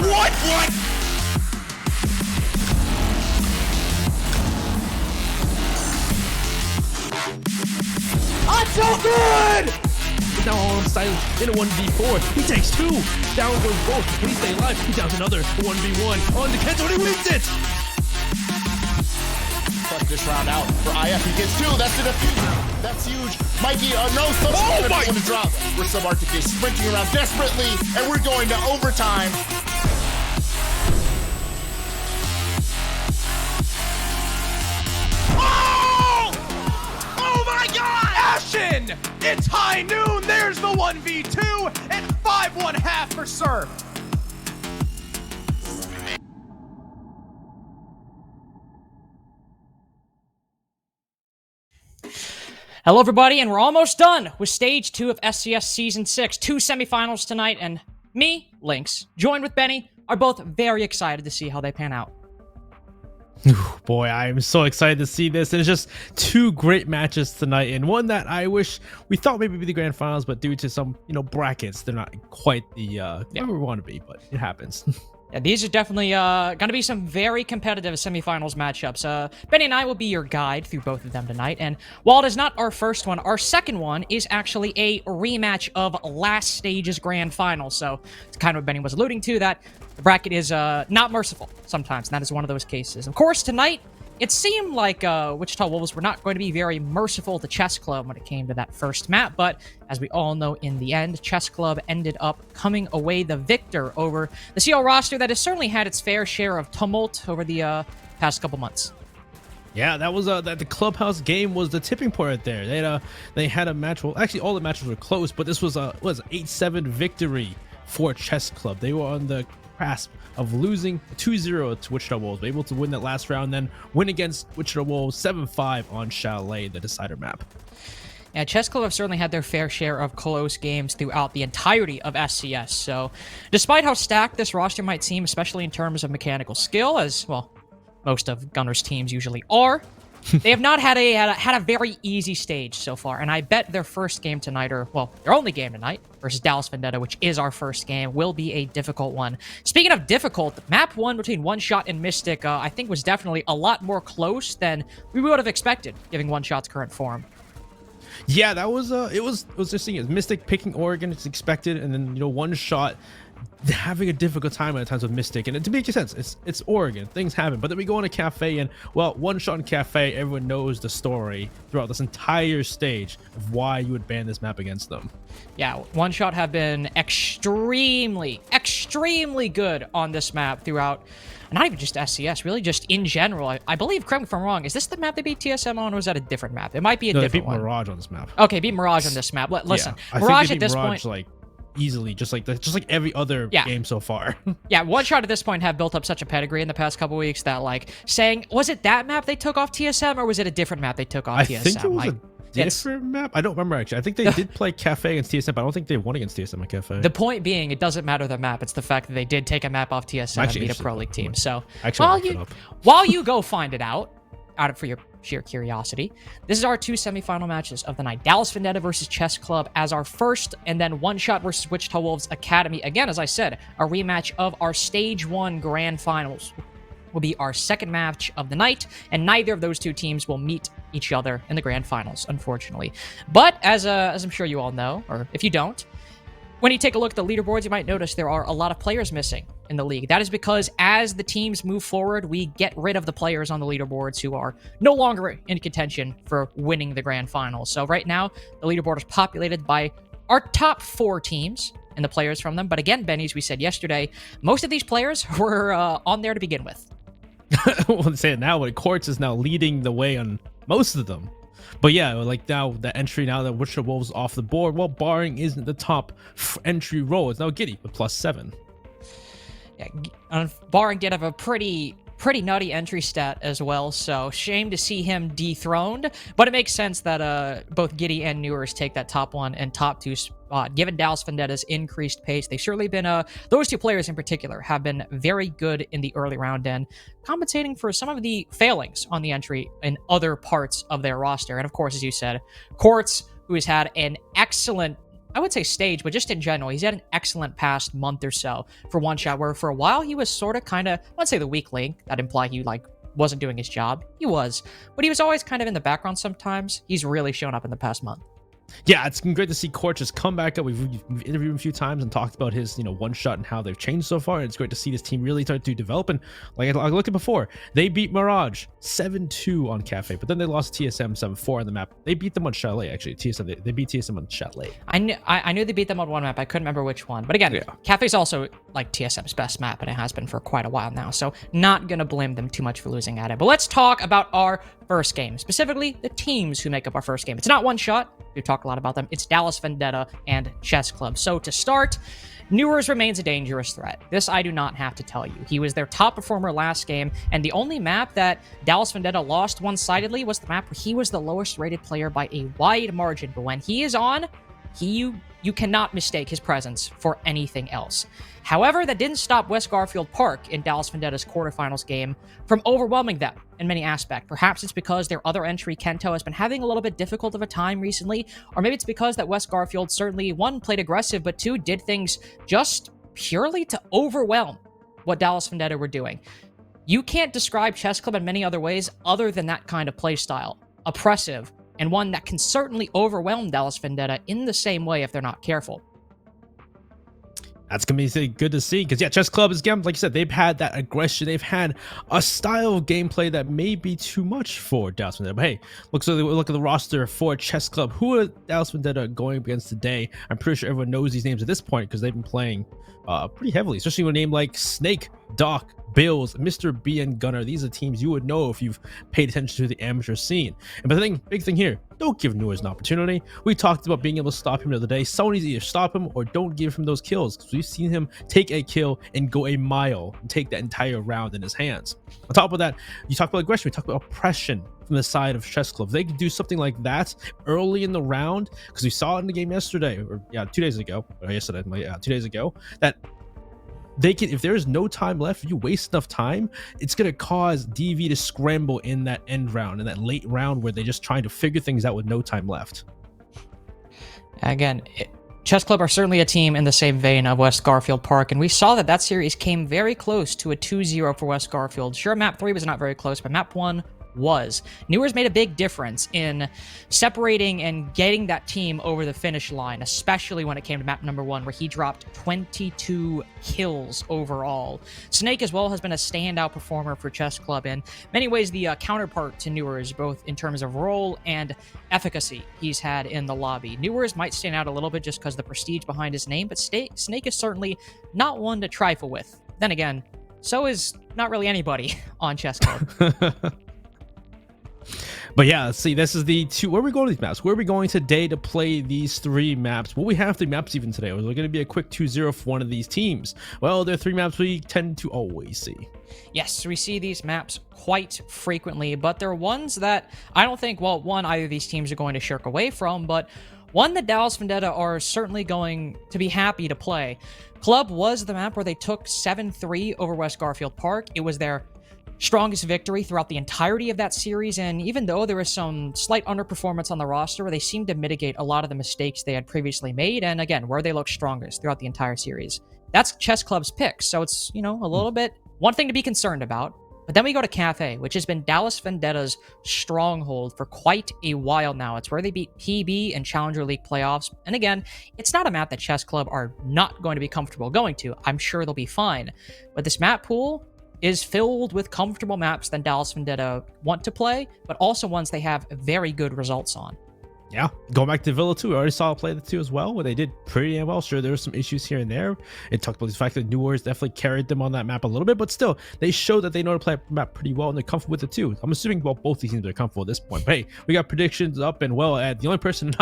What? I'm so good! He's now all silent in a 1v4. He takes 2. Down goes both. Can he stay alive? He downs another 1v1 on the Kento, and he wins it! Clutch this round out for IF. He gets 2. That's the defeat. That's huge. Mikey, no, so my! To drop. We're Subarctic is sprinting around desperately, and we're going to overtime. It's high noon. There's the 1v2 and 5-1-1/2 for Surf. Hello, everybody, and we're almost done with Stage 2 of SCS Season 6. 2 semifinals tonight, and me, Lynx, joined with Benny, are both very excited to see how they pan out. Boy, I am so excited to see this. And it's just 2 great matches tonight, and one that I wish we thought maybe be the grand finals, but due to some, brackets, they're not quite the where we want to be, but it happens. Yeah, these are definitely going to be some very competitive semifinals matchups. Benny and I will be your guide through both of them tonight, and while it is not our first one, our second one is actually a rematch of last stage's grand final. So it's kind of what Benny was alluding to, that the bracket is not merciful sometimes, and that is one of those cases. Of course, tonight, it seemed like Wichita Wolves were not going to be very merciful to Chess Club when it came to that first map, but as we all know, in the end, Chess Club ended up coming away the victor over the CL roster that has certainly had its fair share of tumult over the past couple months. Yeah, that was that the clubhouse game was the tipping point right there. They had a match. Well, actually, all the matches were close, but this was 8-7 victory for Chess Club. They were on the grasp of losing 2-0 to Wichita Wolves, able to win that last round, then win against Wichita Wolves 7-5 on Chalet, the decider map. Yeah, Chess Club have certainly had their fair share of close games throughout the entirety of SCS, so despite how stacked this roster might seem, especially in terms of mechanical skill, as, well, most of Gunner's teams usually are, they have not had a very easy stage so far, and I bet their first game tonight, or, well, their only game tonight, versus Dallas Vendetta, which is our first game, will be a difficult one. Speaking of difficult, map 1 between One Shot and Mystic, I think was definitely a lot more close than we would have expected, given One Shot's current form. Yeah, that was it was interesting. It's Mystic picking Oregon, it's expected, and then One Shot having a difficult time at times with Mystic, and to make sense, it's Oregon, things happen. But then we go on a cafe, and well, One Shot and Cafe, everyone knows the story throughout this entire stage of why you would ban this map against them. Yeah, One Shot have been extremely good on this map throughout, not even just SCS, really just in general. I believe, correct me if I'm wrong, is this the map they beat TSM on, or was that a different map? It might be a different one. They beat Mirage on this map. Okay, beat Mirage on this map. Listen, yeah, Mirage at this point, like, easily, just like every other game so far. Yeah, One Shot at this point have built up such a pedigree in the past couple weeks that, like, saying, was it that map they took off TSM, or was it a different map they took off TSM? I think it was a different map. I don't remember, actually. I think they did play Cafe against TSM, but I don't think they won against TSM at Cafe. The point being, it doesn't matter the map. It's the fact that they did take a map off TSM and beat a Pro League team. So while you go find it out for your sheer curiosity, this is our 2 semifinal matches of the night. Dallas Vendetta versus Chess Club as our first, and then One Shot versus Wichita Wolves Academy. Again, as I said, a rematch of our Stage 1 Grand Finals will be our second match of the night, and neither of those 2 teams will meet each other in the Grand Finals, unfortunately. But as I'm sure you all know, or if you don't, when you take a look at the leaderboards, you might notice there are a lot of players missing in the league. That is because as the teams move forward, we get rid of the players on the leaderboards who are no longer in contention for winning the Grand Finals. So right now, the leaderboard is populated by our top 4 teams and the players from them. But again, Benny, as we said yesterday, most of these players were on there to begin with. Well, say it now, but Quartz is now leading the way on most of them. But yeah, like now the entry, now that Wichita Wolves off the board, well, Barring isn't the top entry role. It's now Giddy with +7. Yeah, Barring did have a pretty nutty entry stat as well, so shame to see him dethroned, but it makes sense that both Giddy and Newers take that top 1 and top 2 spot. Given Dallas Vendetta's increased pace, they've certainly been, those 2 players in particular have been very good in the early round and compensating for some of the failings on the entry in other parts of their roster. And of course, as you said, Quartz, who has had an excellent I would say stage, but just in general, he's had an excellent past month or so for One Shot, where for a while he was sort of kind of, I wouldn't say the weak link, that implied he like wasn't doing his job. He was, but he was always kind of in the background sometimes. He's really shown up in the past month. Yeah, it's been great to see Court just come back up. We've interviewed him a few times and talked about his, One Shot and how they've changed so far. And it's great to see this team really start to develop. And like I looked at before, they beat Mirage 7-2 on Cafe, but then they lost TSM 7-4 on the map. They beat them on Chalet, actually. TSM, they beat TSM on Chalet. I knew they beat them on one map. I couldn't remember which one. But again, Cafe's also like TSM's best map, and it has been for quite a while now. So not going to blame them too much for losing at it. But let's talk about our first game, specifically the teams who make up our first game. It's not One Shot. We've talked a lot about them. It's Dallas Vendetta and Chess Club. So to start, Newers remains a dangerous threat. This I do not have to tell you. He was their top performer last game, and the only map that Dallas Vendetta lost one-sidedly was the map where he was the lowest rated player by a wide margin. But when he is on, you cannot mistake his presence for anything else. However, that didn't stop West Garfield Park in Dallas Vendetta's quarterfinals game from overwhelming them in many aspects. Perhaps it's because their other entry, Kento, has been having a little bit difficult of a time recently, or maybe it's because that West Garfield certainly, one, played aggressive, but two, did things just purely to overwhelm what Dallas Vendetta were doing. You can't describe Chess Club in many other ways other than that kind of play style. Oppressive, and one that can certainly overwhelm Dallas Vendetta in the same way if they're not careful. That's going to be good to see because, Chess Club is, like you said, they've had that aggression. They've had a style of gameplay that may be too much for Dallas Vendetta. But hey, look at the roster for Chess Club. Who are Dallas Vendetta going against today? I'm pretty sure everyone knows these names at this point because they've been playing pretty heavily, especially with a name like Snake, Doc, Bills, Mr. B, and Gunner. These are teams you would know if you've paid attention to the amateur scene. And but the big thing here, don't give Newers an opportunity. We talked about being able to stop him the other day. Someone needs to either stop him or don't give him those kills, because we've seen him take a kill and go a mile and take that entire round in his hands. On top of that, you talk about aggression, we talk about oppression from the side of Chess Club. If they could do something like that early in the round, because we saw it in the game yesterday, or 2 days ago, or yesterday, 2 days ago, that they can, if there is no time left, if you waste enough time, it's going to cause DV to scramble in that end round, in that late round where they're just trying to figure things out with no time left. Again, Chess Club are certainly a team in the same vein of West Garfield Park, and we saw that series came very close to a 2-0 for West Garfield. Sure, map 3 was not very close, but map 1 was. Newers made a big difference in separating and getting that team over the finish line, especially when it came to map number 1, where he dropped 22 kills overall. Snake as well has been a standout performer for Chess Club, in many ways the counterpart to Newers, both in terms of role and efficacy he's had in the lobby. Newers might stand out a little bit just because of the prestige behind his name, but Snake is certainly not one to trifle with. Then again, so is not really anybody on Chess Club. But let's see, this is the two. Where are we going to these maps? Where are we going today to play these 3 maps? Well, we have 3 maps even today. Was it going to be a quick 2-0 for one of these teams? Well, there are 3 maps we tend to always see. Yes, we see these maps quite frequently, but they're ones that I don't think, well, one, either of these teams are going to shirk away from, but one that Dallas Vendetta are certainly going to be happy to play. Club was the map where they took 7-3 over West Garfield Park. It was their strongest victory throughout the entirety of that series, and even though there was some slight underperformance on the roster, they seemed to mitigate a lot of the mistakes they had previously made, and again, where they looked strongest throughout the entire series. That's Chess Club's pick, so it's, a little bit one thing to be concerned about. But then we go to Cafe, which has been Dallas Vendetta's stronghold for quite a while now. It's where they beat PB and Challenger League playoffs. And again, it's not a map that Chess Club are not going to be comfortable going to. I'm sure they'll be fine. But this map pool is filled with comfortable maps that Dallas Vendetta want to play, but also ones they have very good results on. Yeah, going back to Villa 2, I already saw a play the 2 as well, where they did pretty well. Sure, there were some issues here and there. It talked about the fact that Newers definitely carried them on that map a little bit, but still, they showed that they know how to play the map pretty well, and they're comfortable with it too. I'm assuming, well, both these teams are comfortable at this point. But hey, we got predictions up, and well, the only person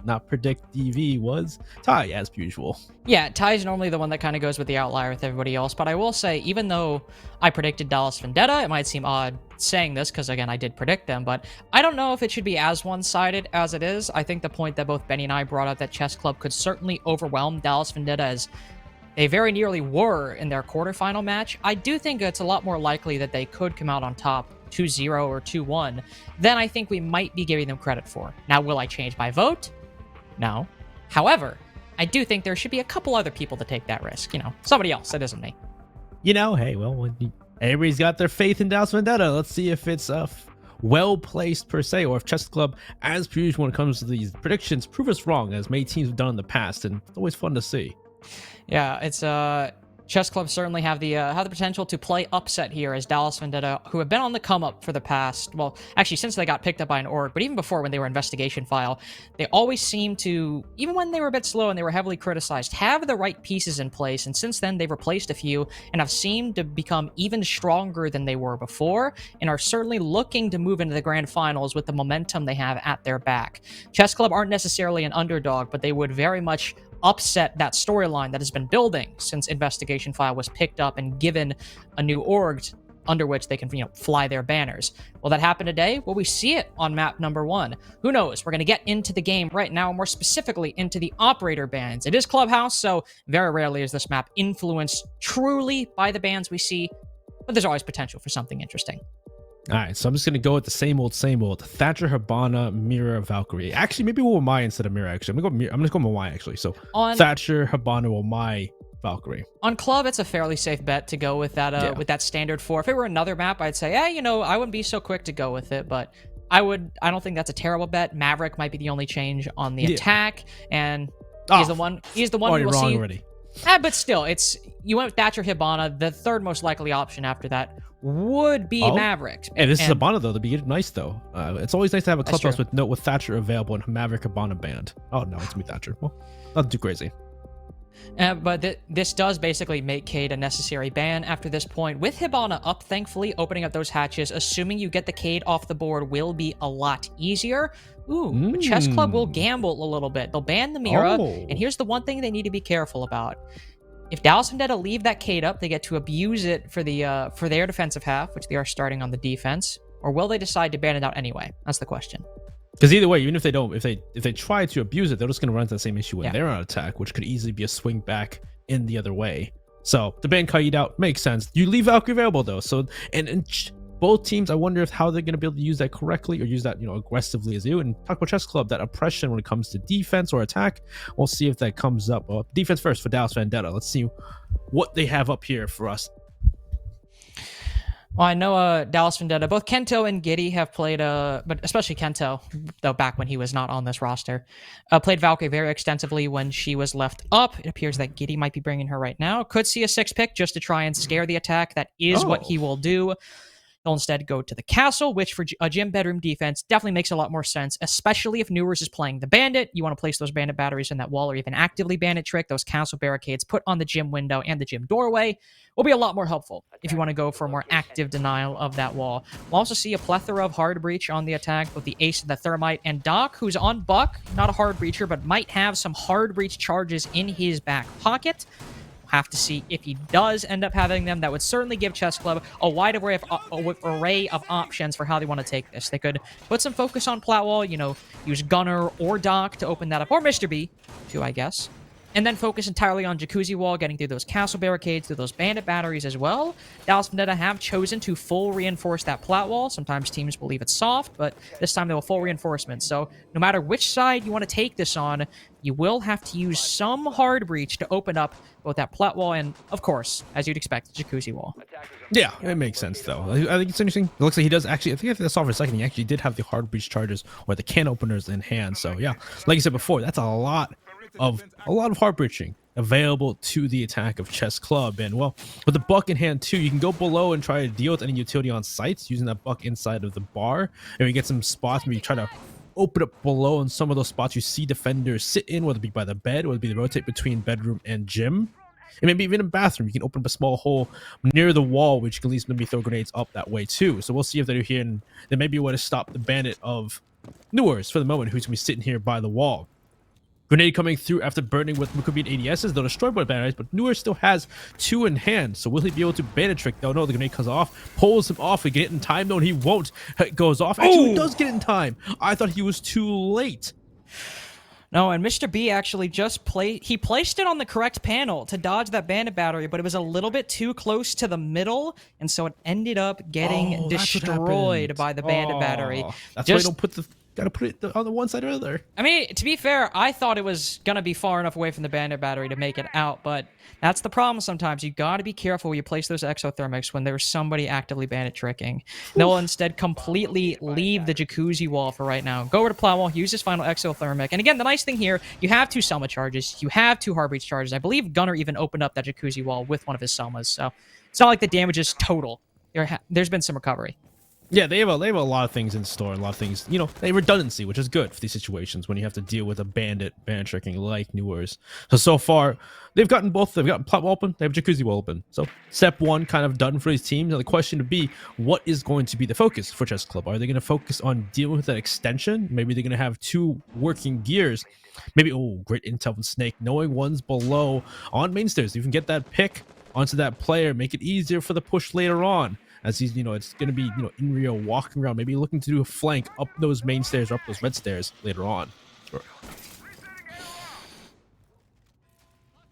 not predict DV was Ty, as usual. Yeah, Ty's normally the one that kind of goes with the outlier with everybody else, but I will say, even though I predicted Dallas Vendetta, it might seem odd saying this because, again, I did predict them, but I don't know if it should be as one-sided as it is. I think the point that both Benny and I brought up, that Chess Club could certainly overwhelm Dallas Vendetta as they very nearly were in their quarterfinal match. I do think it's a lot more likely that they could come out on top 2-0 or 2-1 than I think we might be giving them credit for. Now, will I change my vote? No. However, I do think there should be a couple other people to take that risk. Somebody else that isn't me. Hey, well, everybody's got their faith in Dallas Vendetta. Let's see if it's well placed per se, or if Chess Club, as per usual when it comes to these predictions, prove us wrong, as many teams have done in the past, and it's always fun to see. Yeah, it's Chess Club certainly have the potential to play upset here, as Dallas Vendetta, who have been on the come up for the past, well, actually since they got picked up by an org, but even before when they were Investigation File, they always seem to, even when they were a bit slow and they were heavily criticized, have the right pieces in place, and since then they've replaced a few and have seemed to become even stronger than they were before, and are certainly looking to move into the grand finals with the momentum they have at their back. Chess Club aren't necessarily an underdog, but they would very much upset that storyline that has been building since Investigation File was picked up and given a new org under which they can, fly their banners. Will that happen today? Will we see it on map number 1? Who knows? We're going to get into the game right now, more specifically into the operator bans. It is Clubhouse, so very rarely is this map influenced truly by the bans we see, but there's always potential for something interesting. All right, so I'm just going to go with the same old. Thatcher, Hibana, Mira, Valkyrie. Actually, maybe we'll Wamai instead of Mira, actually. I'm going to go Wamai, actually. So Thatcher, Hibana, Wamai, Valkyrie. On Club, it's a fairly safe bet to go with that with that standard 4. If it were another map, I'd say, I wouldn't be so quick to go with it, but I don't think that's a terrible bet. Maverick might be the only change on the attack, and he's the one you will see. Already. But still, you went with Thatcher, Hibana. The third most likely option after that would be Maverick. Hey, this is Hibana, though. That'd be nice, though. It's always nice to have a clubhouse with Thatcher available and Maverick Hibana banned. Oh, no, it's me, Thatcher. Well, nothing too crazy. But this does basically make Cade a necessary ban after this point. With Hibana up, thankfully, opening up those hatches, assuming you get the Cade off the board, will be a lot easier. But Chess Club will gamble a little bit. They'll ban the Mira, and here's the one thing they need to be careful about. If Dallas Vendetta leave that Cade up, they get to abuse it for their defensive half, which they are starting on the defense, or will they decide to ban it out anyway? That's the question. Because either way, even if they don't, if they try to abuse it, they're just going to run into the same issue when they're on attack, which could easily be a swing back in the other way. So the ban Kaid out makes sense. You leave Valkyrie available though, so and both teams, I wonder how they're going to be able to use that correctly or use that aggressively as you. And talk about Chess Club, that oppression when it comes to defense or attack. We'll see if that comes up. Defense first for Dallas Vendetta. Let's see what they have up here for us. Well, I know Dallas Vendetta, both Kento and Giddy have played, but especially Kento, though back when he was not on this roster, played Valkyrie very extensively when she was left up. It appears that Giddy might be bringing her right now. Could see a 6-pick just to try and scare the attack. That is what he will do. He'll instead go to the castle, which for a gym bedroom defense definitely makes a lot more sense, especially if Newers is playing the bandit. You want to place those bandit batteries in that wall or even actively bandit trick. Those castle barricades put on the gym window and the gym doorway will be a lot more helpful if you want to go for a more active denial of that wall. We'll also see a plethora of hard breach on the attack with the Ace and the Thermite, and Doc, who's on Buck, not a hard breacher, but might have some hard breach charges in his back pocket. Have to see if he does end up having them. That would certainly give Chess Club a wide array of options for how they want to take this. They could put some focus on Platwall, use Gunner or Doc to open that up, or Mr. B, too, I guess. And then focus entirely on Jacuzzi Wall, getting through those castle barricades, through those bandit batteries as well. Dallas Vendetta have chosen to full reinforce that plat wall. Sometimes teams will leave it soft, but this time they will full reinforcement. So no matter which side you want to take this on, you will have to use some hard breach to open up both that plat wall and, of course, as you'd expect, the Jacuzzi Wall. Yeah, it makes sense, though. I think it's interesting. It looks like he does actually, I think I saw for a second, he actually did have the hard breach charges or the can openers in hand. So yeah, like I said before, that's a lot of hard breaching available to the attack of Chess Club. And well, with the buck in hand too, you can go below and try to deal with any utility on sites using that buck inside of the bar. And we get some spots where you try to open up below, and some of those spots you see defenders sit in, whether it be by the bed, whether it be the rotate between bedroom and gym. And maybe even in bathroom, you can open up a small hole near the wall, which can at least maybe throw grenades up that way too. So we'll see if they're here, and then maybe want to stop the bandit of Newers for the moment, who's gonna be sitting here by the wall. Grenade coming through after burning with Mukubian ADSs. They'll destroy both batteries, but Newers still has 2 in hand. So will he be able to bandit trick? No, the grenade comes off, pulls him off. He get it in time. No, he won't. It goes off. Actually, he does get it in time. I thought he was too late. No, and Mr. B actually just placed it on the correct panel to dodge that bandit battery, but it was a little bit too close to the middle, and so it ended up getting destroyed by the bandit battery. That's why you don't put the gotta put it on the one side or the other. I mean, to be fair, I thought it was gonna be far enough away from the bandit battery to make it out, but that's the problem sometimes. You gotta be careful when you place those exothermics when there's somebody actively bandit tricking. They'll instead completely leave the jacuzzi wall for right now. Go over to plat wall, use his final exothermic. And again, the nice thing here, you have 2 Selma charges, you have 2 Heartbreach charges. I believe Gunner even opened up that jacuzzi wall with one of his Selmas, so it's not like the damage is total. There's been some recovery. Yeah, they have a lot of things in store, and a lot of things, you know, they have redundancy, which is good for these situations when you have to deal with a bandit tricking like Newers. So far, they've gotten both. They've gotten plat wall open, they have jacuzzi wall open. So step 1 kind of done for these teams. Now the question to be, what is going to be the focus for Chess Club? Are they going to focus on dealing with that extension? Maybe they're going to have 2 working gears. Maybe, oh, great intel from Snake, knowing one's below on main stairs. You can get that pick onto that player, make it easier for the push later on. As he's, you know, it's going to be, you know, in Rio walking around, maybe looking to do a flank up those main stairs or up those red stairs later on. Sure.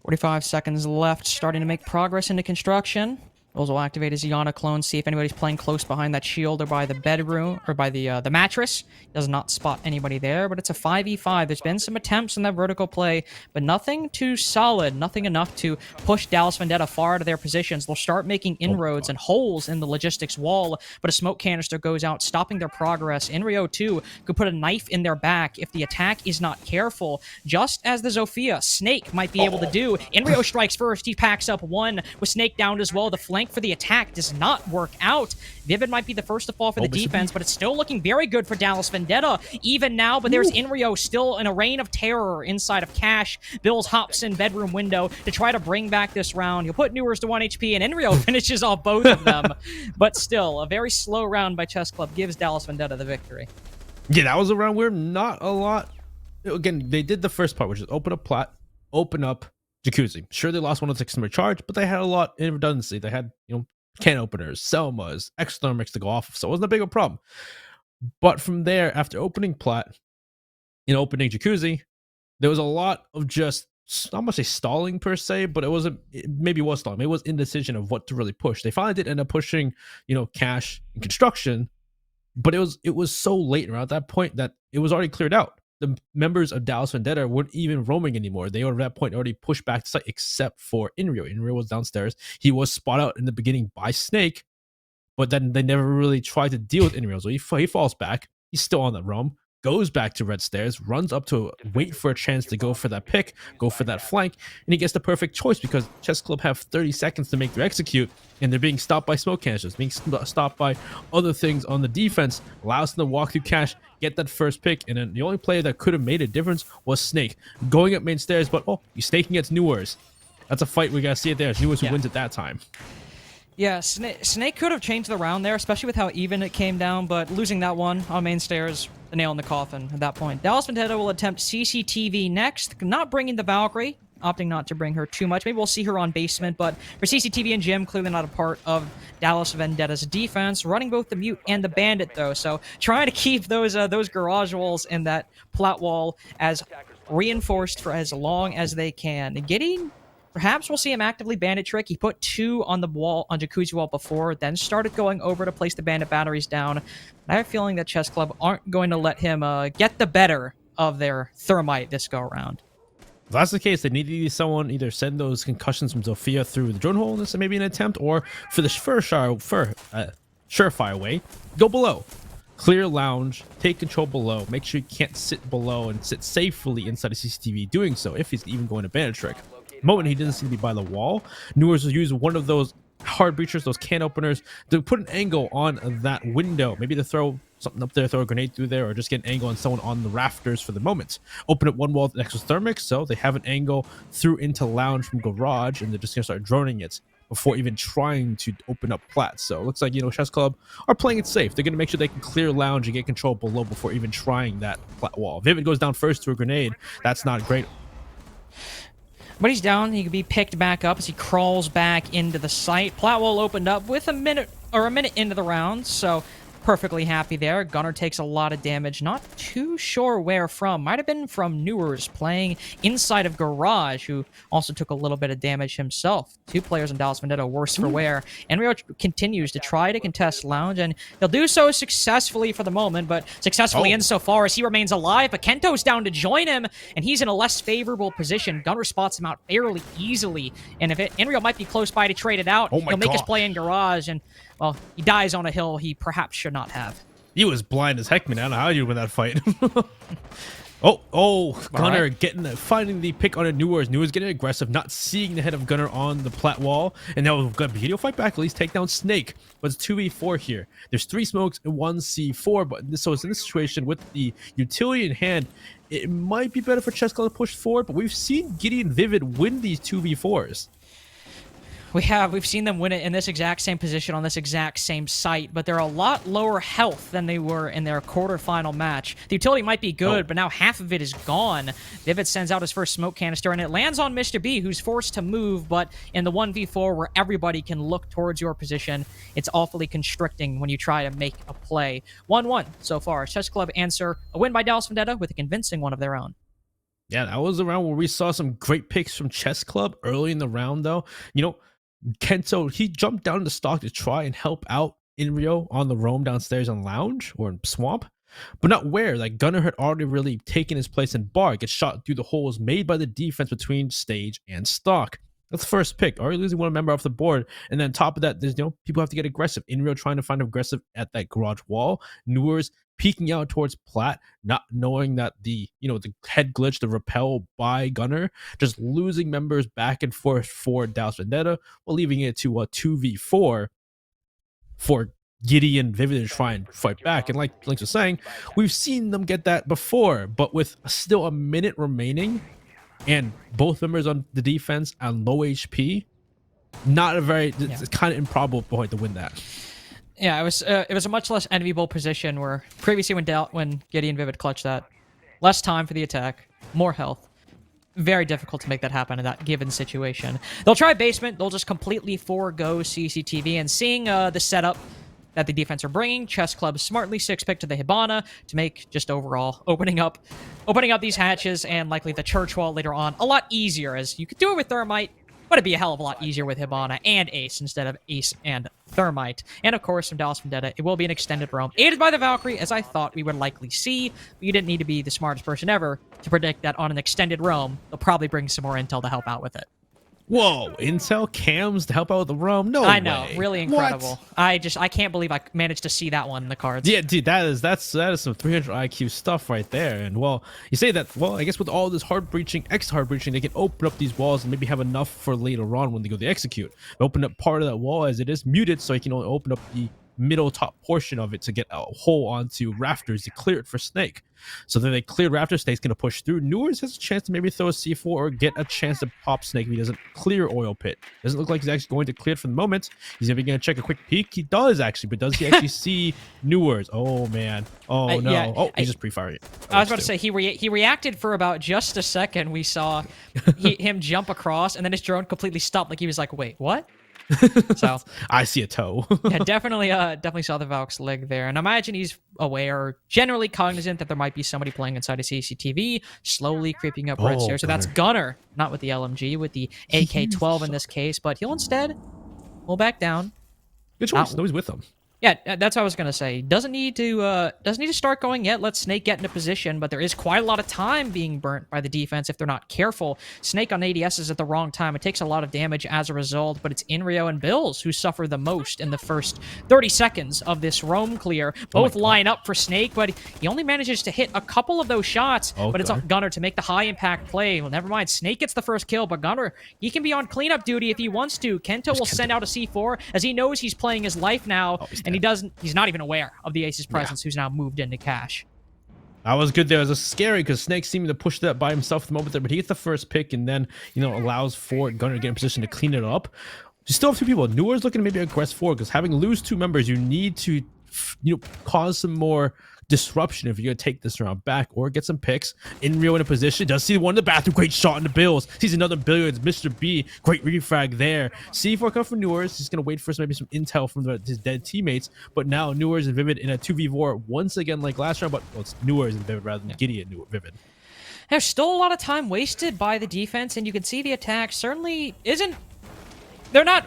45 seconds left, starting to make progress into construction. Those will activate his Yana clone, see if anybody's playing close behind that shield or by the bedroom or by the mattress. Does not spot anybody there, but it's a 5v5. There's been some attempts in that vertical play, but nothing too solid, nothing enough to push Dallas Vendetta far out of their positions. They'll start making inroads and holes in the logistics wall, but a smoke canister goes out, stopping their progress. Inrio 2 could put a knife in their back if the attack is not careful, just as the Zofia Snake might be able to do. Inrio strikes first. He packs up 1 with Snake down as well. The flank for the attack does not work out. Vivid might be the first to fall for the defense, but it's still looking very good for Dallas Vendetta even now. But there's Inrio still in a reign of terror inside of Cash. Bills hops in bedroom window to try to bring back this round. He'll put Newers to 1 HP, and Inrio finishes off both of them. But still, a very slow round by Chess Club gives Dallas Vendetta the victory. Yeah, that was a round where not a lot. Again, they did the first part, which is open up plat, open up jacuzzi. Sure, they lost 1 of 6 in charge, but they had a lot in redundancy. They had, you know, can openers, Selmas, exothermics to go off of, so it wasn't a big of a problem. But from there, after opening plat, in opening jacuzzi, there was a lot of just, I'm gonna say stalling per se, but it wasn't. Maybe it was stalling. Maybe it was indecision of what to really push. They finally did end up pushing, you know, cash and construction, but it was so late around that point that it was already cleared out. The members of Dallas Vendetta weren't even roaming anymore. They were at that point already pushed back to site, except for Inrio. Inrio was downstairs. He was spot out in the beginning by Snake, but then they never really tried to deal with Inrio. So he falls back. He's still on the roam, goes back to red stairs, runs up to wait for a chance to go for that pick, go for that flank, and he gets the perfect choice because Chess Club have 30 seconds to make their execute, and they're being stopped by smoke canisters, being stopped by other things on the defense, allows them to walk through cash, get that first pick, and then the only player that could have made a difference was Snake, going up main stairs, but oh, you snaking against Newers. That's a fight we gotta see it there. Newers who wins at that time. Yeah, Snake could have changed the round there, especially with how even it came down, but losing that one on main stairs, the nail in the coffin at that point. Dallas Vendetta will attempt CCTV next, not bringing the Valkyrie, opting not to bring her too much. Maybe we'll see her on basement, but for CCTV and Jim, clearly not a part of Dallas Vendetta's defense. Running both the Mute and the Bandit, though, so trying to keep those garage walls and that plat wall as reinforced for as long as they can. Perhaps we'll see him actively bandit trick. He put 2 on the wall, on jacuzzi wall before, then started going over to place the bandit batteries down. I have a feeling that Chess Club aren't going to let him get the better of their thermite this go around. If that's the case, they need to someone either send those concussions from Zofia through the drone hole, and this maybe an attempt, or for the surefire way, go below. Clear lounge, take control below, make sure you can't sit below and sit safely inside of CCTV doing so, if he's even going to bandit trick. The moment he doesn't seem to be by the wall, Newers will use one of those hard breachers, those can openers, to put an angle on that window. Maybe to throw something up there, throw a grenade through there, or just get an angle on someone on the rafters for the moment. Open up one wall with exothermic, so they have an angle through into lounge from garage, and they're just gonna start droning it before even trying to open up plats. So it looks like, you know, Chess Club are playing it safe. They're gonna make sure they can clear lounge and get control below before even trying that plat wall. Vivid goes down first through a grenade. That's not great. But he's down. He can be picked back up as he crawls back into the site. Plat wall opened up with a minute into the round, so perfectly happy there. Gunnar takes a lot of damage. Not too sure where from. Might have been from Newers playing inside of Garage, who also took a little bit of damage himself. 2 players in Dallas Vendetta worse for wear. Enrio continues to try to contest Lounge, and he'll do so successfully for the moment, but successfully insofar as he remains alive. But Kento's down to join him, and he's in a less favorable position. Gunnar spots him out fairly easily, and if Enrio might be close by to trade it out, he'll make his play in Garage, and, well, he dies on a hill he perhaps should not have. He was blind as heck, man. I don't know how you win that fight. Gunnar finding the pick on a Newers. Newers getting aggressive, not seeing the head of Gunnar on the plat wall. And now we've got He'll fight back, at least take down Snake. But it's 2v4 here. There's 3 smokes and 1 C4. But so it's in this situation with the utility in hand. It might be better for Chess Club to push forward, but we've seen Gideon Vivid win these 2v4s. We've seen them win it in this exact same position on this exact same site, but they're a lot lower health than they were in their quarterfinal match. The utility might be good, but now half of it is gone. Vivid sends out his first smoke canister, and it lands on Mr. B, who's forced to move, but in the 1v4 where everybody can look towards your position, it's awfully constricting when you try to make a play. 1-1 so far. Chess Club answer a win by Dallas Vendetta with a convincing one of their own. Yeah, that was a round where we saw some great picks from Chess Club early in the round, though. You know, Kento, he jumped down the stock to try and help out Enrio on the roam downstairs on Lounge or in Swamp, but not where. Like, Gunnar had already really taken his place in Bar, gets shot through the holes made by the defense between stage and stock. That's the first pick. Already losing one member off the board, and then on top of that, there's people have to get aggressive. Enrio trying to find aggressive at that garage wall. Newers peeking out towards Plat, not knowing that the head glitch, the repel by Gunnar, just losing members back and forth for Dallas Vendetta, while leaving it to a 2v4 for Gideon Vivid to try and fight back. And like Lynx was saying, we've seen them get that before, but with still a minute remaining and both members on the defense on low HP, it's kind of improbable point to win that. Yeah, it was a much less enviable position where previously when Gideon Vivid clutched that, less time for the attack, more health. Very difficult to make that happen in that given situation. They'll try basement. They'll just completely forego CCTV, and seeing the setup that the defense are bringing, Chess Club smartly 6-pick to the Hibana to make just overall opening up these hatches and likely the church wall later on a lot easier, as you could do it with Thermite, but it'd be a hell of a lot easier with Hibana and Ace instead of Ace and Thermite. And of course, from Dallas Vendetta, it will be an extended roam, aided by the Valkyrie, as I thought we would likely see. But you didn't need to be the smartest person ever to predict that on an extended roam, they'll probably bring some more intel to help out with it. Whoa, intel cams to help out with the roam? No, I know, really incredible. What? I can't believe I managed to see that one in the cards. Yeah, dude, that is some 300 IQ stuff right there. And well, you say that, well, I guess with all this hard breaching, hard breaching, they can open up these walls and maybe have enough for later on when they go to execute. Open up part of that wall as it is muted, so you can only open up the middle top portion of it to get a hole onto rafters to clear it for Snake. So then they clear rafters. Snake's gonna push through. Newers has a chance to maybe throw a C4 or get a chance to pop Snake if he doesn't clear oil pit. Doesn't look like he's actually going to clear it for the moment. He's gonna check a quick peek. He does actually, but does he actually see Newers? Oh man. Oh no. Yeah, he's just pre-firing it. I was about to say he reacted for about just a second. We saw him jump across, and then his drone completely stopped. Like he was like, "Wait, what?" So I see a toe. Yeah, definitely saw the Valk's leg there, and I imagine he's aware, generally cognizant that there might be somebody playing inside a CCTV, slowly creeping up red stairs. So that's Gunnar, not with the LMG, with the AK-12 in this case, but he'll instead pull back down. Good choice. No, he's with them. Yeah, that's what I was gonna say. Doesn't need to start going yet. Let Snake get into position, but there is quite a lot of time being burnt by the defense if they're not careful. Snake on ADS is at the wrong time. It takes a lot of damage as a result, but it's Enrio and Bills who suffer the most in the first 30 seconds of this roam clear. Both line up for Snake, but he only manages to hit a couple of those shots, but it's on Gunnar to make the high impact play. Well, never mind. Snake gets the first kill, but Gunnar, he can be on cleanup duty if he wants to. Kento will send out a C4 as he knows he's playing his life now, and he's not even aware of the Ace's presence, who's now moved into cash. That was good there. It was scary because Snake seemed to push that by himself at the moment there, but he gets the first pick and then, allows for Gunnar to get in position to clean it up. You still have 2 people. Newer's looking to maybe aggress forward because having lose 2 members, you need to cause some more disruption if you're gonna take this round back or get some picks. In Rio in a position, does see one in the bathroom, great shot in the Bills, sees another Billiards, Mr. B, great refrag there. C4 come from Newers, he's gonna wait for maybe some intel from his dead teammates, but now Newers and Vivid in a 2v4 once again like last round, but it's Newers and Vivid rather than Giddy and Vivid. There's still a lot of time wasted by the defense, and you can see the attack certainly isn't... They're not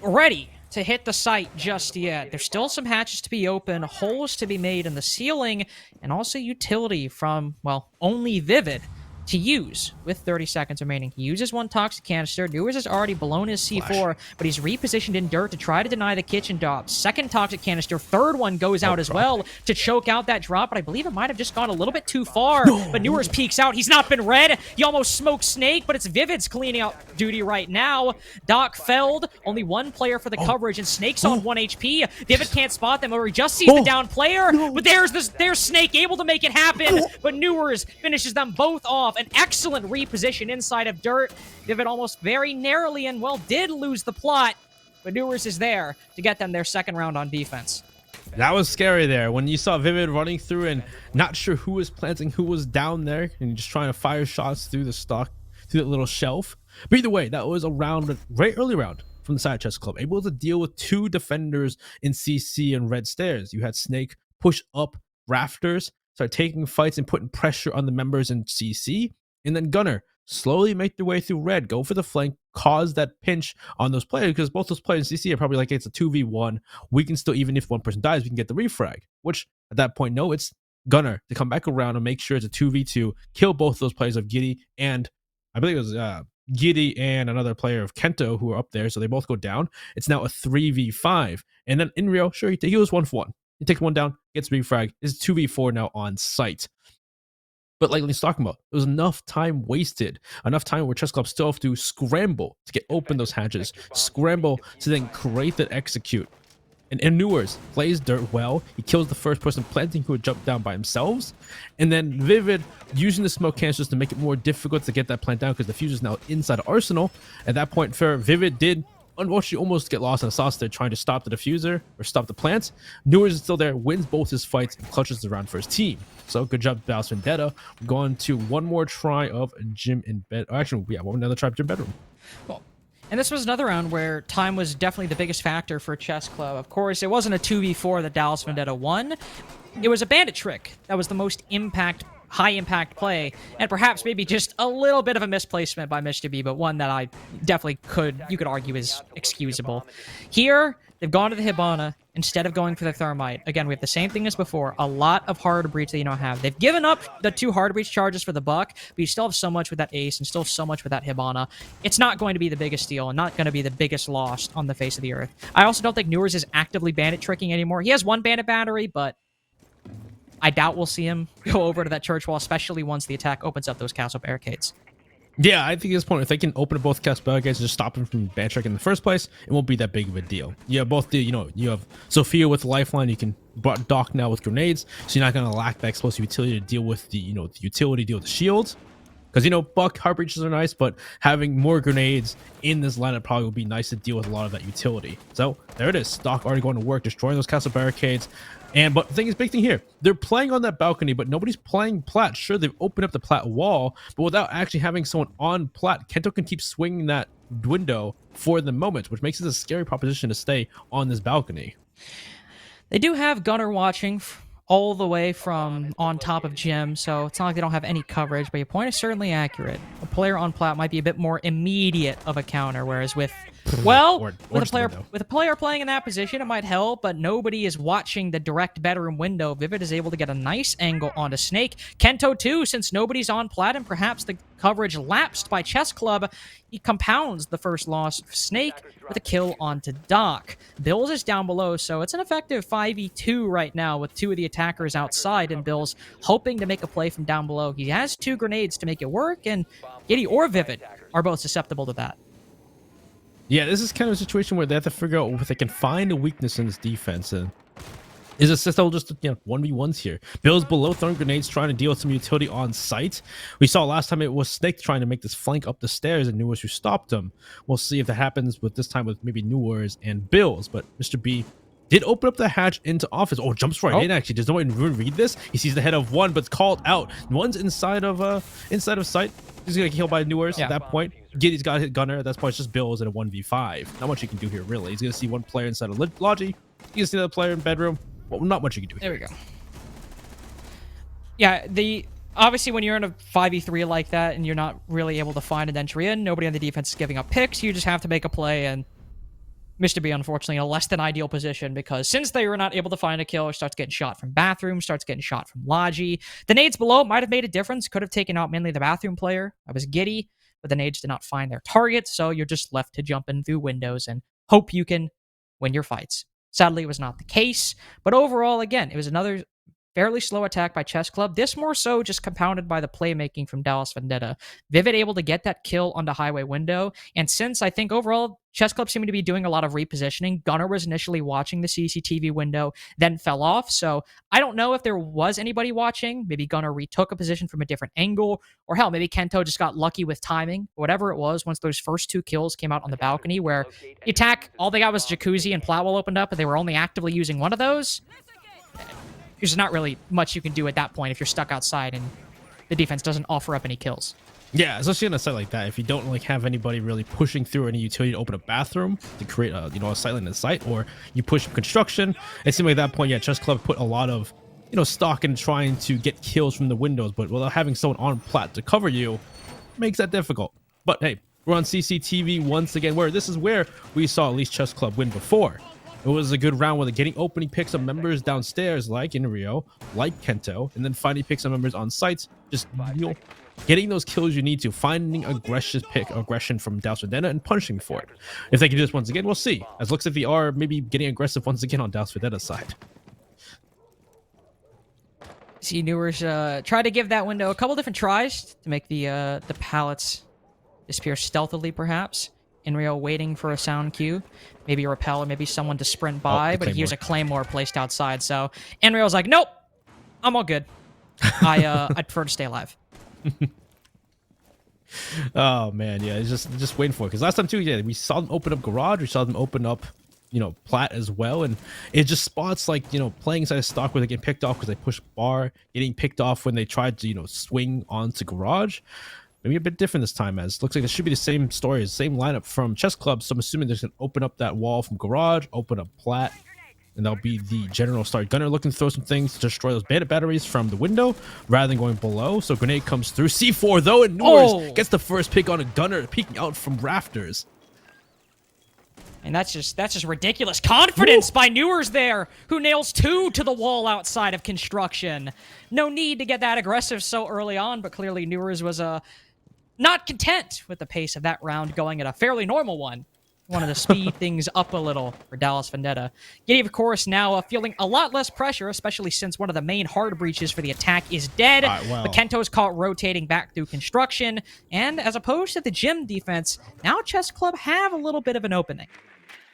ready to hit the site just yet. There's still some hatches to be open, holes to be made in the ceiling, and also utility from, well, only Vivid to use with 30 seconds remaining. He uses one toxic canister. Newers has already blown his C4, but he's repositioned in dirt to try to deny the kitchen drop. Second toxic canister, third one goes out as well to choke out that drop, but I believe it might have just gone a little bit too far. But Newers peeks out. He's not been red. He almost smoked Snake, but it's Vivid's cleaning out duty right now. Doc felled. Only one player for the coverage, and Snake's on 1 HP. Vivid can't spot them, or he just sees the down player, but there's Snake able to make it happen, but Newers finishes them both off. An excellent reposition inside of dirt. Vivid almost very narrowly and, well, did lose the plot, but Newers is there to get them their second round on defense. That was scary there when you saw Vivid running through and not sure who was planting, who was down there, and just trying to fire shots through the stock, through that little shelf. But either way, that was a round, a very early round from the Side Chest Club, able to deal with two defenders in CC and Red Stairs. You had Snake push up rafters, start taking fights and putting pressure on the members in CC, and then Gunner slowly make their way through Red, go for the flank, cause that pinch on those players, because both those players in CC are probably like, hey, it's a 2v1. We can still, even if one person dies, we can get the refrag, which at that point, no, it's Gunner to come back around and make sure it's a 2v2, kill both those players of Giddy and I believe it was Giddy and another player of Kento who are up there, so they both go down. It's now a 3v5. And then in Rio, sure, he was 1-for-1. He takes one down, gets refrag. It's 2v4 now on site. But like Lee's talking about, there was enough time wasted, enough time where Chess Club still have to scramble to get open those hatches, scramble to then create that execute. And Newers plays dirt well. He kills the first person planting who would jump down by themselves. And then Vivid using the smoke canisters to make it more difficult to get that plant down because the fuse is now inside Arsenal. At that point, Vivid did unfortunately almost get lost in the sauce there trying to stop the diffuser or stop the plant. Newers is still there, wins both his fights, and clutches the round for his team. So good job, Dallas Vendetta. We're going to one more try of Gym in Bed. Oh, actually, yeah, another try of Gym Bedroom. Well, and this was another round where time was definitely the biggest factor for Chess Club. Of course, it wasn't a 2v4 that Dallas Vendetta won. It was a bandit trick that was the most high impact play, and perhaps maybe just a little bit of a misplacement by Mr. B, but one that I definitely you could argue is excusable. Here, they've gone to the Hibana instead of going for the Thermite. Again, we have the same thing as before, a lot of hard breach that you don't have. They've given up the 2 hard breach charges for the buck, but you still have so much with that ace and still so much with that Hibana. It's not going to be the biggest deal and not going to be the biggest loss on the face of the earth. I also don't think Newers is actively bandit tricking anymore. He has one bandit battery, but I doubt we'll see him go over to that church wall, especially once the attack opens up those castle barricades. Yeah, I think at this point, if they can open up both castle barricades and just stop him from band tricking in the first place, it won't be that big of a deal. You have both you have Sophia with lifeline, you can Doc now with grenades, so you're not going to lack that explosive utility to deal with the utility, deal with the shields. Because, Buck, heart breaches are nice, but having more grenades in this lineup probably would be nice to deal with a lot of that utility. So, there it is. Doc already going to work, destroying those castle barricades. But the thing is, big thing here, they're playing on that balcony, but nobody's playing plat. Sure, they've opened up the plat wall, but without actually having someone on plat, Kento can keep swinging that window for the moment, which makes it a scary proposition to stay on this balcony. They do have Gunner watching all the way from on top of Gym, so it's not like they don't have any coverage, but your point is certainly accurate. A player on plat might be a bit more immediate of a counter, whereas with a player playing in that position, it might help, but nobody is watching the direct bedroom window. Vivid is able to get a nice angle onto Snake. Kento too, since nobody's on plat and perhaps the coverage lapsed by Chess Club, he compounds the first loss of Snake with a kill onto Doc. Bills is down below, so it's an effective 5v2 right now with 2 of the attackers outside, and Bills hoping to make a play from down below. He has 2 grenades to make it work, and Giddy or Vivid are both susceptible to that. Yeah, this is kind of a situation where they have to figure out if they can find a weakness in this defense. And is it still just 1v1s here? Bill's below throwing grenades, trying to deal with some utility on site. We saw last time it was Snake trying to make this flank up the stairs, and Newers who stopped him. We'll see if that happens with this time with maybe Newers and Bills. But Mr. B did open up the hatch into office. Oh, jumps right in actually. Does no one even read this? He sees the head of one, but it's called out. One's inside of sight. He's gonna get killed by Newers at that point. Giddy's got to hit Gunner. At that point, it's just Bills in a 1v5. Not much you can do here, really. He's gonna see one player inside of Logi. He's gonna see another player in bedroom. Well, not much you can do here. There we go. Yeah, obviously when you're in a 5v3 like that and you're not really able to find an entry in, nobody on the defense is giving up picks. You just have to make a play, and Mr. B, unfortunately, in a less than ideal position because since they were not able to find a kill, he starts getting shot from bathroom, starts getting shot from Logi. The nades below might have made a difference. Could have taken out mainly the bathroom player. I was Giddy, but the nades did not find their target, so you're just left to jump in through windows and hope you can win your fights. Sadly, it was not the case, but overall, again, it was another fairly slow attack by Chess Club. This more so just compounded by the playmaking from Dallas Vendetta. Vivid able to get that kill on the highway window. And since I think overall Chess Club seemed to be doing a lot of repositioning, Gunner was initially watching the CCTV window, then fell off. So I don't know if there was anybody watching. Maybe Gunner retook a position from a different angle. Or hell, maybe Kento just got lucky with timing. Whatever it was, once those first 2 kills came out on the balcony where the attack, all they got was Jacuzzi and Platwell opened up, and they were only actively using one of those. There's not really much you can do at that point if you're stuck outside and the defense doesn't offer up any kills. Yeah, especially on a site like that, if you don't like have anybody really pushing through any utility to open a bathroom to create a a sight line in sight, or you push construction, it seemed like at that point, yeah, Chess Club put a lot of stock in trying to get kills from the windows, but without having someone on plat to cover you, makes that difficult. But hey, we're on CCTV once again, where this is where we saw at least Chess Club win before. It was a good round where they're getting opening picks of members downstairs like Inrio, like Kento, and then finally picks of members on sites. Just getting those kills you need to, finding aggression from Dallas Vendetta and punishing for it. If they can do this once again, we'll see. As looks like they are maybe getting aggressive once again on Dallas Vendetta's side. See, Newers try to give that window a couple different tries to make the pallets disappear stealthily, perhaps. Inrio waiting for a sound cue, maybe a repel or maybe someone to sprint by, but here's a Claymore placed outside. So Inrio's like, nope, I'm all good. I'd prefer to stay alive. Oh man, yeah, it's just waiting for it. Because last time too, yeah, we saw them open up garage, we saw them open up, plat as well, and it just spots like playing inside of stock where they get picked off because they push bar, getting picked off when they tried to swing onto garage. Maybe a bit different this time, as looks like it should be the same story, the same lineup from Chess Club. So I'm assuming they're going to open up that wall from garage, open up plat, and that'll be the general start. Gunner looking to throw some things to destroy those bandit batteries from the window rather than going below. So grenade comes through. C4 though, and Newers gets the first pick on a Gunner peeking out from rafters. And that's just ridiculous confidence by Newers there, who nails 2 to the wall outside of construction. No need to get that aggressive so early on, but clearly Newers was not content with the pace of that round going at a fairly normal one. Wanted to speed things up a little for Dallas Vendetta. Giddy, of course, now feeling a lot less pressure, especially since one of the main hard breaches for the attack is dead. But Kento's caught rotating back through construction. And as opposed to the gym defense, now Chess Club have a little bit of an opening.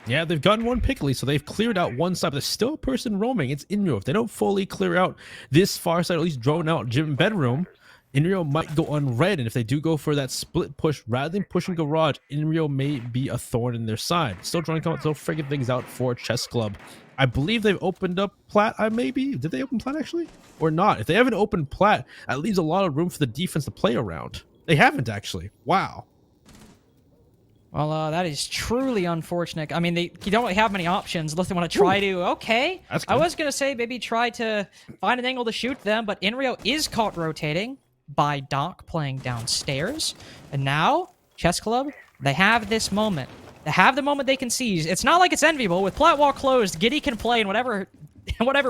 Yeah, they've gotten one pickly, so they've cleared out one side, but there's still a person roaming. It's Inrio. If they don't fully clear out this far side, at least drone out gym and bedroom, Inrio might go unread, and if they do go for that split push rather than pushing garage, Inrio may be a thorn in their side. Still trying to come out, still figuring things out for Chess Club. I believe they've opened up plat. Maybe did they open plat actually, or not? If they haven't opened plat, that leaves a lot of room for the defense to play around. They haven't actually. Wow. Well, that is truly unfortunate. I mean, you don't really have many options unless they want to try to... Okay. I was going to say maybe try to find an angle to shoot them, but Inrio is caught rotating by Doc playing downstairs. And now, Chess Club, they have this moment. They have the moment they can seize. It's not like it's enviable. With plat wall closed, Giddy can play in whatever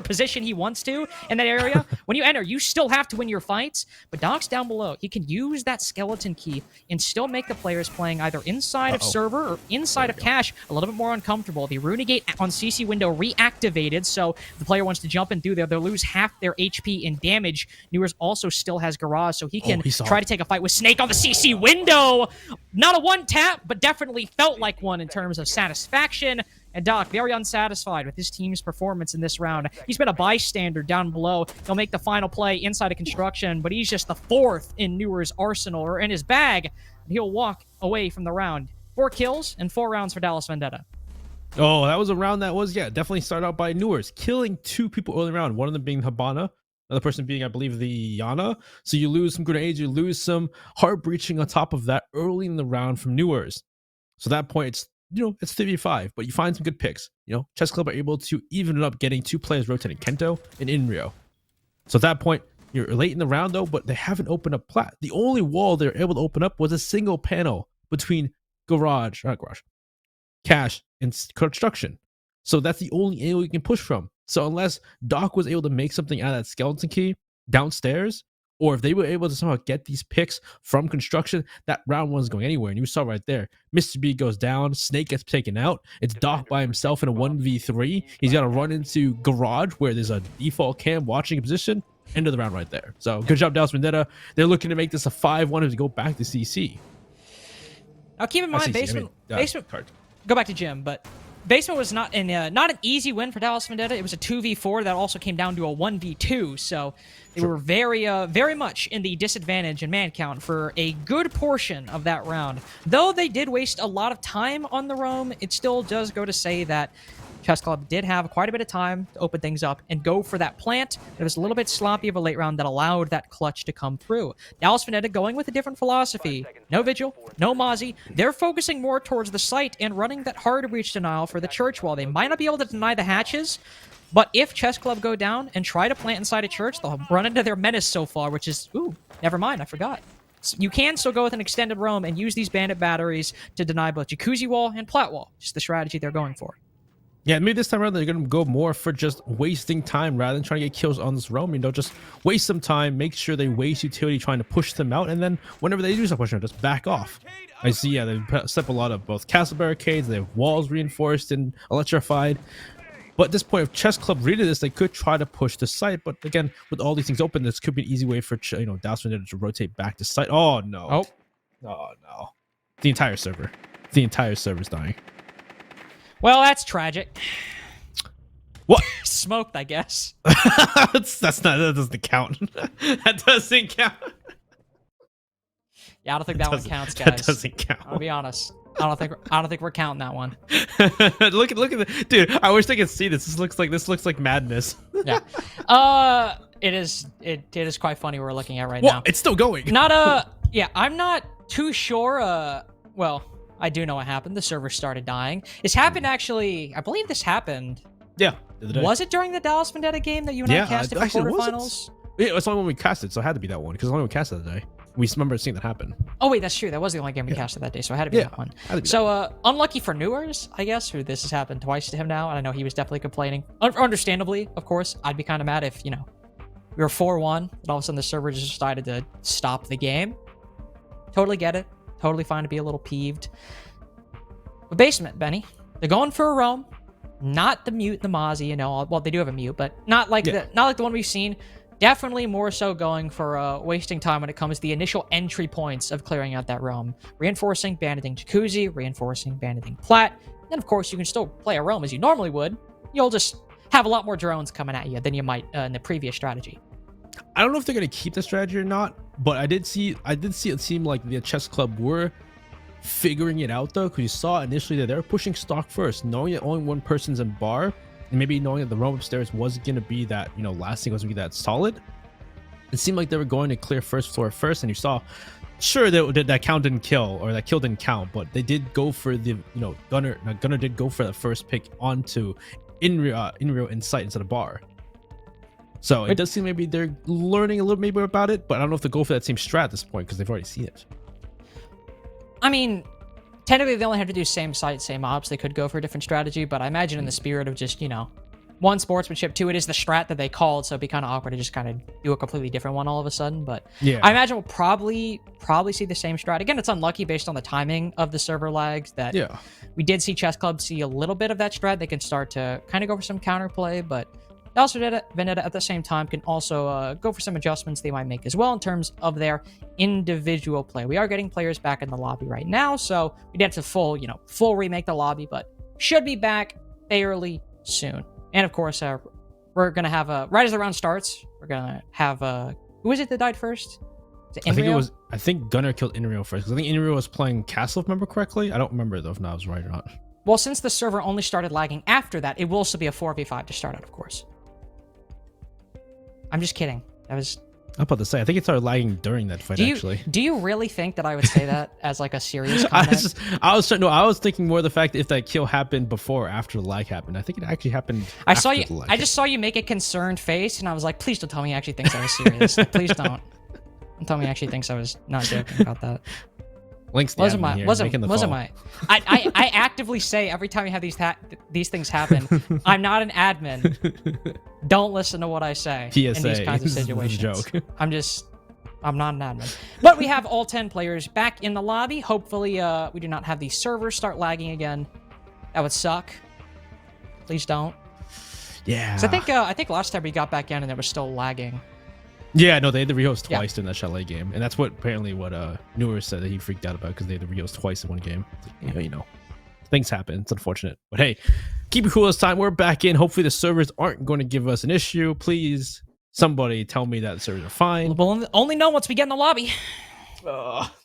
position he wants to in that area. When you enter, you still have to win your fights, but Doc's down below. He can use that skeleton key and still make the players playing either inside of server or inside of cache a little bit more uncomfortable. The Runegate on CC window reactivated, so if the player wants to jump in through there, they'll lose half their HP in damage. Newers also still has garage, so he can try to take a fight with Snake on the CC window. Not a one tap, but definitely felt like one in terms of satisfaction. And Doc, very unsatisfied with his team's performance in this round. He's been a bystander down below. He'll make the final play inside of construction, but he's just the 4th in Newers' arsenal, or in his bag, and he'll walk away from the round. 4 kills and 4 rounds for Dallas Vendetta. Oh, that was a round that was, yeah, definitely started out by Newers, killing 2 people early round. One of them being Habana, another person being, I believe, the Yana. So you lose some grenades, you lose some heart breaching on top of that early in the round from Newers. So at that point, it's, it's 3v5, but you find some good picks. Chess Club are able to even it up, getting 2 players rotating, Kento and Inrio. So at that point, you're late in the round though, but they haven't opened up plat. The only wall they're able to open up was a single panel between cash and construction. So that's the only angle you can push from. So unless Doc was able to make something out of that skeleton key downstairs, or if they were able to somehow get these picks from construction, that round wasn't going anywhere. And you saw right there, Mr. B goes down, Snake gets taken out. It's Doc by himself in a 1v3. He's got to run into garage where there's a default cam watching a position. End of the round right there. So good job, Dallas Vendetta. They're looking to make this a 5-1 to go back to CC. Now keep in mind, basement. Go back to Jim, but basement was not an easy win for Dallas Vendetta. It was a 2v4 that also came down to a 1v2. So they were very much in the disadvantage in man count for a good portion of that round. Though they did waste a lot of time on the roam, it still does go to say that Chess Club did have quite a bit of time to open things up and go for that plant. It was a little bit sloppy of a late round that allowed that clutch to come through. Dallas Vendetta going with a different philosophy. No Vigil, no Mozzie. They're focusing more towards the site and running that hard breach denial for the church wall. They might not be able to deny the hatches, but if Chess Club go down and try to plant inside a church, they'll run into their menace so far, which is, never mind, I forgot. So you can still go with an extended roam and use these bandit batteries to deny both Jacuzzi wall and plat wall, which is the strategy they're going for. Yeah, maybe this time around they're going to go more for just wasting time rather than trying to get kills on this roam. Just waste some time, make sure they waste utility trying to push them out, and then whenever they do start pushing, just back off. I see, yeah, they've set up a lot of both castle barricades, they have walls reinforced and electrified. But at this point, if Chess Club really this, they could try to push the site. But again, with all these things open, this could be an easy way for Dallas Vendetta to rotate back to site. Oh no! Oh no! The entire server's dying. Well, that's tragic. What? Smoked, I guess. That doesn't count. That doesn't count. Yeah, I don't think that one counts, guys. That doesn't count. I'll be honest. I don't think we're counting that one. look at the dude. I wish they could see this. This looks like madness. Yeah. It is quite funny what we're looking at right well, now. It's still going. Yeah, I'm not too sure. Well, I do know what happened. The server started dying. This happened actually. I believe this happened. Yeah. Was it during the Dallas Vendetta game that you and I casted for quarterfinals? Yeah, it's only when we casted, so it had to be that one because it's only when we casted that day. We remember seeing that happen. Oh wait, that's true. That was the only game we casted that day, so it had to be that one. So unlucky for Newers, I guess, who this has happened twice to him now, and I know he was definitely complaining. Understandably, of course, I'd be kind of mad if we were 4-1, and all of a sudden the server just decided to stop the game. Totally get it. Totally fine to be a little peeved. But basement, Benny, they're going for a roam, not the mute, the Mozzie. Well, they do have a mute, but not like the one we've seen. Definitely more so going for wasting time when it comes to the initial entry points of clearing out that roam. Reinforcing, banditing Jacuzzi, reinforcing, banditing Plat. Then, of course, you can still play a roam as you normally would. You'll just have a lot more drones coming at you than you might in the previous strategy. I don't know if they're going to keep the strategy or not, but I did see it seem like the Chess Club were figuring it out, though, because you saw initially that they were pushing stock first, knowing that only one person's in bar, and maybe knowing that the roam upstairs wasn't going to be that, last thing wasn't going to be that solid. It seemed like they were going to clear first floor first, and you saw, sure, that count didn't kill, or that kill didn't count, but they did go for the, Gunner did go for the first pick onto Inrio in sight instead of bar. So it does seem maybe they're learning a little maybe about it, but I don't know if they go for that same strat at this point because they've already seen it. I mean, technically they only have to do same site, same ops. They could go for a different strategy, but I imagine in the spirit of just, one, sportsmanship, two, it is the strat that they called, so it'd be kind of awkward to just kind of do a completely different one all of a sudden. But yeah, I imagine we'll probably see the same strat. Again, it's unlucky based on the timing of the server lags that we did see Chess Club see a little bit of that strat. They can start to kind of go for some counterplay, but also Vendetta at the same time can also go for some adjustments they might make as well in terms of their individual play. We are getting players back in the lobby right now, so we did have to full remake the lobby, but should be back fairly soon. And of course, we're gonna have right as the round starts, we're gonna have who was it that died first? I think Gunner killed Inrio first because I think Inrio was playing Castle, if I remember correctly. I don't remember though if I was right or not. Well, since the server only started lagging after that, it will still be a 4v5 to start out, of course. I'm just kidding. That was... I'm about to say, I think it started lagging during that fight, actually. Do you really think that I would say that as like a serious comment? I was thinking more of the fact that if that kill happened before or after the lag happened. I think it actually happened after the lag. I just saw you make a concerned face, and I was like, please don't tell me he actually thinks I was serious. Please don't. Don't tell me he actually thinks I was not joking about that. Link's wasn't my. I actively say every time you have these things happen, I'm not an admin. Don't listen to what I say PSA, in these kinds of situations. Joke. I'm not an admin. But we have all 10 players back in the lobby. Hopefully, we do not have the servers start lagging again. That would suck. Please don't. Yeah. So I think last time we got back in and it was still lagging. Yeah, no, they had to rehost twice in that Chalet game, and that's what Newer said that he freaked out about because they had to rehost twice in one game. You know, things happen. It's unfortunate, but hey, keep it cool this time. We're back in. Hopefully, the servers aren't going to give us an issue. Please, somebody tell me that the servers are fine. We'll only know once we get in the lobby.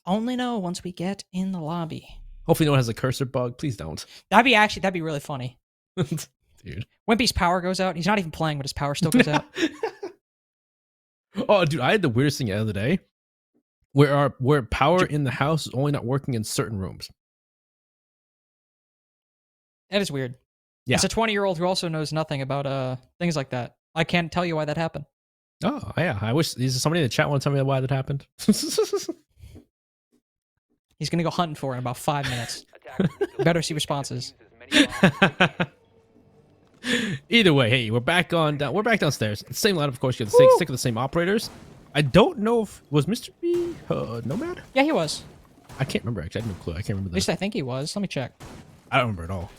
Only know once we get in the lobby. Hopefully, no one has a cursor bug. Please don't. That'd be really funny. Dude, Wimpy's power goes out. He's not even playing, but his power still goes out. Oh, dude, I had the weirdest thing the other day where power in the house is only not working in certain rooms. That is weird. Yeah. As a 20-year-old who also knows nothing about things like that, I can't tell you why that happened. Oh, yeah. I wish somebody in the chat want to tell me why that happened. He's going to go hunting for it in about 5 minutes. Better see responses. Either way, hey, we're back downstairs. Same lineup, of course. You got the stick of the same operators. I don't know if was Mr. B Nomad. Yeah, he was. I can't remember actually. I have no clue. I can't remember. At least I think he was. Let me check. I don't remember at all.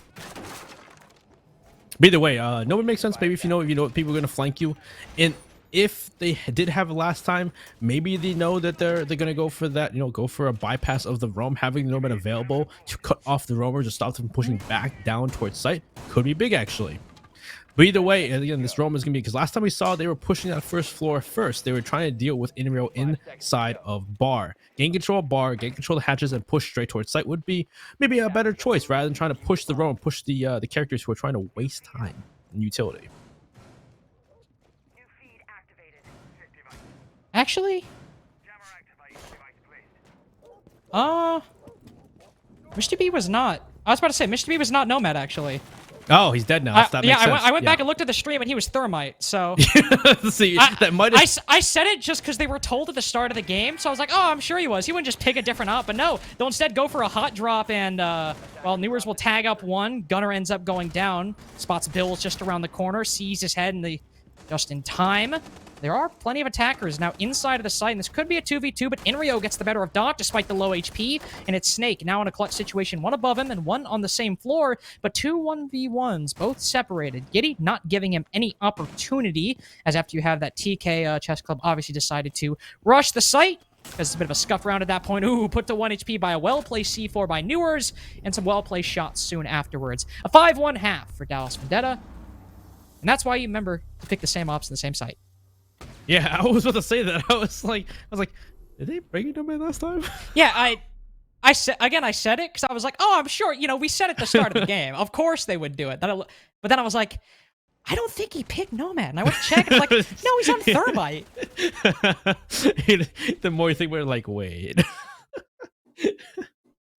But either way, Nomad makes sense. Maybe if you know people are gonna flank you, and if they did have it last time, maybe they know that they're gonna go for that. Go for a bypass of the roam, having the Nomad available to cut off the roamers and stop them from pushing back down towards site could be big actually. But either way, again, this roam is going to be, because last time we saw they were pushing that first floor first. They were trying to deal with Inrio inside of bar. Gain control of bar, gain control of the hatches, and push straight towards site would be maybe a better choice rather than trying to push the roam, push the characters who are trying to waste time in utility. Actually, Mr. B was not. I was about to say, Mr. B was not Nomad, actually. Oh, he's dead now. I went back and looked at the stream, and he was Thermite, so... See, that might have... I said it just because they were told at the start of the game, so I was like, oh, I'm sure he was. He wouldn't just pick a different op, but no. They'll instead go for a hot drop, and, well, Newers will tag up one. Gunner ends up going down. Spots Bills just around the corner, sees his head just in time. There are plenty of attackers now inside of the site, and this could be a 2v2, but Inrio gets the better of Doc despite the low HP, and it's Snake now in a clutch situation, one above him and one on the same floor, but two 1v1s, both separated. Giddy not giving him any opportunity, as after you have that TK, Chess Club obviously decided to rush the site, because it's a bit of a scuff round at that point. Ooh, put to 1 HP by a well-placed C4 by Newers, and some well-placed shots soon afterwards. A 5-1 half for Dallas Vendetta, and that's why you remember to pick the same ops in the same site. Yeah, I was about to say that. I was like, did they bring it to me last time? Yeah, I said it because I was like, oh, I'm sure. We said at the start of the game, of course they would do it. But then I was like, I don't think he picked Nomad. And I went to check, and I'm like, no, he's on Thermite. The more you think, we're like, wait.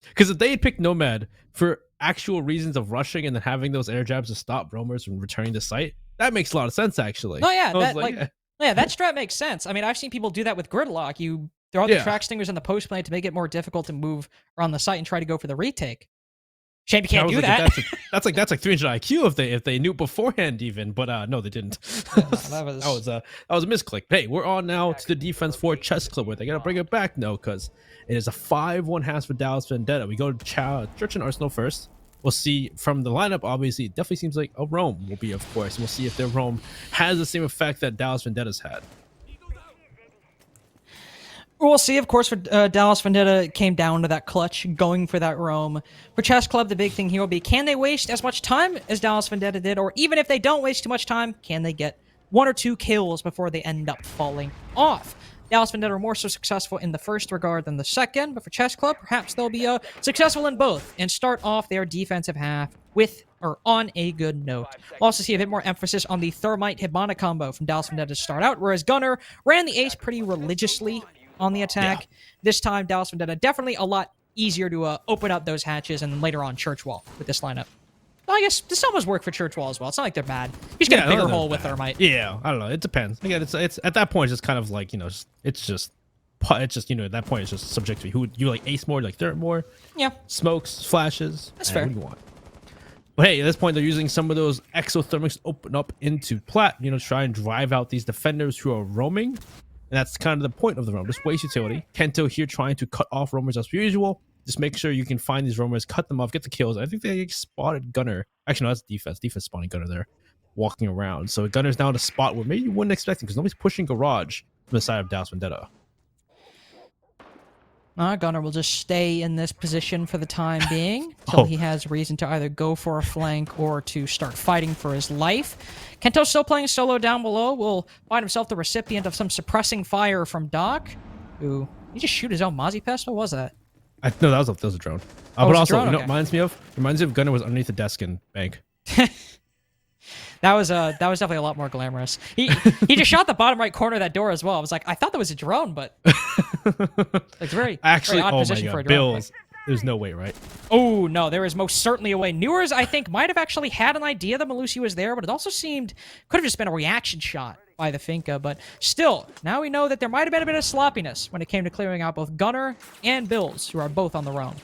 Because if they had picked Nomad for actual reasons of rushing and then having those air jabs to stop roamers from returning to site, that makes a lot of sense, actually. Oh, yeah. That strat makes sense. I mean, I've seen people do that with Gridlock. You throw out the track stingers in the post plane to make it more difficult to move around the site and try to go for the retake. Shame you can't do that. That's like 300 IQ if they knew beforehand even, but no, they didn't. That was a misclick. Hey, we're on now to the defense for Chess Club. Where they gotta bring it back? No, because it is a 5-1 half for Dallas Vendetta. We go to Church and Arsenal first. We'll see from the lineup. Obviously, it definitely seems like a roam will be, of course. We'll see if their roam has the same effect that Dallas Vendetta's had. We'll see, of course, for Dallas Vendetta, it came down to that clutch, going for that roam. For Chess Club, the big thing here will be, can they waste as much time as Dallas Vendetta did? Or even if they don't waste too much time, can they get 1 or 2 kills before they end up falling off? Dallas Vendetta are more so successful in the first regard than the second, but for Chess Club, perhaps they'll be successful in both and start off their defensive half with or on a good note. We'll also see a bit more emphasis on the Thermite Hibana combo from Dallas Vendetta to start out, whereas Gunner ran the ace pretty religiously on the attack. Yeah. This time, Dallas Vendetta definitely a lot easier to open up those hatches, and then later on Church Wall with this lineup. Well, I guess this almost work for Church Wall as well. It's not like they're bad. You just get a bigger hole with Thermite. Yeah, I don't know. It depends. Again, it's at that point, it's just kind of like, you know, it's just you know, at that point, it's just subjective. Who you like, ace more, like third more? Yeah. Smokes, flashes. That's fair. What do you want? But hey, at this point, they're using some of those exothermics to open up into plat, you know, try and drive out these defenders who are roaming. And that's kind of the point of the roam. Just waste utility. Kento here trying to cut off roamers as per usual. Just make sure you can find these roamers, cut them off, get the kills. I think they spotted Gunner. Actually, no, that's defense. Defense spawning Gunner there, walking around. So Gunner's now in a spot where maybe you wouldn't expect him because nobody's pushing Garage from the side of Dallas Vendetta. Gunner will just stay in this position for the time being until he has reason to either go for a flank or to start fighting for his life. Kento's still playing solo down below. Will find himself the recipient of some suppressing fire from Doc. Who, he just shoot his own Mozzie Pest? What was that? No, that was a drone. But also, you know what reminds me of? Reminds me of Gunner was underneath the desk in Bank. That was definitely a lot more glamorous. He just shot the bottom right corner of that door as well. I was like, I thought that was a drone, but it's very odd position for a drone. Bills. There's no way, right? Oh no, there is most certainly a way. Newers, I think, might have actually had an idea that Malusi was there, but it also seemed could have just been a reaction shot by the Finka. But still, now we know that there might have been a bit of sloppiness when it came to clearing out both Gunner and Bills, who are both on the roam.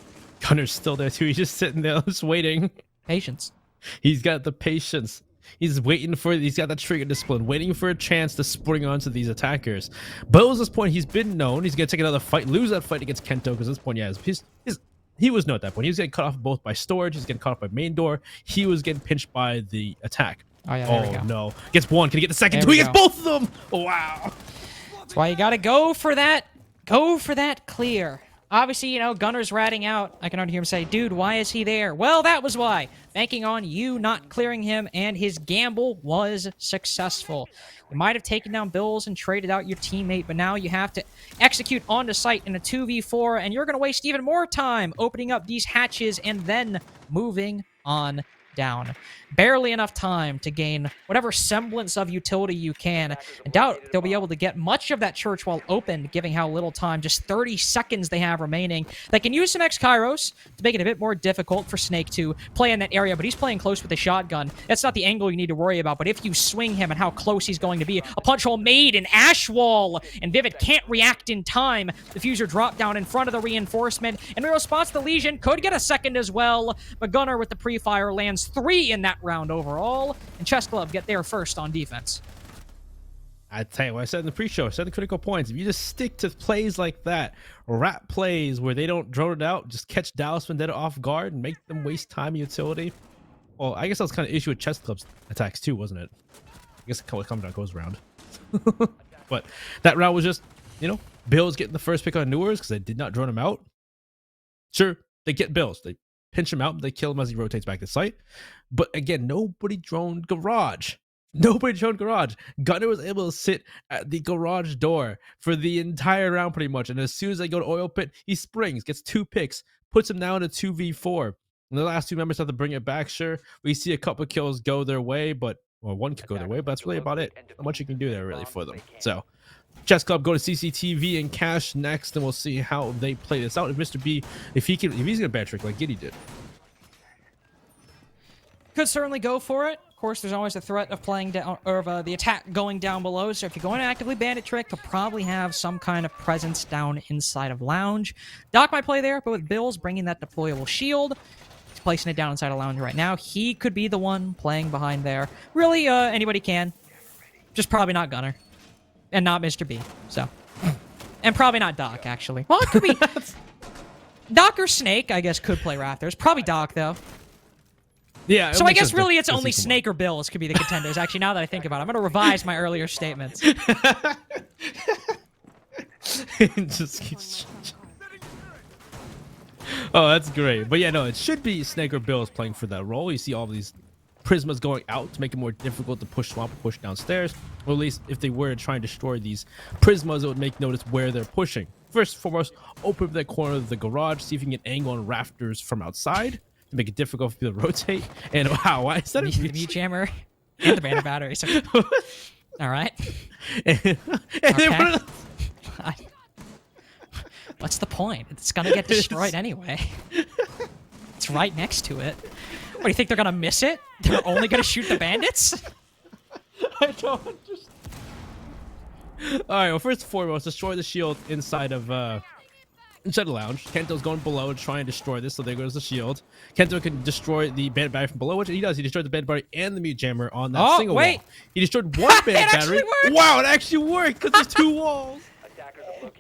Gunner's still there too. He's just sitting there, just waiting. Patience. He's got the patience. He's waiting for, he's got that trigger discipline, waiting for a chance to spring onto these attackers. Bills, at this point, he's been known. He's going to take another fight, lose that fight against Kento, because at this point, yeah, he was known at that point. He was getting cut off both by storage. He's getting cut off by main door. He was getting pinched by the attack. Oh, yeah, there we go. No. Gets one. Can he get the second? He gets both of them. Oh, wow. That's why you got to go for that. Go for that clear. Obviously, you know, Gunner's ratting out. I can already hear him say, dude, why is he there? Well, that was why. Banking on you not clearing him, and his gamble was successful. You might have taken down Bills and traded out your teammate, but now you have to execute onto site in a 2v4, and you're going to waste even more time opening up these hatches and then moving on down. Barely enough time to gain whatever semblance of utility you can. I doubt they'll be able to get much of that church wall opened, given how little time, just 30 seconds they have remaining. They can use some X-Kairos to make it a bit more difficult for Snake to play in that area, but he's playing close with a shotgun. That's not the angle you need to worry about, but if you swing him and how close he's going to be, a punch hole made, an ash wall, and Vivid can't react in time. The Fuser dropped down in front of the reinforcement, and in response, the Legion could get a second as well, but Gunner with the pre-fire lands 3 in that round overall, and Chess Club get there first on defense. I tell you what I said in the pre-show, I said the critical points. If you just stick to plays like that, rat plays where they don't drone it out, just catch Dallas Vendetta off guard and make them waste time and utility. Well, I guess that was kind of issue with Chess Club's attacks too, wasn't it? I guess the comedown goes around. But that round was just, you know, Bills getting the first pick on Newers because they did not drone him out. Sure, they get Bills. They pinch him out, they kill him as he rotates back to site. But again, nobody droned Garage. Nobody droned Garage. Gunner was able to sit at the garage door for the entire round pretty much. And as soon as they go to Oil Pit, he springs, gets 2 picks, puts him down to 2v4. And the last 2 members have to bring it back. Sure, we see a couple kills go their way, but or one could go their way, but that's really about it. Not much you can do there really for them. So Chess Club go to CCTV and Cash next, and we'll see how they play this out. If Mr. B, if he's gonna bad trick like Giddy did, could certainly go for it. Of course, there's always the threat of playing down, or of the attack going down below. So if you're going to actively bandit trick, he'll probably have some kind of presence down inside of Lounge. Doc might play there, but with Bills bringing that deployable shield, he's placing it down inside of Lounge right now. He could be the one playing behind there. Really, anybody can. Just probably not Gunner. And not Mr. B, so. And probably not Doc, actually. Well, it could be... Doc or Snake, I guess, could play Raptors. Probably Doc, though. Yeah. So I guess really it's only Snake or Bills could be the contenders. Actually, now that I think about it, I'm going to revise my earlier statements. Oh, that's great. But yeah, no, it should be Snake or Bills playing for that role. You see all these prismas going out to make it more difficult to push swamp or push downstairs, or at least if they were to try and destroy these prismas, it would make notice where they're pushing. First and foremost, open up that corner of the garage, see if you can get angle on rafters from outside to make it difficult for people to rotate. And wow, why is that the mute jammer and the bandit battery? So, all right. And okay. What's the point? It's gonna get destroyed anyway. It's right next to it. What, do you think they're gonna miss it? They're only gonna shoot the bandits? I don't understand. Alright, well, first and foremost, destroy the shield inside of the lounge. Kento's going below to try and destroy this, so there goes the shield. Kento can destroy the bandit battery from below, which he does. He destroyed the bandit battery and the mute jammer on that single wall. He destroyed one bandit battery. Wow, it actually worked because there's 2 walls.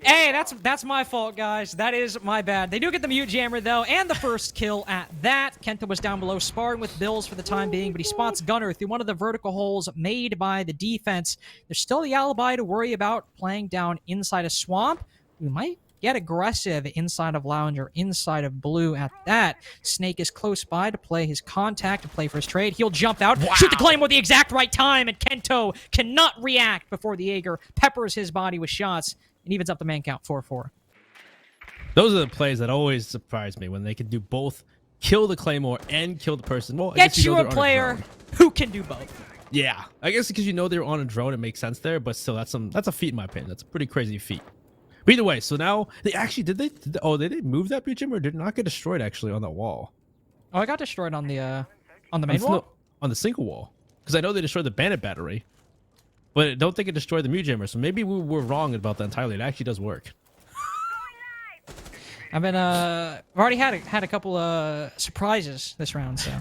Hey, that's my fault, guys. That is my bad. They do get the mute jammer, though, and the first kill at that. Kento was down below sparring with Bills for the time being, but he spots Gunner through one of the vertical holes made by the defense. There's still the alibi to worry about playing down inside a swamp. We might get aggressive inside of lounge or inside of blue at that. Snake is close by to play his contact, to play for his trade. He'll jump out, shoot the claymore at the exact right time, and Kento cannot react before the Jaeger peppers his body with shots. And evens up the man count 4-4. Those are the plays that always surprise me, when they can do both, kill the claymore and kill the person. Well, get you a player who can do both. Yeah, I guess because they're on a drone, it makes sense there. But still, that's a feat in my opinion. That's a pretty crazy feat. But either way, so now they actually did they move that mute jammer, or did it not get destroyed actually on that wall? Oh, it got destroyed on the main wall? On the single wall, because I know they destroyed the bandit battery. But I don't think it destroyed the mute jammer, so maybe we were wrong about that entirely. It actually does work. I've already had a couple surprises this round, so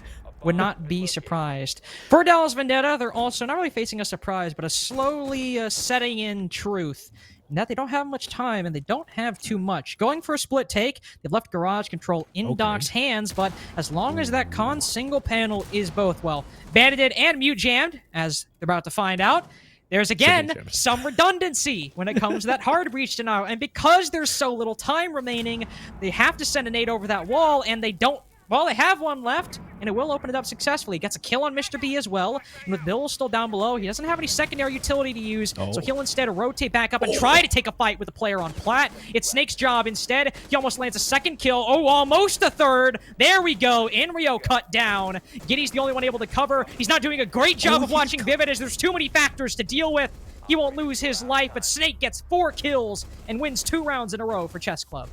would not be surprised. For Dallas Vendetta, they're also not really facing a surprise, but a slowly setting in truth. And that they don't have much time, and they don't have too much. Going for a split take, they've left garage control in Doc's hands, but as long as that con single panel is both, well, bandited and mute jammed, as they're about to find out, there's again some redundancy when it comes to that hard breach denial. And because there's so little time remaining, they have to send a nade over that wall, and they don't. Well, they have one left, and it will open it up successfully. He gets a kill on Mr. B as well. And with Bill still down below, he doesn't have any secondary utility to use, so he'll instead rotate back up and try to take a fight with a player on plat. It's Snake's job instead. He almost lands a second kill. Oh, almost a third. There we go. Inrio cut down. Giddy's the only one able to cover. He's not doing a great job of watching Vivid, as there's too many factors to deal with. He won't lose his life, but Snake gets 4 kills and wins 2 rounds in a row for Chess Club.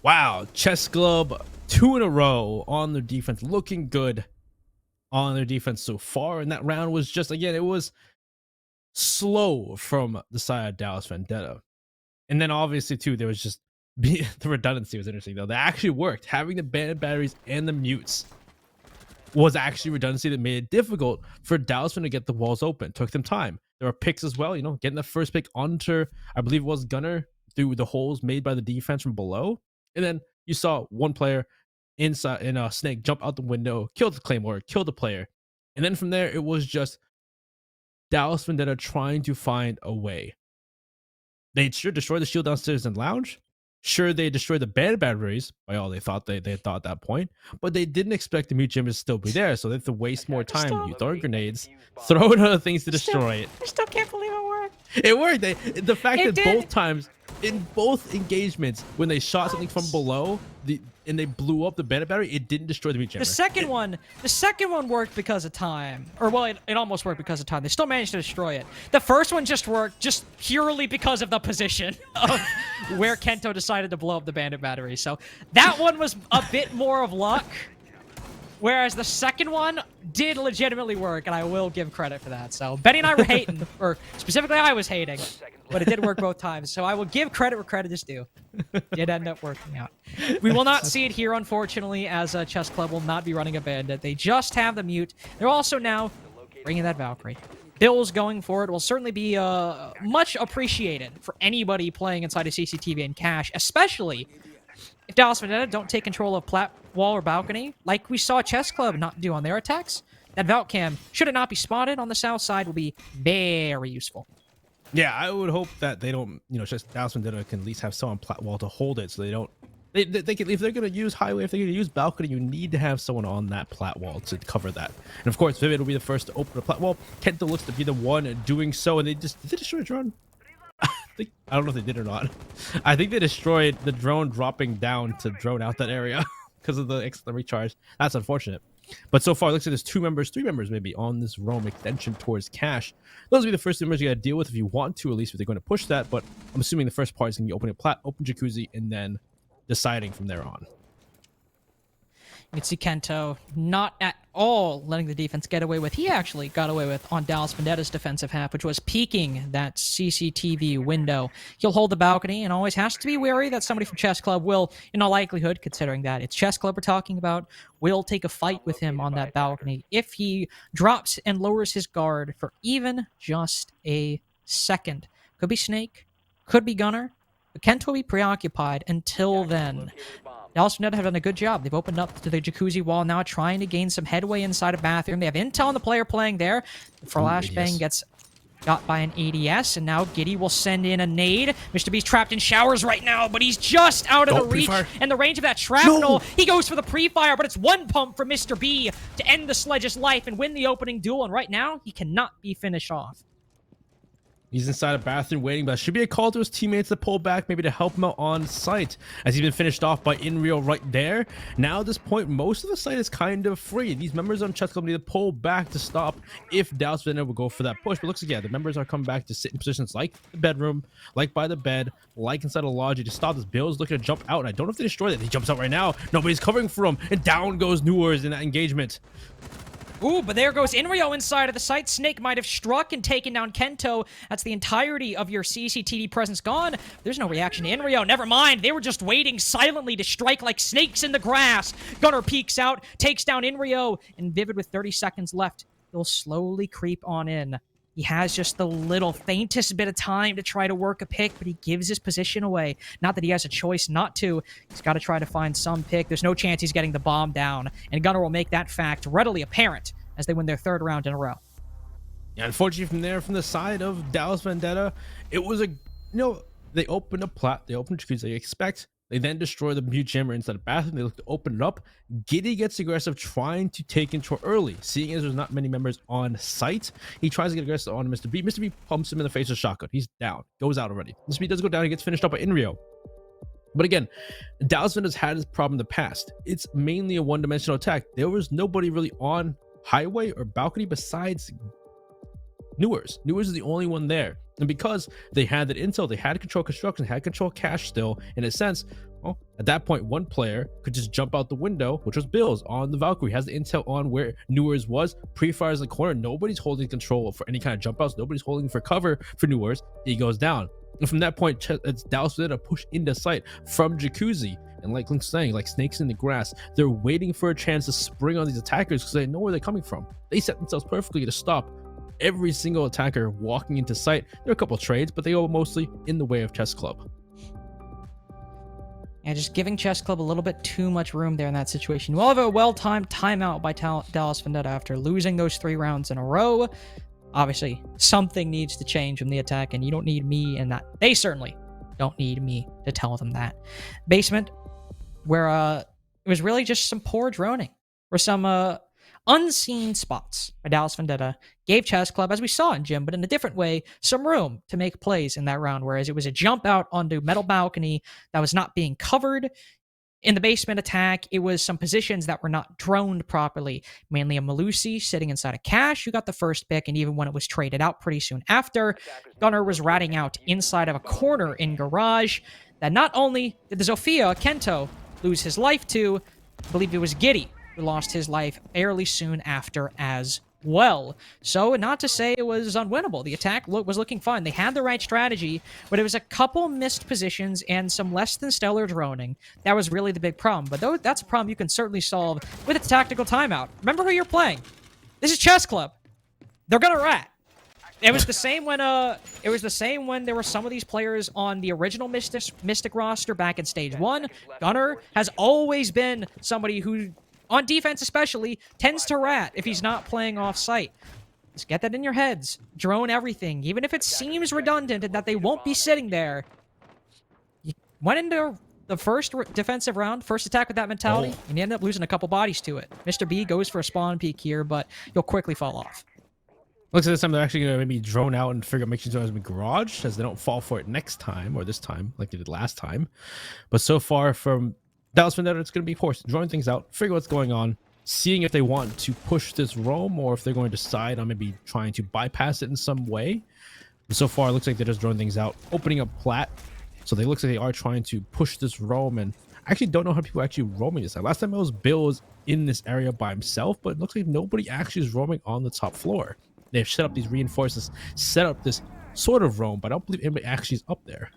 Wow, Chess Club 2 in a row on their defense, looking good on their defense so far. And that round was just, again, it was slow from the side of Dallas Vendetta. And then obviously too, there was just the redundancy was interesting though. That actually worked. Having the bandit batteries and the mutes was actually redundancy that made it difficult for Dallas to get the walls open. Took them time. There were picks as well, getting the first pick onto, I believe it was Gunner, through the holes made by the defense from below. And then you saw one player inside in a Snake jump out the window, killed the claymore, killed the player. And then from there, it was just Dallas Vendetta trying to find a way. They sure destroyed the shield downstairs in lounge. Sure, they destroyed the bandit batteries by all they thought they thought at that point, but they didn't expect the mute jammer to still be there, so they had to waste more time. You throw grenades, throw in other things to destroy it. I still can't believe it worked. It worked. The fact that both times, in both engagements, when they shot something from below and they blew up the bandit battery, it didn't destroy the mute jammer. The second one worked because of time. Or, well, it almost worked because of time. They still managed to destroy it. The first one just worked just purely because of the position of where Kento decided to blow up the bandit battery. So that one was a bit more of luck. Whereas the second one did legitimately work, and I will give credit for that. So Benny and I were hating, or specifically I was hating, but it did work both times. So I will give credit where credit is due. It did end up working out. We will not see it here, unfortunately, as Chess Club will not be running a bandit. They just have the mute. They're also now bringing that Valkyrie. Bills going for it will certainly be much appreciated for anybody playing inside a CCTV and cash, especially if Dallas Vendetta don't take control of plat wall or balcony, like we saw Chess Club not do on their attacks. That Valk Cam, should it not be spotted on the south side, will be very useful. Yeah, I would hope that they don't, just Dallas Vendetta can at least have someone plat wall to hold it, so they They can, if they're going to use highway, if they're going to use balcony, you need to have someone on that plat wall to cover that. And of course, Vivid will be the first to open the plat wall. Kento looks to be the one doing so, and did they destroy a drone? I don't know if they did or not. I think they destroyed the drone dropping down to drone out that area because of the extra recharge. That's unfortunate. But so far, it looks like there's 2 members, 3 members maybe on this roam extension towards cash. Those will be the first members you got to deal with if you want to, at least if they're going to push that. But I'm assuming the first part is going to be opening a plat, open jacuzzi, and then deciding from there on. You can see Kento not at all letting the defense get away with. He actually got away with on Dallas Vendetta's defensive half, which was peeking that CCTV window. He'll hold the balcony and always has to be wary that somebody from Chess Club will, in all likelihood, considering that it's Chess Club we're talking about, will take a fight with him on that balcony if he drops and lowers his guard for even just a second. Could be Snake, could be Gunner, but Kento will be preoccupied until then. Dallas Vendetta have done a good job. They've opened up to the jacuzzi wall now, trying to gain some headway inside a bathroom. They have intel on the player playing there. The flashbang gets got by an ADS, and now Giddy will send in a nade. Mr. B's trapped in showers right now, but he's just out of the reach and the range of that shrapnel. No. He goes for the pre-fire, but it's 1 pump for Mr. B to end the Sledge's life and win the opening duel, and right now, he cannot be finished off. He's inside a bathroom waiting, but should be a call to his teammates to pull back, maybe to help him out on site, as he's been finished off by InReal right there. Now at this point, most of the site is kind of free. These members on Chess Club need to pull back to stop if Dallas Vendetta will go for that push. But looks like, yeah, the members are coming back to sit in positions like the bedroom, like by the bed, like inside a lodge to stop this. Bill's looking to jump out, and I don't know if they destroy that. He jumps out right now. Nobody's covering for him, and down goes Newers in that engagement. Ooh, but there goes InReal inside of the site. Snake might have struck and taken down Kento. That's the entirety of your CCTV presence gone. There's no reaction to InReal. Never mind. They were just waiting silently to strike like snakes in the grass. Gunner peeks out, takes down InReal, and Vivid with 30 seconds left. He'll slowly creep on in. He has just the little faintest bit of time to try to work a pick, but he gives his position away. Not that he has a choice not to. He's got to try to find some pick. There's no chance he's getting the bomb down, and Gunner will make that fact readily apparent as they win their 3rd round in a row. Yeah, unfortunately from there, from the side of Dallas Vendetta, it was they opened a plat, they opened jacuzzi, they expect. They then destroy the mute jammer inside the bathroom. They look to open it up. Giddy gets aggressive, trying to take control early. Seeing as there's not many members on site, he tries to get aggressive on Mr. B. Mr. B pumps him in the face with a shotgun. He's down. Goes out already. Mr. B does go down. He gets finished up by InReal. But again, Dallas Vendetta's had this problem in the past. It's mainly a one-dimensional attack. There was nobody really on highway or balcony besides Newers. Newers is the only one there. And because they had that intel, they had control construction, had control cash still, in a sense, well, at that point, one player could just jump out the window, which was Bill's on the Valkyrie. Has the intel on where Newers was, pre-fires in the corner. Nobody's holding control for any kind of jump outs. Nobody's holding for cover for Newers. He goes down. And from that point, it's Dallas Vendetta push into sight from jacuzzi. And like Link's saying, like snakes in the grass, they're waiting for a chance to spring on these attackers because they know where they're coming from. They set themselves perfectly to stop every single attacker walking into sight. There are a couple of trades, but they go mostly in the way of Chess Club. And just giving Chess Club a little bit too much room there in that situation. We'll have a well-timed timeout by Dallas Vendetta after losing those 3 rounds in a row. Obviously, something needs to change from the attack, and you don't need me and that. They certainly don't need me to tell them that. Basement, where it was really just some poor droning, or some unseen spots by Dallas Vendetta gave Chess Club, as we saw in Gym, but in a different way, some room to make plays in that round, whereas it was a jump out onto metal balcony that was not being covered. In the basement attack, it was some positions that were not droned properly, mainly a Malusi sitting inside a cache who got the first pick, and even when it was traded out pretty soon after, Gunner was ratting out inside of a corner in garage that not only did the Zofia Kento lose his life to, I believe it was Giddy who lost his life fairly soon after as well. So not to say it was unwinnable. The attack was looking fine. They had the right strategy, but it was a couple missed positions and some less than stellar droning. That was really the big problem. But that's a problem you can certainly solve with a tactical timeout. Remember who you're playing. This is Chess Club. They're gonna rat. It was the same when there were some of these players on the original Mystic roster back in Stage 1. Gunner has always been somebody who, on defense especially, tends to rat if he's not playing off-site. Just get that in your heads. Drone everything. Even if it seems redundant and that they won't be sitting there. You went into the first defensive round, first attack with that mentality, and you end up losing a couple bodies to it. Mr. B goes for a spawn peek here, but you'll quickly fall off. Looks like this time they're actually going to maybe drone out and figure out making sure it's been garage, as they don't fall for it next time, or this time, like they did last time. But so far from Dallas Vendetta, it's going to be, of course, drawing things out, figure what's going on, seeing if they want to push this roam, or if they're going to decide on maybe trying to bypass it in some way. But so far, it looks like they're just drawing things out, opening up plat. So they looks like they are trying to push this roam, and I actually don't know how people are actually roaming this time. Last time it was Bills in this area by himself, but it looks like nobody actually is roaming on the top floor. They've set up these reinforcements, set up this sort of roam, but I don't believe anybody actually is up there.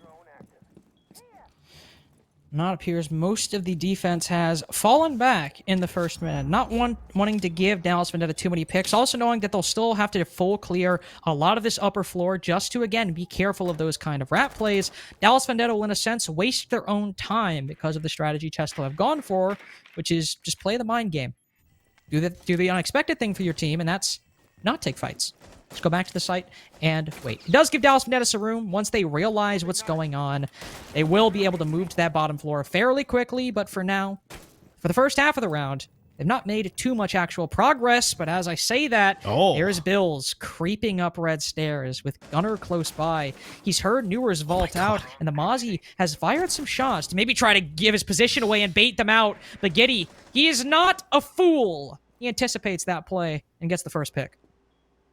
Not appears most of the defense has fallen back in the first minute. Not wanting to give Dallas Vendetta too many picks. Also knowing that they'll still have to full clear a lot of this upper floor just to, again, be careful of those kind of rat plays. Dallas Vendetta will, in a sense, waste their own time because of the strategy Chess Club have gone for, which is just play the mind game. Do the unexpected thing for your team, and that's not take fights. Just go back to the site and wait. It does give Dallas Vendetta some room. Once they realize what's going on, they will be able to move to that bottom floor fairly quickly, but for now, for the first half of the round, they've not made too much actual progress, but as I say that, there's Bills creeping up red stairs with Gunner close by. He's heard Newer's vault out, and the Mozzie has fired some shots to maybe try to give his position away and bait them out, but Giddy, he is not a fool. He anticipates that play and gets the first pick.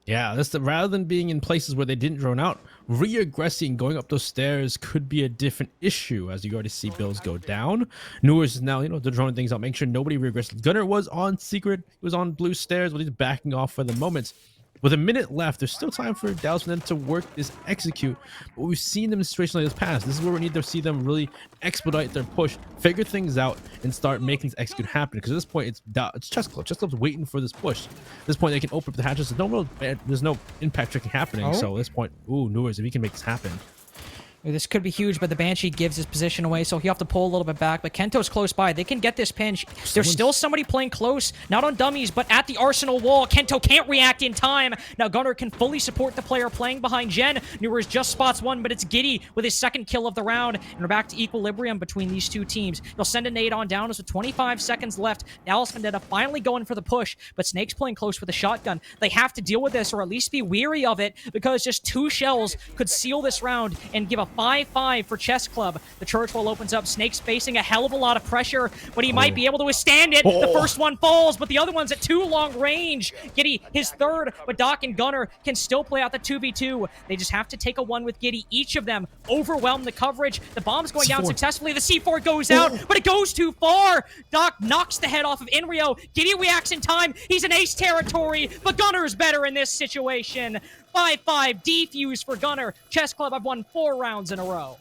Yeah, rather than being in places where they didn't drone out, re-aggressing, going up those stairs could be a different issue, as you already see Bills go down. Newers is now, they're droning things out, make sure nobody re-aggresses. Gunner was on secret, he was on blue stairs, but he's backing off for the moment. With a minute left, there's still time for Dallas for them to work this execute. But we've seen them in situations like this past. This is where we need to see them really expedite their push, figure things out, and start making this execute happen. Because at this point, it's Chess Club. Chess Club's waiting for this push. At this point, they can open up the hatches. There's no impact tricking happening. So at this point, Newers, if he can make this happen. This could be huge, but the Banshee gives his position away, so he'll have to pull a little bit back. But Kento's close by. They can get this pinch. There's still somebody playing close, not on dummies, but at the Arsenal wall. Kento can't react in time. Now Gunner can fully support the player playing behind Jen. Newers just spots one, but it's Giddy with his second kill of the round. And we're back to equilibrium between these two teams. He'll send a nade on down as with 25 seconds left. Dallas Vendetta finally going for the push, but Snake's playing close with a shotgun. They have to deal with this, or at least be weary of it, because just 2 shells could seal this round and give a 5-5 for Chess Club. The church wall opens up. Snake's facing a hell of a lot of pressure, but he might be able to withstand it. The first one falls, but the other one's at too long range. Giddy, his third, but Doc and Gunner can still play out the 2v2. They just have to take a one with Giddy. Each of them overwhelm the coverage. The bomb's going down successfully. The C4 goes out, but it goes too far. Doc knocks the head off of Inrio. Giddy reacts in time. He's in ace territory, but Gunner's better in this situation. 5-5 defuse for Gunner. Chess Club have won 4 rounds in a row.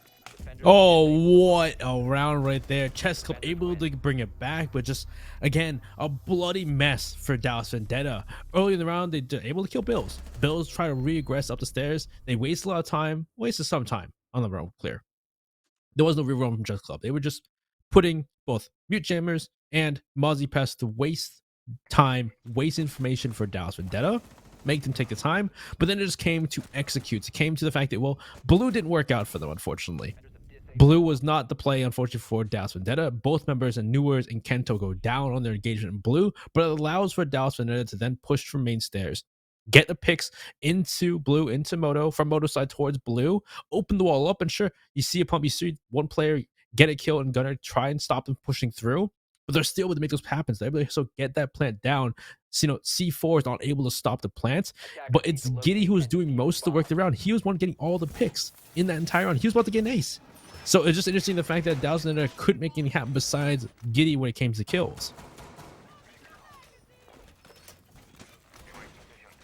Oh, what a round right there. Chess Club able to bring it back, but just, again, a bloody mess for Dallas Vendetta. Early in the round, they're able to kill Bills. Bills try to re-aggress up the stairs. They waste a lot of time, wasted some time on the roam clear. There was no re-roam from Chess Club. They were just putting both mute jammers and Mozzie Pest to waste time, waste information for Dallas Vendetta, make them take the time, but then it just came to executes. It came to the fact that, well, blue didn't work out for them, unfortunately. Blue was not the play, unfortunately, for Dallas Vendetta. Both members and Newers and Kento go down on their engagement in blue, but it allows for Dallas Vendetta to then push from main stairs, get the picks into blue, into Moto, from Moto side towards blue, open the wall up, and sure, you see a pump, you see one player get a kill and Gunner try and stop them pushing through, but they're still able to make those happen. They're able to so get that plant down. So, C4 is not able to stop the plants, but it's Giddy who was doing most of the work of the round. He was one getting all the picks in that entire round. He was about to get an ace. So it's just interesting the fact that Dallas Vendetta couldn't make anything happen besides Giddy when it came to kills.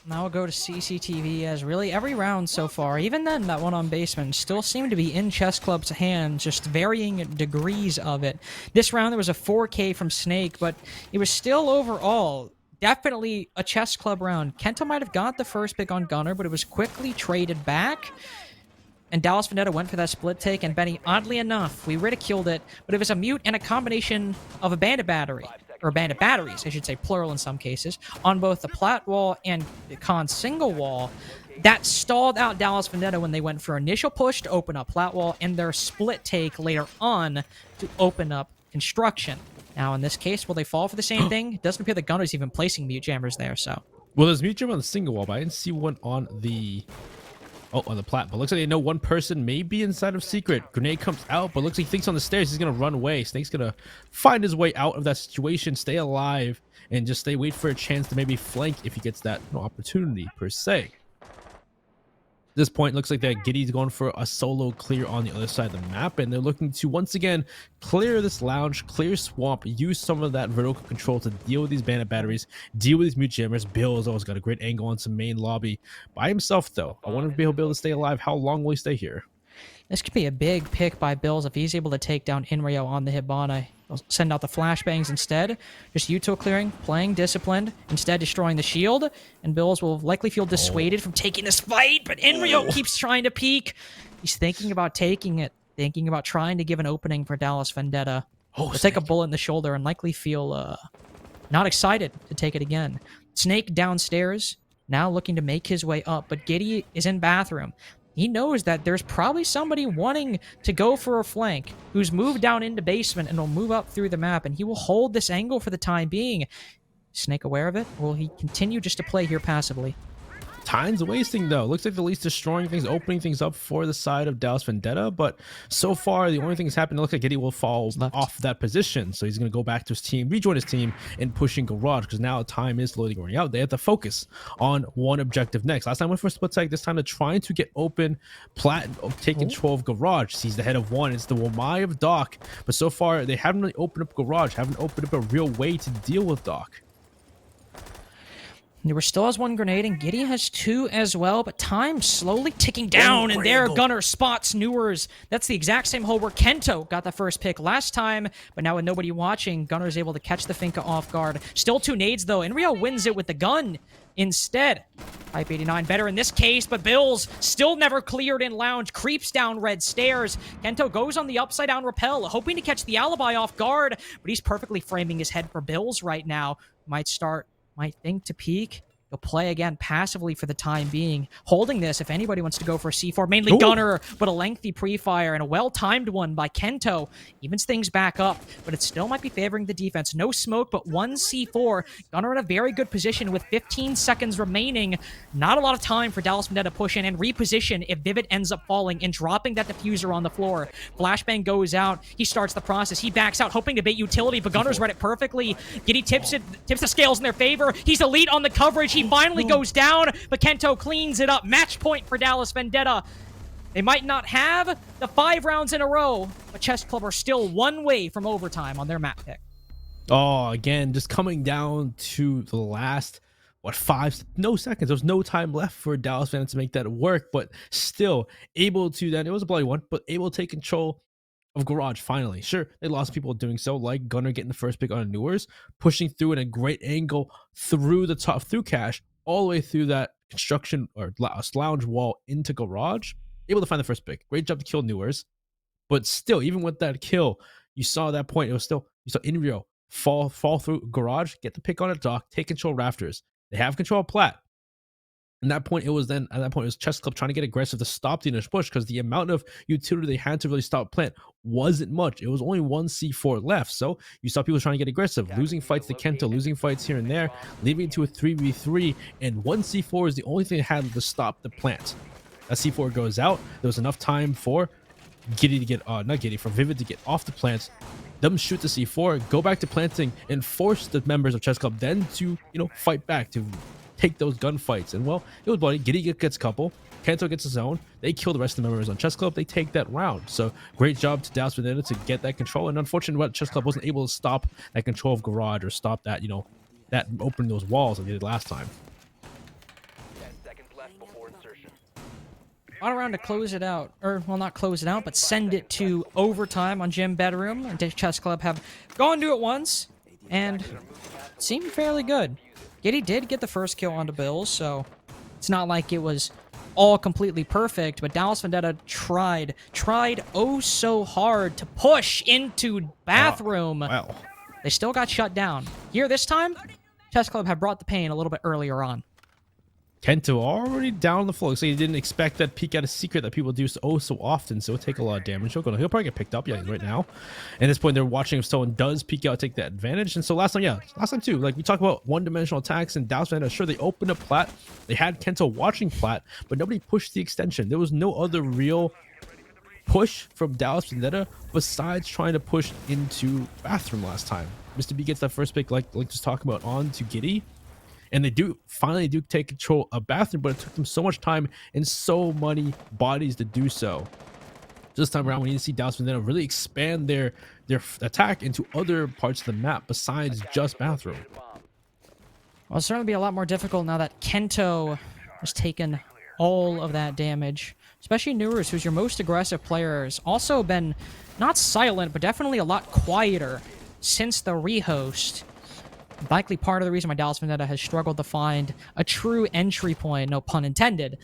Now we'll go to CCTV, as really every round so far, even then that one on basement, still seemed to be in Chess Club's hands, just varying degrees of it. This round there was a 4K from Snake, but it was still overall definitely a Chess Club round. Kento might have got the first pick on Gunner, but it was quickly traded back. And Dallas Vendetta went for that split take, and Benny, oddly enough, we ridiculed it, but it was a mute and a combination of a bandit battery, or bandit batteries, I should say, plural in some cases, on both the plat wall and the con single wall. that stalled out Dallas Vendetta when they went for initial push to open up plat wall and their split take later on to open up construction. Now, in this case, will they fall for the same thing? It doesn't appear the Gunner's even placing mute jammers there, so. Well, there's mute jammer on the single wall, but I didn't see one on the... Oh, on the plat. But looks like they know one person may be inside of secret. Grenade comes out, but looks like he thinks on the stairs he's going to run away. Snake's going to find his way out of that situation, stay alive, and just wait for a chance to maybe flank if he gets that opportunity, per se. At this point, looks like that Giddy's going for a solo clear on the other side of the map, and they're looking to once again clear this lounge, clear swamp, use some of that vertical control to deal with these bandit batteries, deal with these mute jammers. Bill has always got a great angle on some main lobby by himself, though. I wonder if he'll be able to stay alive. How long will he stay here? This could be a big pick by Bills if he's able to take down Inrio on the Hibana. He'll send out the flashbangs instead. Just Util clearing, playing disciplined, instead destroying the shield. And Bills will likely feel dissuaded from taking this fight, but Inrio keeps trying to peek. He's thinking about taking it, thinking about trying to give an opening for Dallas Vendetta. He'll take a bullet in the shoulder and likely feel not excited to take it again. Snake downstairs, now looking to make his way up, but Giddy is in bathroom. He knows that there's probably somebody wanting to go for a flank who's moved down into basement and will move up through the map, and he will hold this angle for the time being. Snake aware of it? Or will he continue just to play here passively? Time's wasting, though. Looks like the least destroying things, opening things up for the side of Dallas Vendetta, but so far the only thing that's happened, it looks like Giddy will fall off that position, so he's going to go back to his team, rejoin his team, and pushing Garage, because now time is slowly running out. They have to focus on one objective next. Last time went for a split tag, this time they're trying to get open plat, take control of Garage. Sees the head of one, it's the Wamai of Doc, but so far they haven't really opened up Garage, haven't opened up a real way to deal with Doc. Newer still has one grenade, and Giddy has two as well, but time slowly ticking down, and there Gunner spots Newers. That's the exact same hole where Kento got the first pick last time, but now with nobody watching, Gunner is able to catch the Finka off guard. Still two nades, though, and Rio wins it with the gun instead. Type 89 better in this case, but Bills still never cleared in lounge, creeps down red stairs. Kento goes on the upside down rappel, hoping to catch the alibi off guard, but he's perfectly framing his head for Bills right now. Might think to peek. He'll play again passively for the time being. Holding this if anybody wants to go for a C4. Mainly Gunner, but a lengthy pre-fire and a well-timed one by Kento. Evens things back up, but it still might be favoring the defense. No smoke, but one C4. Gunner in a very good position with 15 seconds remaining. Not a lot of time for Dallas Vendetta to push in and reposition if Vivid ends up falling and dropping that diffuser on the floor. Flashbang goes out. He starts the process. He backs out, hoping to bait utility, but Gunner's read it perfectly. Giddy tips the scales in their favor. He's elite on the coverage. He finally goes down, but Kento cleans it up. Match point for Dallas Vendetta. They might not have the 5 rounds in a row, but Chess Club are still one way from overtime on their map pick. Oh, again, just coming down to the last, no seconds. There was no time left for Dallas Vendetta to make that work, but still able to then, it was a bloody one, but able to take control of Garage finally. Sure, they lost people doing so, like Gunner getting the first pick on Newers, pushing through at a great angle through the top, through Cash, all the way through that construction or lounge wall into Garage, able to find the first pick. Great job to kill Newers, but still, even with that kill, you saw at that point, it was still, you saw Inrio fall through Garage, get the pick on a Dock, take control of Rafters. They have control of Plat. At that point, it was Chess Club trying to get aggressive to stop the initial push, because the amount of utility they had to really stop Plant wasn't much. It was only one C4 left, so you saw people trying to get aggressive, losing fights to Kento, losing fights here and there, leading to a 3v3, and one C4 is the only thing that had to stop the Plant. That C4 goes out. There was enough time for Giddy to get, for Vivid to get off the Plant, them shoot the C4, go back to planting, and force the members of Chess Club then to, fight back, to take those gunfights. And well, it was bloody. Giddy gets a couple, Kento gets his own, they kill the rest of the members on Chess Club, they take that round. So great job to Dallas Vendetta to get that control, and unfortunately Chess Club wasn't able to stop that control of Garage or stop that, that opening those walls like they did last time. 10 seconds left before insertion. On around to close it out, or well, not close it out, but send it to overtime on Gym Bedroom. And Chess Club have gone to it once and seemed fairly good. Giddy did get the first kill onto Bills, so it's not like it was all completely perfect, but Dallas Vendetta tried oh so hard to push into bathroom. Wow. They still got shut down. Here this time, Chess Club had brought the pain a little bit earlier on. Kento already down the floor, so he didn't expect that peek out of secret that people do so often, so it'll take a lot of damage. He'll probably get picked up, yeah, right now. At this point, they're watching if someone does peek out, take that advantage. And so last time too, like we talk about one-dimensional attacks and Dallas Vendetta, sure, they opened up Plat. They had Kento watching Plat, but nobody pushed the extension. There was no other real push from Dallas Vendetta besides trying to push into bathroom last time. Mr. B gets that first pick, like just talking about, on to Giddy. And they finally take control of bathroom, but it took them so much time and so many bodies to do so. This time around, we need to see Dallas Vendetta really expand their attack into other parts of the map besides just bathroom. Well, it'll certainly be a lot more difficult now that Kento has taken all of that damage. Especially Newers, who's your most aggressive player, has also been not silent, but definitely a lot quieter since the rehost. Likely part of the reason why Dallas Vendetta has struggled to find a true entry point, no pun intended,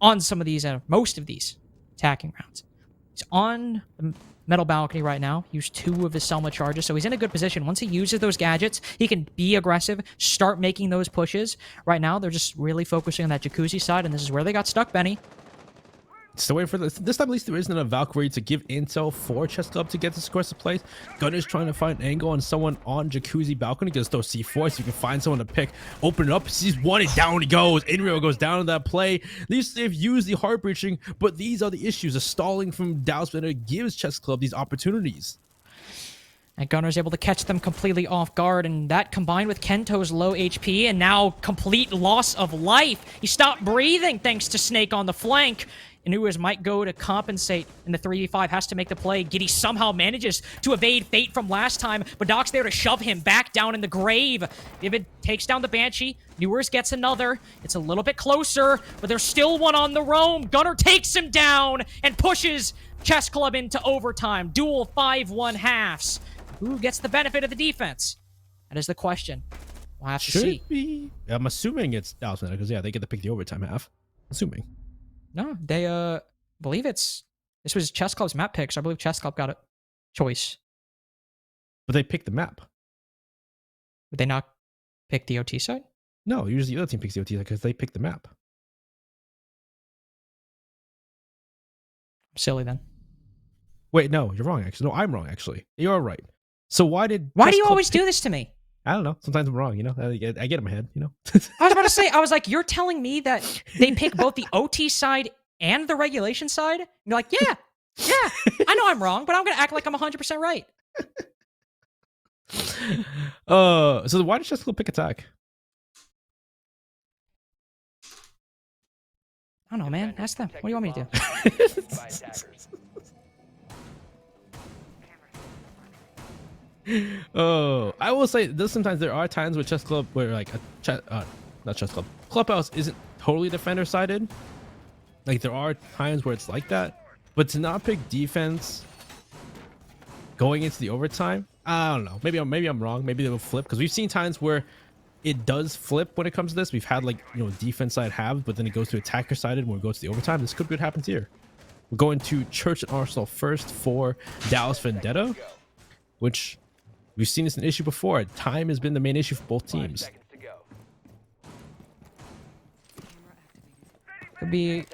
on some of these, most of these attacking rounds. He's on the metal balcony right now. Used 2 of his Selma charges, so he's in a good position. Once he uses those gadgets, he can be aggressive, start making those pushes. Right now, they're just really focusing on that jacuzzi side, and this is where they got stuck, Benny. Still waiting for this time. At least there isn't a Valkyrie to give intel for Chess Club to get this aggressive place. Gunner's trying to find an angle on someone on jacuzzi balcony. Gonna throw C4 so you can find someone to pick. Open it up. Sees one and down he goes. Inrio goes down in that play. At least they've used the heart breaching, but these are the issues. The stalling from Dallas Vendetta gives Chess Club these opportunities. And Gunner's able to catch them completely off guard, and that combined with Kento's low HP and now complete loss of life. He stopped breathing thanks to Snake on the flank. Newers might go to compensate in the 3v5, has to make the play. Giddy somehow manages to evade fate from last time, but Doc's there to shove him back down in the grave. Vivid takes down the Banshee. Newers gets another. It's a little bit closer, but there's still one on the roam. Gunner takes him down and pushes Chess Club into overtime. Dual 5-1 halves. Who gets the benefit of the defense? That is the question. We'll have to see. I'm assuming it's Dallas Vendetta, because, yeah, they get to pick the overtime half. Assuming. No, they believe this was Chess Club's map pick, so I believe Chess Club got a choice. But they picked the map. Would they not pick the OT side? No, usually the other team picks the OT side because they pick the map. Silly then. Wait, no, you're wrong, actually. No, I'm wrong, actually. You're right. So why do you always do this to me? I don't know. Sometimes I'm wrong, you know? I get in my head, you know? I was about to say, I was like, you're telling me that they pick both the OT side and the regulation side? And you're like, yeah, I know I'm wrong, but I'm going to act like I'm 100% right. So why did Chess Club pick attack? I don't know, man. Ask them. What do you want me to do? I will say this: sometimes there are times with Chess Club where, like, not Chess Club, Clubhouse isn't totally defender sided. Like, there are times where it's like that, but to not pick defense going into the overtime, I don't know. Maybe I'm wrong. Maybe they will flip, because we've seen times where it does flip when it comes to this. We've had, like, you know, defense side halves, but then it goes to attacker sided when we go to the overtime. This could be what happens here. We're going to Church and Arsenal first for Dallas Vendetta, which we've seen this an issue before. Time has been the main issue for both teams. Could be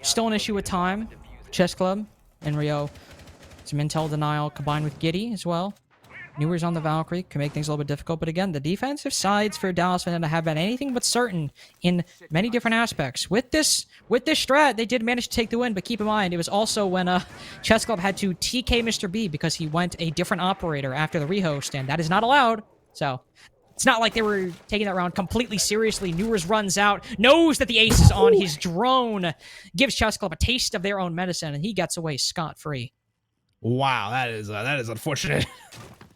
still an issue with time. Chess Club and Rio. Some intel denial combined with Giddy as well. Newers on the Valkyrie can make things a little bit difficult, but again, the defensive sides for Dallas Vendetta have been anything but certain in many different aspects. With this strat, they did manage to take the win, but keep in mind, it was also when Chess Club had to TK Mr. B because he went a different operator after the rehost, and that is not allowed. So it's not like they were taking that round completely seriously. Newers runs out, knows that the ace is on his drone, gives Chess Club a taste of their own medicine, and he gets away scot-free. Wow, that is unfortunate.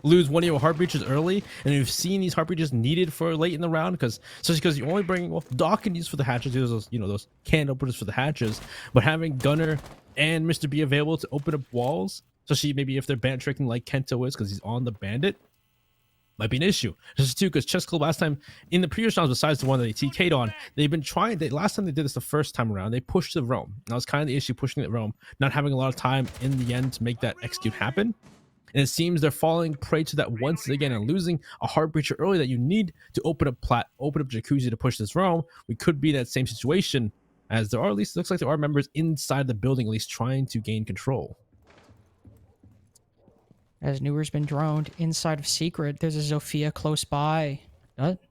Lose one of your heart breaches early, and you've seen these heart breaches needed for late in the round, especially because you're only bringing, well, Doc can use for the hatches, those, you know, those can openers for the hatches, but having Gunner and Mr. B available to open up walls, especially maybe if they're band tricking like Kento is because he's on the bandit, might be an issue. This is too, because Chess Club last time in the previous rounds, besides the one that they TK'd on, they've been trying. Last time they did this the first time around, they pushed the roam. That was kind of the issue, pushing the roam, not having a lot of time in the end to make that execute happen. And it seems they're falling prey to that once again and losing a hard breacher early that you need to open up Jacuzzi to push this roam. We could be in that same situation, as there are, at least looks like there are members inside the building at least trying to gain control. As Newer's been droned inside of Secret, there's a Zofia close by.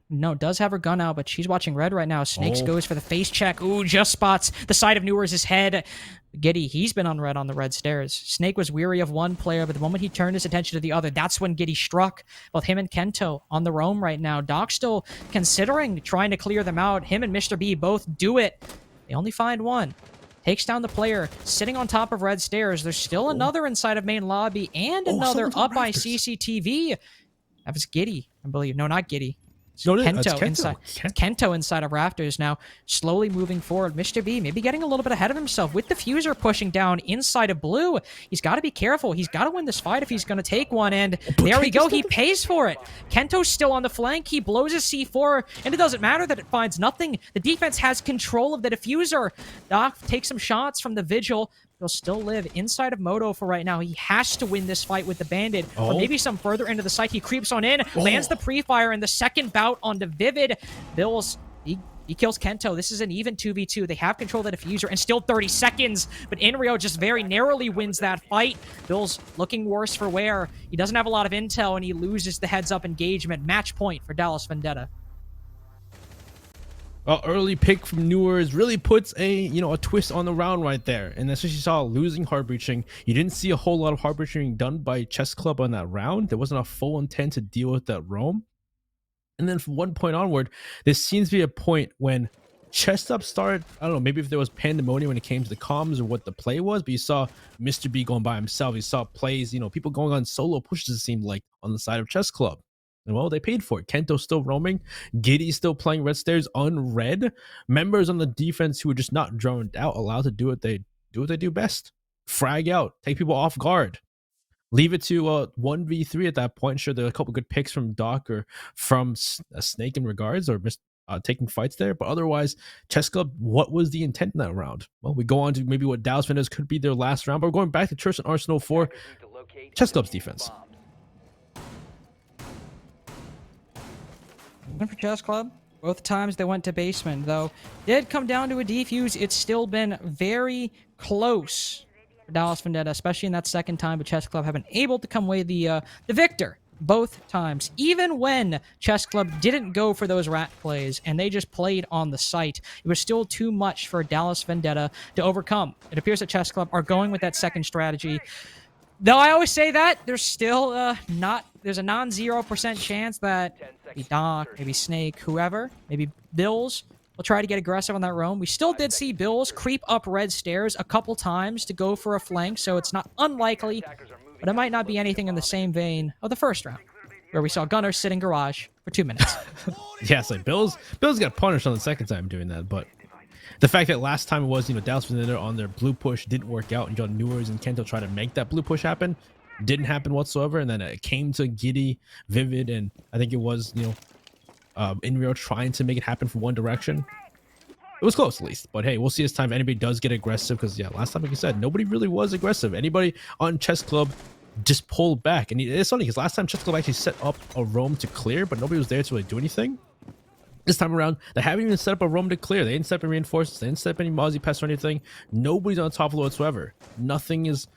No, does have her gun out, but she's watching red right now. Snakes goes for the face check. Ooh, just spots the side of Newer's head. Giddy, he's been on the red stairs. Snake was weary of one player, but the moment he turned his attention to the other, that's when Giddy struck. Both him and Kento on the roam right now. Doc still considering trying to clear them out. Him and Mr. B both do it. They only find one. Takes down the player sitting on top of red stairs. There's still another inside of main lobby and another up by CCTV. That was Giddy, I believe. No, not Giddy. Kento inside of rafters now, slowly moving forward. Mr. B maybe getting a little bit ahead of himself with the fuser pushing down inside of blue. He's got to be careful. He's got to win this fight if he's going to take one, and there we go. He pays for it. Kento's still on the flank. He blows his C4, and it doesn't matter that it finds nothing. The defense has control of the diffuser. Doc takes some shots from the Vigil. He'll still live inside of Moto for right now. He has to win this fight with the Bandit. Or maybe some further into the site. He creeps on in, lands the pre-fire in the second bout onto Vivid. Bills, he kills Kento. This is an even 2v2. They have control of the diffuser and still 30 seconds. But Inrio just very narrowly wins that fight. Bill's looking worse for wear. He doesn't have a lot of intel, and he loses the heads-up engagement. Match point for Dallas Vendetta. Well, early pick from Newers really puts a twist on the round right there, and that's what you saw, losing hard breaching. You didn't see a whole lot of hard breaching done by Chess Club on that round. There wasn't a full intent to deal with that roam. And then from one point onward, there seems to be a point when Chess Up started, I don't know, maybe if there was pandemonium when it came to the comms or what the play was, but you saw Mr. B going by himself. You saw plays, people going on solo pushes, it seemed like, on the side of Chess Club. And well, they paid for it. Kento's still roaming. Giddy's still playing red stairs unread. Members on the defense who are just not droned out, allowed to do what they do best. Frag out, take people off guard. Leave it to 1v3 at that point. Sure, there are a couple good picks from Doc or from Snake in regards, or taking fights there. But otherwise, Chess Club, what was the intent in that round? Well, we go on to maybe what Dallas Vendettas could be their last round. But we're going back to Church and Arsenal for Chess Club's defense. For Chess Club, both times they went to basement, though did come down to a defuse. It's still been very close for Dallas Vendetta, especially in that second time, but Chess Club have been able to come away the victor both times, even when Chess Club didn't go for those rat plays and they just played on the site. It was still too much for Dallas Vendetta to overcome. It appears that Chess Club are going with that second strategy. Though I always say that, there's still there's a non-0% chance that maybe Doc, maybe Snake, whoever, maybe Bills will try to get aggressive on that roam. We still did see Bills creep up red stairs a couple times to go for a flank, so it's not unlikely, but it might not be anything in the same vein of the first round, where we saw Gunner sit in garage for 2 minutes. Yes, like Bills got punished on the second time doing that, but the fact that last time it was, Dallas Vendetta on their blue push didn't work out, and John Newers and Kento tried to make that blue push happen, didn't happen whatsoever, and then it came to Giddy, Vivid, and I think it was, Inrio trying to make it happen from one direction. It was close, at least, but hey, we'll see this time if anybody does get aggressive, because yeah, last time, like you said, nobody really was aggressive. Anybody on Chess Club just pulled back, and it's funny because last time Chess Club actually set up a roam to clear, but nobody was there to really do anything. This time around, they haven't even set up a roam to clear. They didn't set up any reinforcements. They didn't set up any Mozzie pests or anything. Nobody's on top floor whatsoever. Nothing is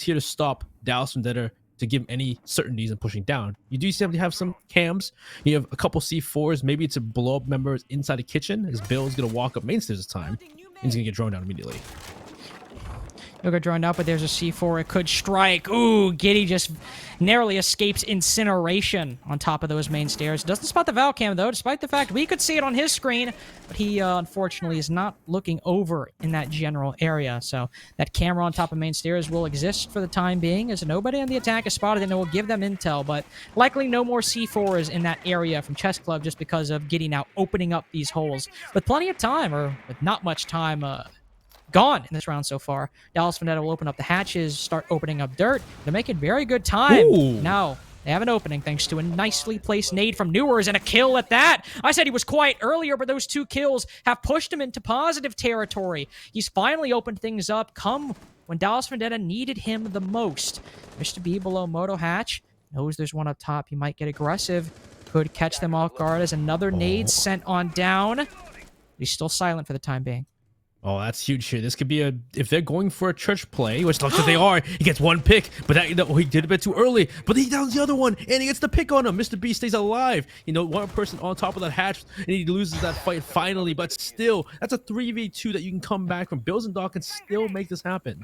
here to stop Dallas Vendetta to give any certainties in pushing down. You do seem to have some cams. You have a couple C4s, maybe to blow up members inside the kitchen, as Bill's going to walk up main stairs this time, and he's going to get drawn down immediately. He'll get drawn out, but there's a C4. It could strike. Ooh, Giddy just narrowly escapes incineration on top of those main stairs. Doesn't spot the Val cam, though, despite the fact we could see it on his screen, but he, unfortunately, is not looking over in that general area. So that camera on top of main stairs will exist for the time being, as nobody on the attack is spotted, and it will give them intel, but likely no more C4s in that area from Chess Club just because of Giddy now opening up these holes. With plenty of time, or with not much time, gone in this round so far. Dallas Vendetta will open up the hatches, start opening up dirt. They're making very good time. Ooh. Now, they have an opening thanks to a nicely placed nade from Newers and a kill at that. I said he was quiet earlier, but those two kills have pushed him into positive territory. He's finally opened things up. Come when Dallas Vendetta needed him the most. Mr. B below Moto Hatch knows there's one up top. He might get aggressive. Could catch them off guard as another nade sent on down. He's still silent for the time being. Oh, that's huge here. This could be if they're going for a church play, which looks like they are, he gets one pick, but he did a bit too early, but he downs the other one, and he gets the pick on him. Mr. B stays alive. One person on top of that hatch, and he loses that fight finally, but still, that's a 3v2 that you can come back from. Bills and Doc can still make this happen.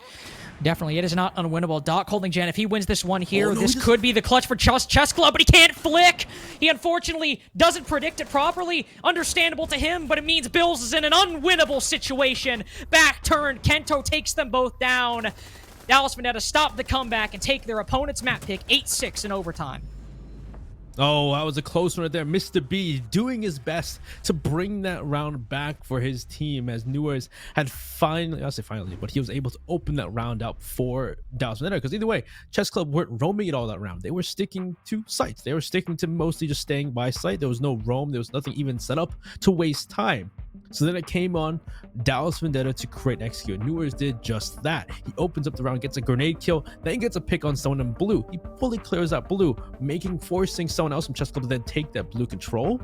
Definitely, it is not unwinnable. Doc holding Jen. If he wins this one here, this could be the clutch for Chess Club, but he can't flick. He unfortunately doesn't predict it properly. Understandable to him, but it means Bills is in an unwinnable situation. Back turn, Kento takes them both down. Dallas Vendetta stop the comeback and take their opponent's map pick 8-6 in overtime. Oh, that was a close one right there. Mr. B doing his best to bring that round back for his team, as Newers had finally, I'll say finally, but he was able to open that round up for Dallas Vendetta, because either way, Chess Club weren't roaming it all that round. They were sticking to sites. They were sticking to mostly just staying by site. There was no roam. There was nothing even set up to waste time. So then it came on Dallas Vendetta to create and execute. Newers did just that. He opens up the round, gets a grenade kill, then gets a pick on someone in blue. He fully clears out blue, forcing someone else from Chess Club to then take that blue control.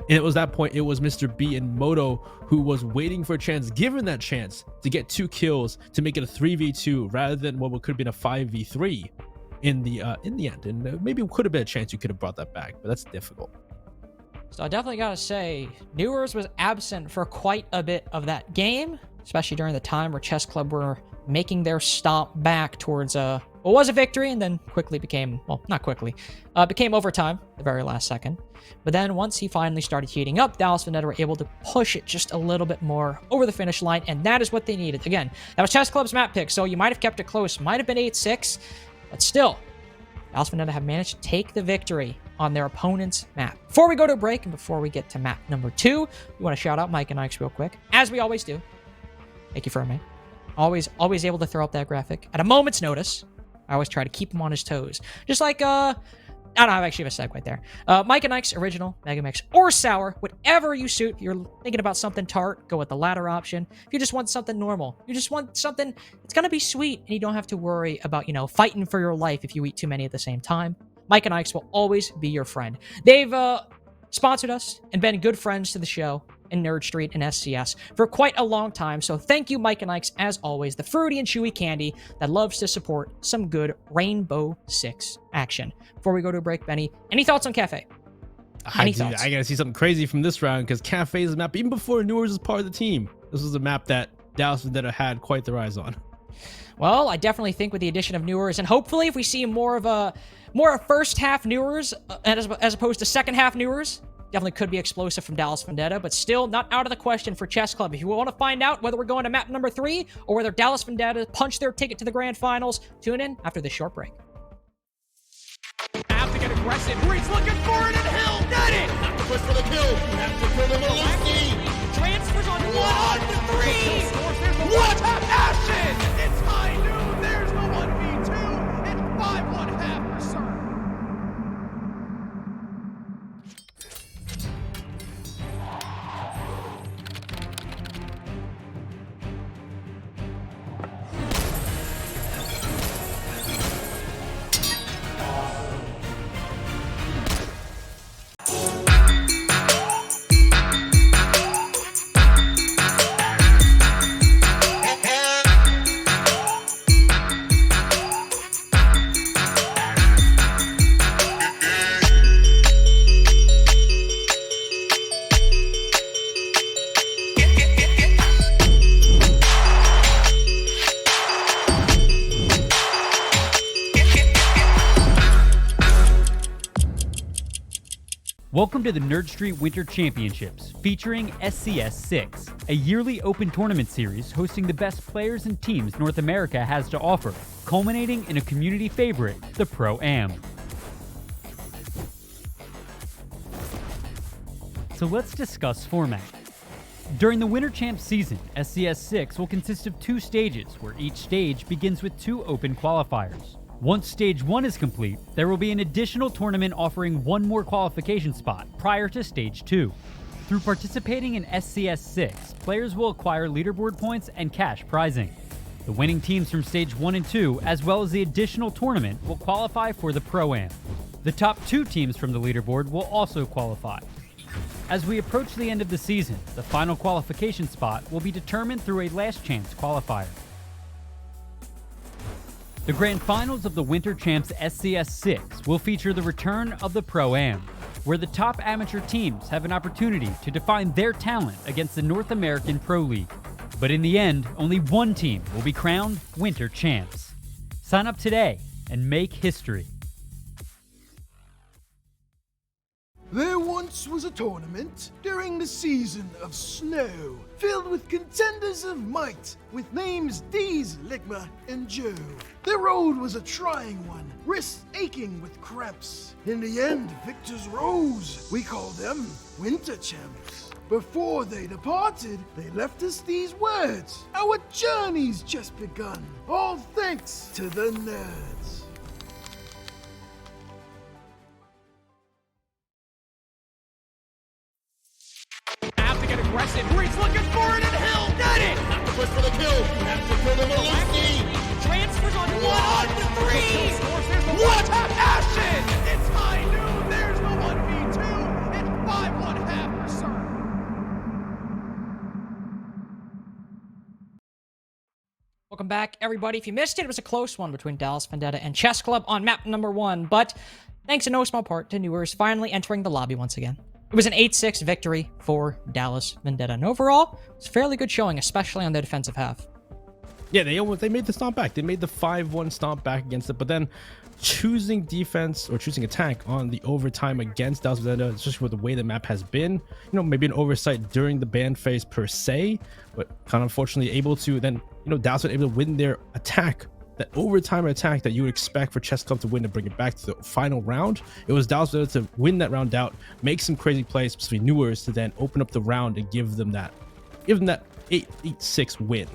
And it was that point, it was Mr. B and Moto who was waiting for a chance, given that chance to get 2 kills to make it a 3v2 rather than what could have been a 5v3 in the end. And maybe it could have been a chance you could have brought that back, but that's difficult. So I definitely gotta say, Newers was absent for quite a bit of that game, especially during the time where Chess Club were making their stomp back towards what was a victory, and then quickly became, well, not quickly, became overtime the very last second. But then once he finally started heating up, Dallas Vendetta were able to push it just a little bit more over the finish line, and that is what they needed. Again, that was Chess Club's map pick, so you might have kept it close, might have been 8-6, but still, Dallas Vendetta have managed to take the victory on their opponent's map. Before we go to a break and before we get to map number 2, we want to shout out Mike and Ike's real quick, as we always do. Thank you, Fermi. Always able to throw up that graphic at a moment's notice. I always try to keep him on his toes. Just like, I don't know, I actually have a segue there. Mike and Ike's original, Mega Mix, or sour, whatever you suit. If you're thinking about something tart, go with the latter option. If you just want something normal, you just want something that's gonna be sweet, and you don't have to worry about, fighting for your life if you eat too many at the same time, Mike and Ike's will always be your friend. They've sponsored us and been good friends to the show in NerdStreet and SCS for quite a long time, so thank you, Mike and Ike's, as always, the fruity and chewy candy that loves to support some good Rainbow Six action. Before we go to a break, Benny, any thoughts on Cafe? I gotta see something crazy from this round, because Cafe is a map, even before Newers was part of the team, this was a map that Dallas Vendetta had quite their eyes on. Well, I definitely think with the addition of Newers, and hopefully if we see more of a first half Newers as opposed to second half Newers, definitely could be explosive from Dallas Vendetta, but still not out of the question for Chess Club. If you want to find out whether we're going to map number 3 or whether Dallas Vendetta punch their ticket to the grand finals, tune in after this short break. Have to get aggressive. Breeze looking for it, and he'll get it. Have to push for the kill. You have to kill them with Transfers on 1-3. What action! It's high noon. There's the 1v2. It's 5-1 for Sir. Welcome to the NerdStreet Winter Championships, featuring SCS6, a yearly open tournament series hosting the best players and teams North America has to offer, culminating in a community favorite, the Pro-Am. So let's discuss format. During the Winter Champs season, SCS6 will consist of 2 stages, where each stage begins with 2 open qualifiers. Once Stage 1 is complete, there will be an additional tournament offering 1 more qualification spot prior to Stage 2. Through participating in SCS6, players will acquire leaderboard points and cash prizing. The winning teams from Stage 1 and 2, as well as the additional tournament, will qualify for the Pro-Am. The top 2 teams from the leaderboard will also qualify. As we approach the end of the season, the final qualification spot will be determined through a last chance qualifier. The grand finals of the Winter Champs SCS6 will feature the return of the Pro-Am, where the top amateur teams have an opportunity to define their talent against the North American Pro League. But in the end, only one team will be crowned Winter Champs. Sign up today and make history. There once was a tournament during the season of snow, filled with contenders of might, with names Deez, Ligma, and Joe. The road was a trying one, wrists aching with cramps. In the end, victors rose. We call them Winter Champs. Before they departed, they left us these words. Our journey's just begun. All thanks to the nerds. Aggressive. Breach looking for it, and Hill got it. Have to push for the kill. You have to kill the Maliki. Transfers on 1-3. What action! It's high noon. There's the 1v2. It's 5-1 half for Sir. Welcome back, everybody. If you missed it, it was a close one between Dallas Vendetta and Chess Club on map number 1, but thanks in no small part to Newers finally entering the lobby once again. It was an 8-6 victory for Dallas Vendetta, and overall, it's a fairly good showing, especially on the defensive half. Yeah, they made the stomp back. They made the 5-1 stomp back against it, but then choosing defense or choosing attack on the overtime against Dallas Vendetta, especially with the way the map has been, maybe an oversight during the ban phase per se, but kind of unfortunately able to then, Dallas was able to win their attack. That overtime attack that you would expect for Chess Club to win and bring it back to the final round. It was Dallas to win that round out, make some crazy plays, especially Newers, to then open up the round and give them that 8-6 win.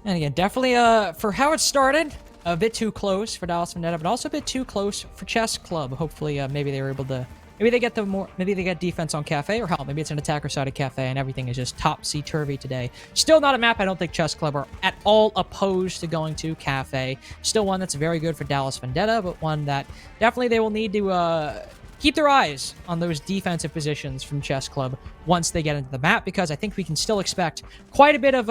And again, definitely for how it started, a bit too close for Dallas Vendetta, but also a bit too close for Chess Club. Hopefully, maybe they were able to. Maybe they get defense on Cafe, or hell, maybe it's an attacker side of Cafe and everything is just topsy-turvy today. Still not a map I don't think Chess Club are at all opposed to going to Cafe. Still one that's very good for Dallas Vendetta, but one that definitely they will need to keep their eyes on those defensive positions from Chess Club once they get into the map, because I think we can still expect quite a bit of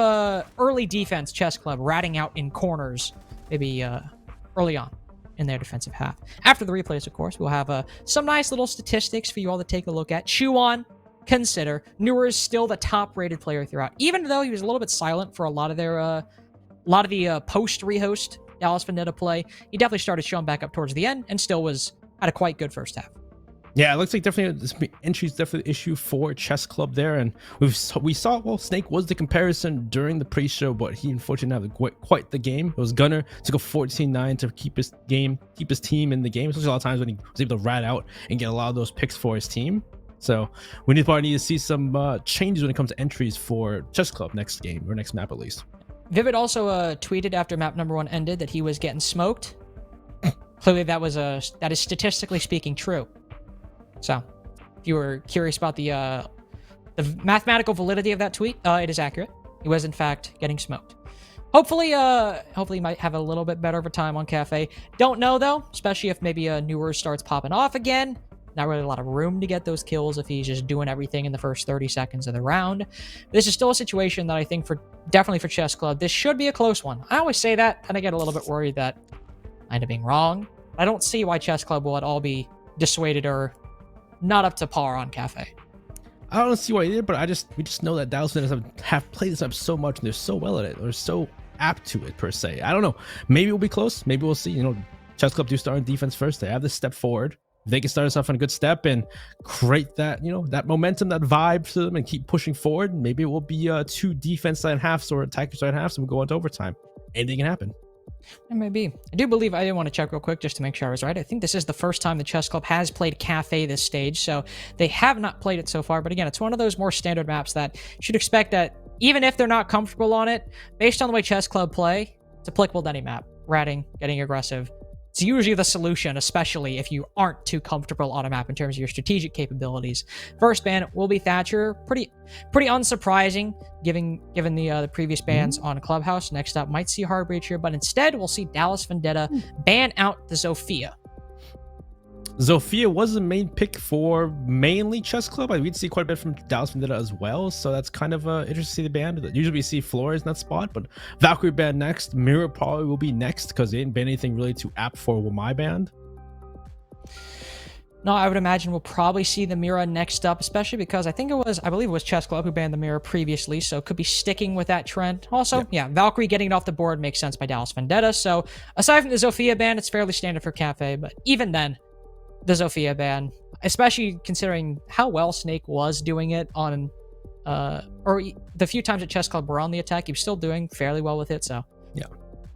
early defense Chess Club ratting out in corners, maybe early on in their defensive half. After the replays, of course, we'll have some nice little statistics for you all to take a look at. Chew on, consider. Newer is still the top-rated player throughout, even though he was a little bit silent for a lot of the post-rehost Dallas Vendetta play. He definitely started showing back up towards the end, and still had a quite good first half. Yeah, it looks like definitely this entry's definitely an issue for Chess Club there, and we saw well, Snake was the comparison during the pre-show, but he unfortunately didn't have quite the game. It was Gunner to go 14-9 to keep his team in the game, especially a lot of times when he was able to rat out and get a lot of those picks for his team. So we probably need to see some changes when it comes to entries for Chess Club next game, or next map at least. Vivid also tweeted after map number 1 ended that he was getting smoked. Clearly that is statistically speaking true. So, if you were curious about the mathematical validity of that tweet, it is accurate. He was, in fact, getting smoked. Hopefully he might have a little bit better of a time on Cafe. Don't know, though, especially if maybe Newer starts popping off again. Not really a lot of room to get those kills if he's just doing everything in the first 30 seconds of the round. This is still a situation that I think definitely for Chess Club, this should be a close one. I always say that, and I get a little bit worried that I end up being wrong. I don't see why Chess Club will at all be dissuaded or not up to par on Cafe. I don't see why either, but we just know that Dallas Vendetta have played this up so much, and they're so well at it. They're so apt to it, per se. I don't know. Maybe we'll be close. Maybe we'll see. Chess Club do start on defense first. They have this step forward. If they can start us off on a good step and create that, that momentum, that vibe to them, and keep pushing forward, maybe it will be 2 defense side halves or attacker side halves, and we'll go into overtime. Anything can happen. It may be. I do believe, I did want to check real quick just to make sure I was right. I think this is the first time the Chess Club has played Cafe this stage, so they have not played it so far. But again, it's one of those more standard maps that you should expect that even if they're not comfortable on it, based on the way Chess Club play, it's applicable to any map. Ratting, getting aggressive, It's usually the solution, especially if you aren't too comfortable on a map in terms of your strategic capabilities. First ban will be Thatcher. Pretty unsurprising, given the previous bans on Clubhouse. Next up, might see Heartbreach here, but instead we'll see Dallas Vendetta ban out the Zofia. Zofia was the main pick for mainly Chess Club. We'd see quite a bit from Dallas Vendetta as well, so that's kind of interesting to see the band. Usually we see Flores in that spot, but Valkyrie band next. Mirror probably will be next because they didn't ban anything really too apt for my band. No, I would imagine we'll probably see the Mira next up, especially because I believe it was Chess Club who banned the Mira previously, so could be sticking with that trend. Also, yeah, Valkyrie getting it off the board makes sense by Dallas Vendetta. So aside from the Zofia ban, it's fairly standard for Cafe, but even then, the Zofia ban, especially considering how well Snake was doing it on, or the few times that Chess Club were on the attack, he was still doing fairly well with it. So yeah,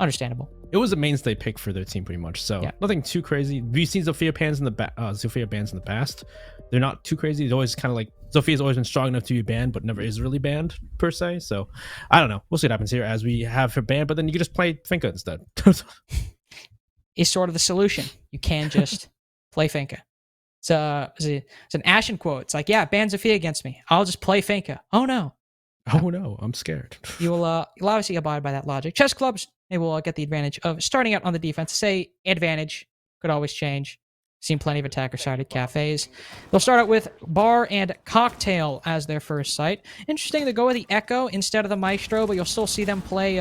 understandable. It was a mainstay pick for their team pretty much. So nothing too crazy. We've seen Zofia bans in the past. They're not too crazy. It's always kind of like Zofia's always been strong enough to be banned, but never is really banned per se. So I don't know. We'll see what happens here as we have her banned. But then you can just play Finka instead. Is sort of the solution. You can just play Finka. It's an Ashen quote. It's like, yeah, ban Zofia against me. I'll just play Finka. Oh no. Oh no, I'm scared. You'll obviously abide by that logic. Chess clubs, they will get the advantage of starting out on the defense. Say advantage could always change. Seen plenty of attacker-sided cafes. They'll start out with Bar and Cocktail as their first site. Interesting to go with the Echo instead of the Maestro, but you'll still see them play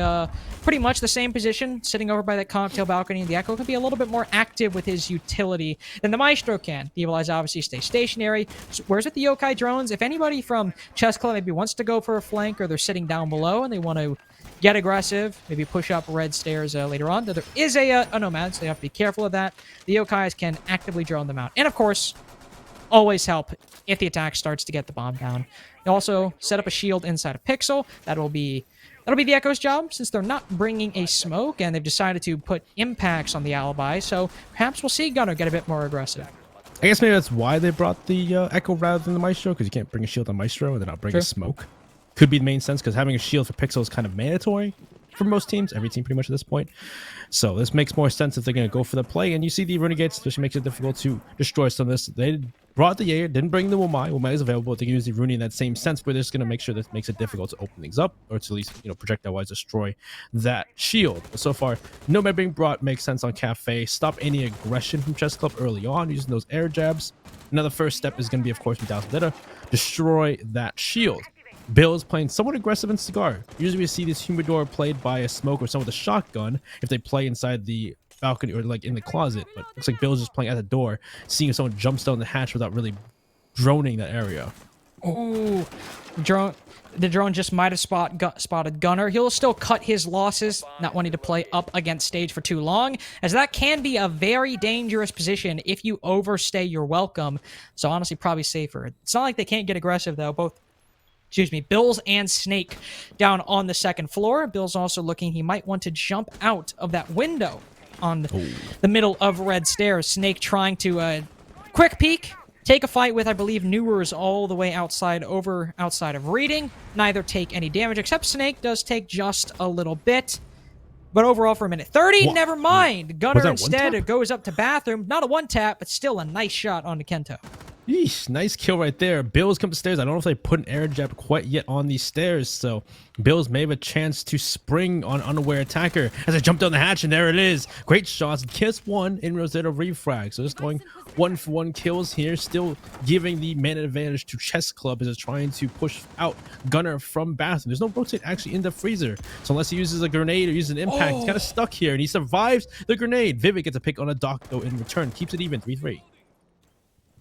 pretty much the same position, sitting over by that Cocktail balcony. The Echo can be a little bit more active with his utility than the Maestro can. The Evil Eyes obviously stay stationary. Whereas with the Yokai drones, if anybody from Chess Club maybe wants to go for a flank or they're sitting down below and they want to get aggressive, maybe push up red stairs later on. There is a Nomad, so you have to be careful of that. The Yokais can actively drone them out. And of course, always help if the attack starts to get the bomb down. They also set up a shield inside a pixel. That'll be the Echo's job, since they're not bringing a smoke, and they've decided to put impacts on the alibi. So perhaps we'll see Gunner get a bit more aggressive. I guess maybe that's why they brought the Echo rather than the Maestro, because you can't bring a shield on Maestro and then not bring a smoke. Could be the main sense, because having a shield for Pixel is kind of mandatory for most teams, every team pretty much at this point. So this makes more sense if they're going to go for the play. And you see the Renegades, which makes it difficult to destroy some of this. They brought the Jaeger, didn't bring the Womai. Womai is available. They can use the Rooney in that same sense, where they're just going to make sure that makes it difficult to open things up, or to at least, projectile-wise destroy that shield. But so far, Nomad being brought makes sense on Cafe. Stop any aggression from Chess Club early on using those air jabs. Another first step is going to be, of course, from Dallas Vendetta, destroy that shield. Bill is playing somewhat aggressive in Cigar. Usually we see this Humidor played by a smoke or someone with a shotgun if they play inside the balcony or like in the closet, but looks like Bill's just playing at the door, seeing if someone jumps down the hatch without really droning that area. Ooh, the drone just might have spotted Gunner. He'll still cut his losses, not wanting to play up against stage for too long, as that can be a very dangerous position if you overstay your welcome. So honestly, probably safer. It's not like they can't get aggressive though. Bills and Snake down on the second floor. Bill's also looking, he might want to jump out of that window on the middle of red stairs. Snake trying to quick peek, take a fight with, I believe, Newers all the way outside of Reading. Neither take any damage, except Snake does take just a little bit. But overall, for a minute 30, never mind. Gunner instead goes up to Bathroom. Not a one-tap, but still a nice shot onto Kento. Yeesh, nice kill right there. Bills come to stairs. I don't know if they put an air jab quite yet on these stairs, so Bills may have a chance to spring on unaware attacker as I jump down the hatch, and there it is. Great shots. Kiss one in Rosetta refrag. So just going 1-for-1 kills here, still giving the man advantage to Chess Club as it's trying to push out Gunner from Bathroom. There's no rotate actually in the freezer, so unless he uses a grenade or uses an impact, he's kind of stuck here, and he survives the grenade. Vivid gets a pick on a dock though in return, keeps it even 3-3.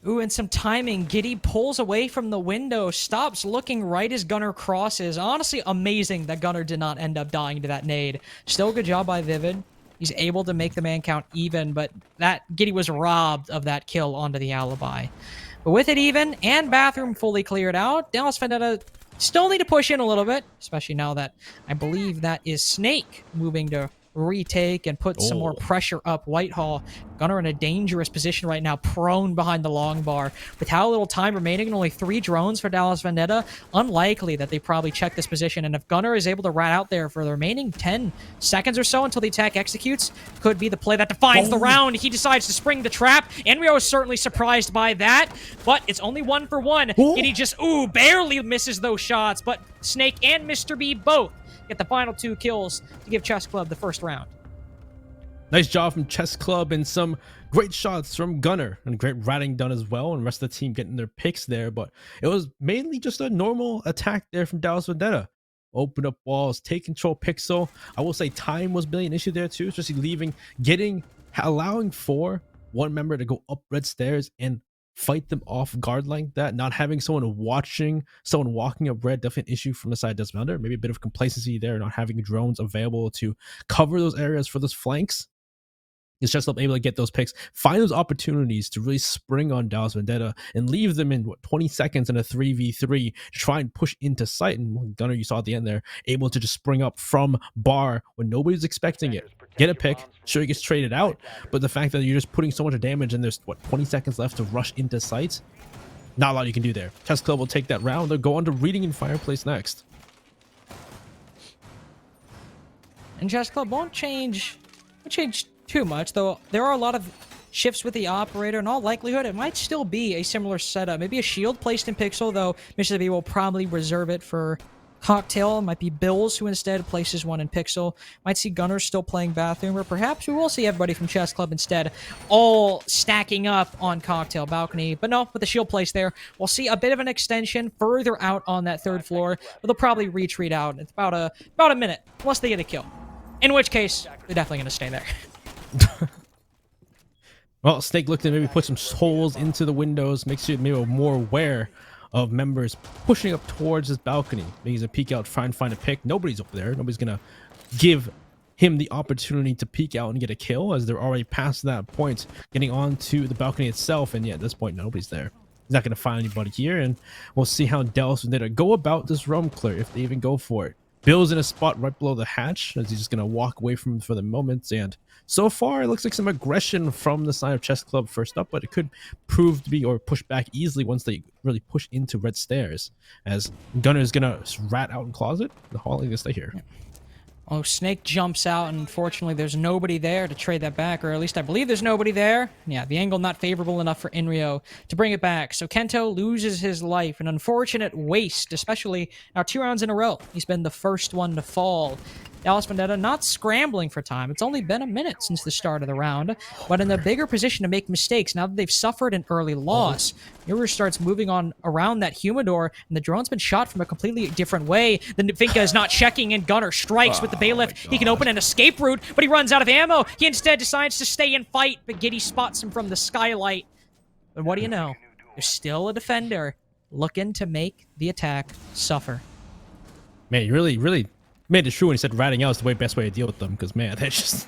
Ooh, and some timing. Giddy pulls away from the window, stops looking right as Gunner crosses. Honestly, amazing that Gunner did not end up dying to that nade. Still good job by Vivid. He's able to make the man count even, but that Giddy was robbed of that kill onto the alibi. But with it even, and Bathroom fully cleared out, Dallas Vendetta still need to push in a little bit, especially now that I believe that is Snake moving to retake and put some more pressure up Whitehall. Gunnar in a dangerous position right now, prone behind the long bar. With how little time remaining and only 3 drones for Dallas Vendetta, unlikely that they probably check this position. And if Gunnar is able to rat out there for the remaining 10 seconds or so until the attack executes, could be the play that defines the round. He decides to spring the trap. Enrio is certainly surprised by that, but it's only 1 for 1. And he just, barely misses those shots. But Snake and Mr. B both get the final 2 kills to give Chess Club the first round. Nice job from Chess Club and some great shots from Gunnar and great ratting done as well, and the rest of the team getting their picks there. But it was mainly just a normal attack there from Dallas Vendetta. Open up walls, take control Pixel. I will say time was really an issue there too, especially allowing for one member to go up red stairs and fight them off guard like that. Not having someone walking up red, definitely an issue from the side of Dallas Vendetta. Maybe a bit of complacency there, not having drones available to cover those areas for those flanks. It's just able to get those picks, find those opportunities to really spring on Dallas Vendetta and leave them in 20 seconds in a 3v3 to try and push into sight. And Gunnar, you saw at the end there, able to just spring up from bar when nobody's expecting it. Get a pick, sure he gets traded out, but the fact that you're just putting so much damage and there's 20 seconds left to rush into sight, not a lot you can do there. Chess Club will take that round. They'll go on to Reading and Fireplace next. And Chess Club won't change too much, though there are a lot of shifts with the operator. In all likelihood, it might still be a similar setup. Maybe a shield placed in Pixel, though Mr. B will probably reserve it for Cocktail. It might be Bills who instead places one in Pixel. Might see Gunnar still playing Bathroom, or perhaps we will see everybody from Chess Club instead all stacking up on Cocktail Balcony. But no, with the shield place there, we'll see a bit of an extension further out on that 3rd floor, but they'll probably retreat out. It's about a minute, unless they get a kill. In which case, they're definitely going to stay there. Well, Snake looked to maybe put some holes into the windows, makes you maybe more aware of members pushing up towards this balcony. Maybe he's gonna peek out, try and find a pick. Nobody's up there. Nobody's gonna give him the opportunity to peek out and get a kill, as they're already past that point, getting onto the balcony itself. And yeah, at this point, nobody's there. He's not gonna find anybody here, and we'll see how Dallas Vendetta go about this roam clear, if they even go for it. Bill's in a spot right below the hatch, as he's just gonna walk away from him for the moment. And so far, it looks like some aggression from the side of Chess Club first up, but it could prove to be or push back easily once they really push into red stairs, as Gunnar is gonna rat out in closet. The hall is gonna stay here. Oh, Snake jumps out, and unfortunately there's nobody there to trade that back, or at least I believe there's nobody there. Yeah, the angle not favorable enough for Enrio to bring it back. So Kento loses his life, an unfortunate waste, especially now 2 rounds in a row. He's been the first one to fall. Dallas Vendetta not scrambling for time. It's only been a minute since the start of the round, but in a bigger position to make mistakes now that they've suffered an early loss. Mirror starts moving on around that humidor, and the drone's been shot from a completely different way. The Finka is not checking, and Gunnar strikes with the bailiff. He can open an escape route, but he runs out of ammo. He instead decides to stay and fight, but Giddy spots him from the skylight. But what do you know? There's still a defender looking to make the attack suffer. Man, you really made it true when he said ratting out is the best way to deal with them, because man, they're just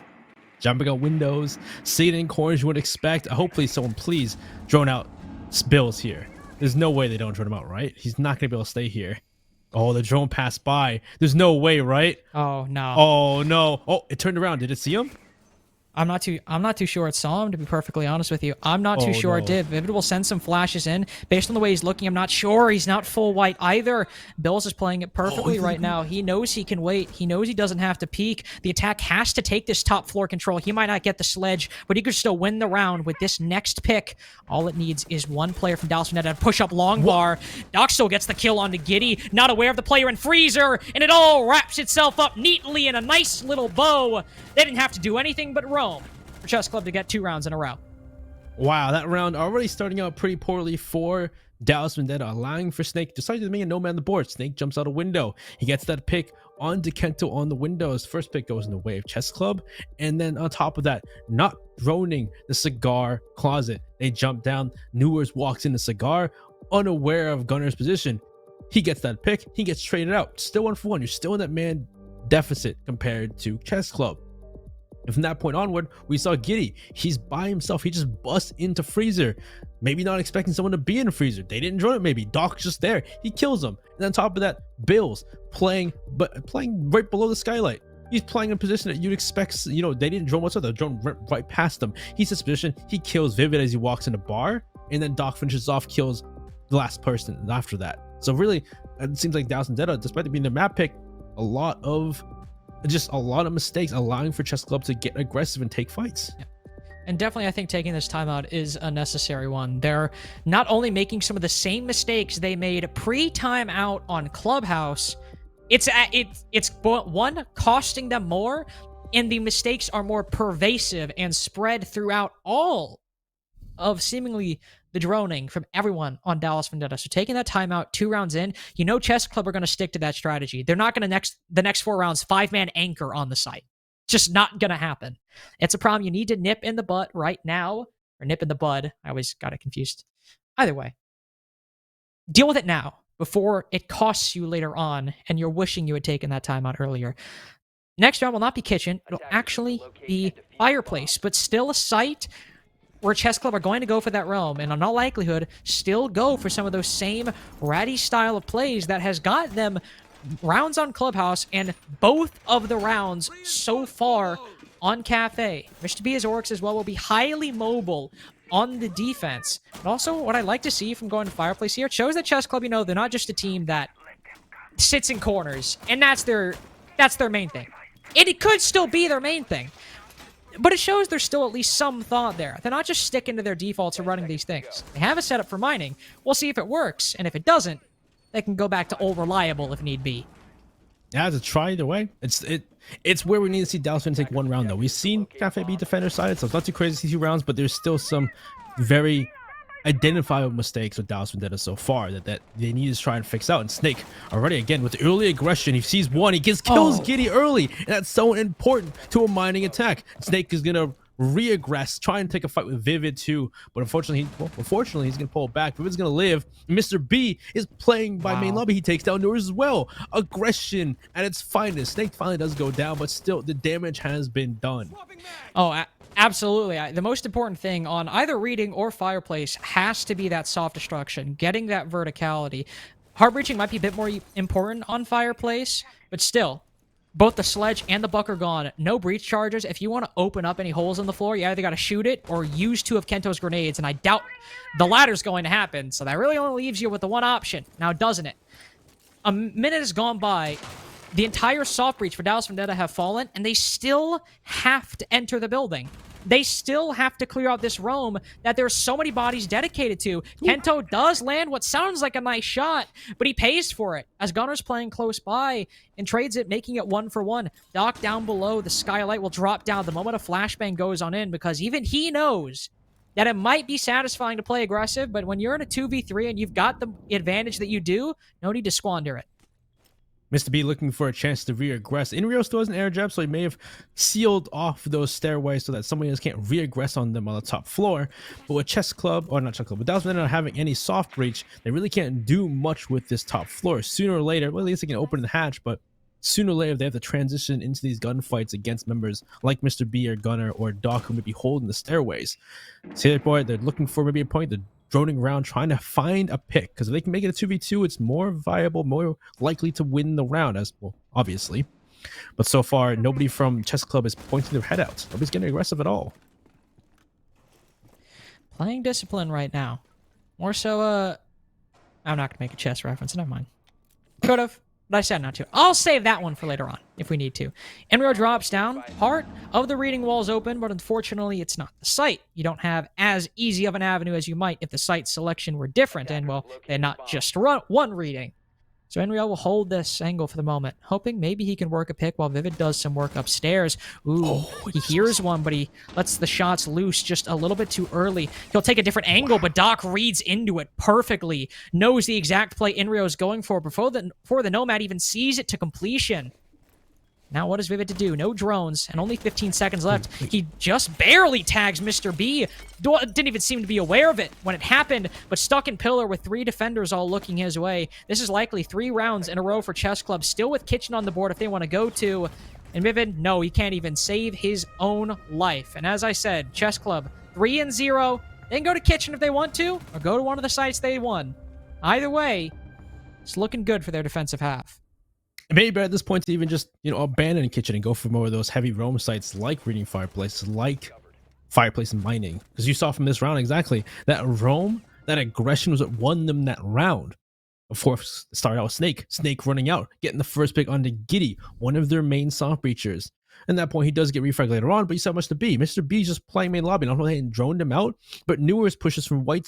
jumping out windows, sitting in corners you would expect. Hopefully someone please drone out Bills here. There's no way they don't drone him out, right? He's not gonna be able to stay here. Oh, the drone passed by. There's no way, right? Oh no. Oh no. Oh, it turned around. Did it see him? I'm not too sure it saw him, to be perfectly honest with you. I'm not too sure it did. Vivid will send some flashes in. Based on the way he's looking, I'm not sure. He's not full white either. Bills is playing it perfectly right now. He knows he can wait. He knows he doesn't have to peek. The attack has to take this top floor control. He might not get the sledge, but he could still win the round with this next pick. All it needs is one player from Dallas Vendetta to push up long bar. Doc still gets the kill onto Giddy, not aware of the player in Freezer, and it all wraps itself up neatly in a nice little bow. They didn't have to do anything but roam for Chess Club to get 2 rounds in a row. Wow, that round already starting out pretty poorly for Dallas Vendetta, allowing for Snake decided to make a no man on the board. Snake jumps out a window. He gets that pick onto Kento on the windows. First pick goes in the way of Chess Club, and then on top of that, not droning the cigar closet. They jump down. Newers walks in the cigar, unaware of Gunnar's position. He gets that pick. He gets traded out. Still 1 for 1. You're still in that man deficit compared to Chess Club. And from that point onward, we saw Giddy. He's by himself. He just busts into Freezer. Maybe not expecting someone to be in Freezer. They didn't join it maybe. Doc's just there. He kills him. And on top of that, Bills playing right below the skylight. He's playing in a position that you'd expect. You know, they didn't drone whatsoever. The drone went right past him. He's in position. He kills Vivid as he walks in the bar, and then Doc finishes off, kills the last person after that. So really, it seems like Dallas Vendetta, despite it being the map pick, a lot of mistakes, allowing for Chess Club to get aggressive and take fights. Yeah. And definitely, I think taking this timeout is a necessary one. They're not only making some of the same mistakes they made pre-timeout on Clubhouse, it's one, costing them more, and the mistakes are more pervasive and spread throughout all of seemingly the droning from everyone on Dallas Vendetta. So taking that timeout 2 rounds in, you know Chess Club are going to stick to that strategy. They're not going to the next 4 rounds 5-man anchor on the site. Just not going to happen. It's a problem you need to nip in the butt right now, or nip in the bud. I always got it confused. Either way, deal with it now before it costs you later on and you're wishing you had taken that timeout earlier. Next round will not be kitchen. It'll actually be fireplace, but still a site where Chess Club are going to go for that realm, and in all likelihood, still go for some of those same ratty style of plays that has got them rounds on Clubhouse, and both of the rounds so far on Cafe. Mr. B as Oryx as well will be highly mobile on the defense. But also, what I like to see from going to Fireplace here, it shows that Chess Club, you know, they're not just a team that sits in corners, and that's their main thing. It could still be their main thing, but it shows there's still at least some thought there. They're not just sticking to their defaults and running these things. They have a setup for mining. We'll see if it works, and if it doesn't, they can go back to old reliable if need be. Yeah, to try either way. It's where we need to see Dallas Vendetta take 1 round, though. We've seen Cafe be defender sided, so it's not too crazy to see 2 rounds, but there's still some very identifiable mistakes with Dallas Vendetta so far that they need to try and fix out. And Snake already, again, with the early aggression, he sees 1, he kills Giddy early, and that's so important to a mining attack. Snake is gonna re-aggress, try and take a fight with Vivid too, but unfortunately he's gonna pull back. Vivid's gonna live. Mr. B is playing by main lobby. He takes down Norris as well. Aggression at its finest. Snake finally does go down, but still the damage has been done. Oh, absolutely. The most important thing on either reading or Fireplace has to be that soft destruction, getting that verticality. Hard breaching might be a bit more important on Fireplace, but still, both the sledge and the buck are gone. No breach charges. If you want to open up any holes in the floor, you either got to shoot it or use 2 of Kento's grenades, and I doubt the latter's going to happen, so that really only leaves you with the one option. Now, doesn't it? A minute has gone by. The entire soft breach for Dallas Vendetta have fallen, and they still have to enter the building. They still have to clear out this roam that there's so many bodies dedicated to. Kento does land what sounds like a nice shot, but he pays for it as Gunner's playing close by and trades it, making it 1 for 1. Doc down below, the skylight will drop down the moment a flashbang goes on in, because even he knows that it might be satisfying to play aggressive, but when you're in a 2v3 and you've got the advantage that you do, no need to squander it. Mr. B looking for a chance to re-aggress. Inrio still has an air jab, so he may have sealed off those stairways so that somebody else can't re-aggress on them on the top floor. But with Chess Club, or not Chess Club, but Dallas Vendetta not having any soft breach, they really can't do much with this top floor. Sooner or later, well, at least they can open the hatch, but sooner or later they have to transition into these gunfights against members like Mr. B or Gunner or Doc, who may be holding the stairways. See, boy, they're looking for maybe a point to droning around trying to find a pick, because if they can make it a 2v2, it's more viable, more likely to win the round, as well, obviously. But so far, nobody from Chess Club is pointing their head out. Nobody's getting aggressive at all. Playing discipline right now. More so, I'm not gonna make a chess reference, never mind. Could've, but I said not to. I'll save that one for later on, if we need to. Enrio drops down. Part of the reading wall is open, but unfortunately, it's not the site. You don't have as easy of an avenue as you might if the site selection were different, and, well, they're not just one reading. So Enrio will hold this angle for the moment, hoping maybe he can work a pick while Vivid does some work upstairs. Ooh, he hears one, but he lets the shots loose just a little bit too early. He'll take a different angle, but Doc reads into it perfectly, knows the exact play Enrio is going for before the Nomad even sees it to completion. Now what is Vivid to do? No drones, and only 15 seconds left. He just barely tags Mr. B. Didn't even seem to be aware of it when it happened, but stuck in pillar with 3 defenders all looking his way. This is likely 3 rounds in a row for Chess Club, still with Kitchen on the board if they want to go to. And Vivid, no, he can't even save his own life. And as I said, Chess Club, 3-0. They can go to Kitchen if they want to, or go to one of the sites they won. Either way, it's looking good for their defensive half. It may be better at this point to even just, abandon kitchen and go for more of those heavy roam sites like reading fireplace, like fireplace and mining. Because you saw from this round exactly that roam, that aggression was what won them that round. Of course, it started out with Snake running out, getting the first pick onto Giddy, one of their main soft breachers. At that point, he does get refragged later on, but you saw Mr. B. Mr. B just playing main lobby. Not only hadn't droned him out, but Newers pushes from white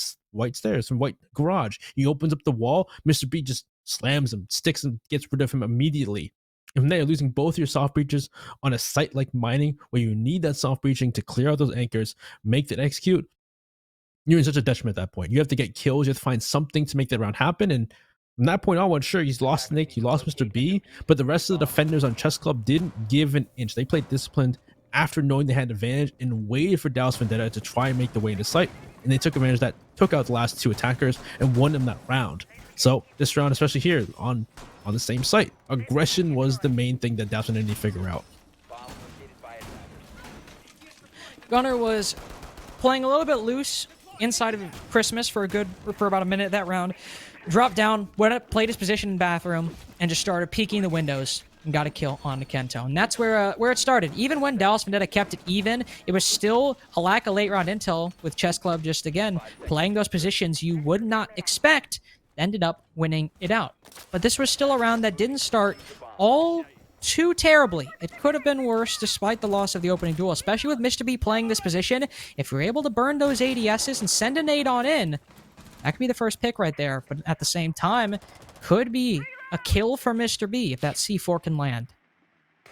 stairs, from white garage. He opens up the wall. Mr. B just slams him, sticks him, gets rid of him immediately. And from there, losing both your soft breachers on a site like mining, where you need that soft breaching to clear out those anchors, make that execute, you're in such a detriment at that point. You have to get kills. You have to find something to make that round happen. And from that point onward, sure, he's lost Snake, he lost Mr. B, but the rest of the defenders on Chess Club didn't give an inch. They played disciplined after knowing they had advantage and waited for Dallas Vendetta to try and make the way into sight. And they took advantage of that, took out the last two attackers, and won them that round. So this round, especially here on the same site, aggression was the main thing that Dallas Vendetta needed to figure out. Gunner was playing a little bit loose inside of Christmas for about a minute that round. Dropped down, went up, played his position in bathroom, and just started peeking the windows and got a kill on the Kento. And that's where it started. Even when Dallas Vendetta kept it even, it was still a lack of late round intel with Chess Club just, again, playing those positions you would not expect, ended up winning it out. But this was still a round that didn't start all too terribly. It could have been worse despite the loss of the opening duel, especially with Mr. B playing this position. If you're able to burn those ADSs and send a nade on in, that could be the first pick right there, but at the same time, could be a kill for Mr. B if that C4 can land.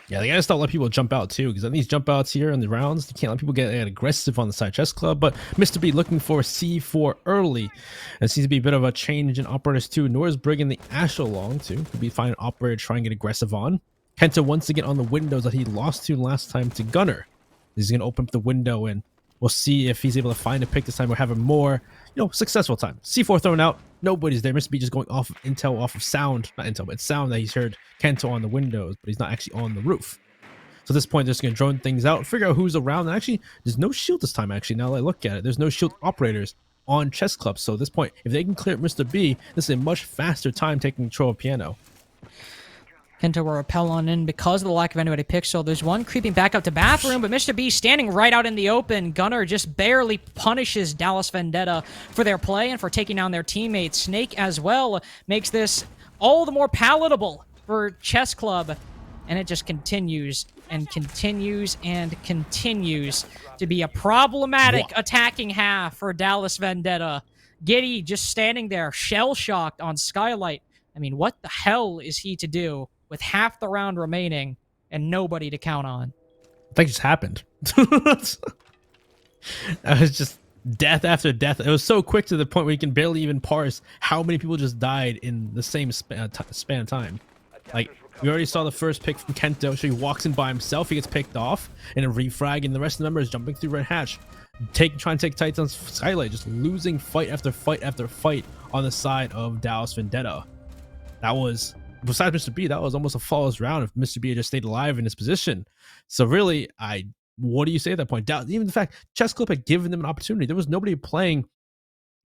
Yeah, they gotta stop letting people jump out too, because on these jump outs here in the rounds, you can't let people get aggressive on the side Chess Club. But Mr. B looking for C4 early. It seems to be a bit of a change in operators too. Nor's bringing the Ash along too. Could be fine operator trying to get aggressive on. Kenta once again on the windows that he lost to last time to Gunner. He's gonna open up the window and we'll see if he's able to find a pick this time or have a more, successful time. C4 thrown out. Nobody's there. Mr. B just going off of intel, off of sound. Not intel, but sound that he's heard Kento on the windows, but he's not actually on the roof. So at this point, they're just going to drone things out, figure out who's around. And actually, there's no shield this time, actually, now that I look at it. There's no shield operators on Chess Club. So at this point, if they can clear Mr. B, this is a much faster time taking control of Piano. Kento will repel on in because of the lack of anybody pixel. There's one creeping back up to bathroom, but Mr. B standing right out in the open. Gunner just barely punishes Dallas Vendetta for their play and for taking down their teammates. Snake as well makes this all the more palatable for Chess Club. And it just continues and continues and continues to be a problematic attacking half for Dallas Vendetta. Giddy just standing there, shell-shocked on Skylight. I mean, what the hell is he to do with half the round remaining and nobody to count on? I think it just happened. That was just death after death. It was so quick to the point where you can barely even parse how many people just died in the same span of time. Like, we already saw the first pick from Kento, so he walks in by himself, he gets picked off, and a refrag, and the rest of the members jumping through Red Hatch, trying to take Titan on Skylight, just losing fight after fight after fight on the side of Dallas Vendetta. That was, besides Mr. B, that was almost a flawless round if Mr. B had just stayed alive in his position. So really, what do you say at that point? Even the fact Chess Club had given them an opportunity. There was nobody playing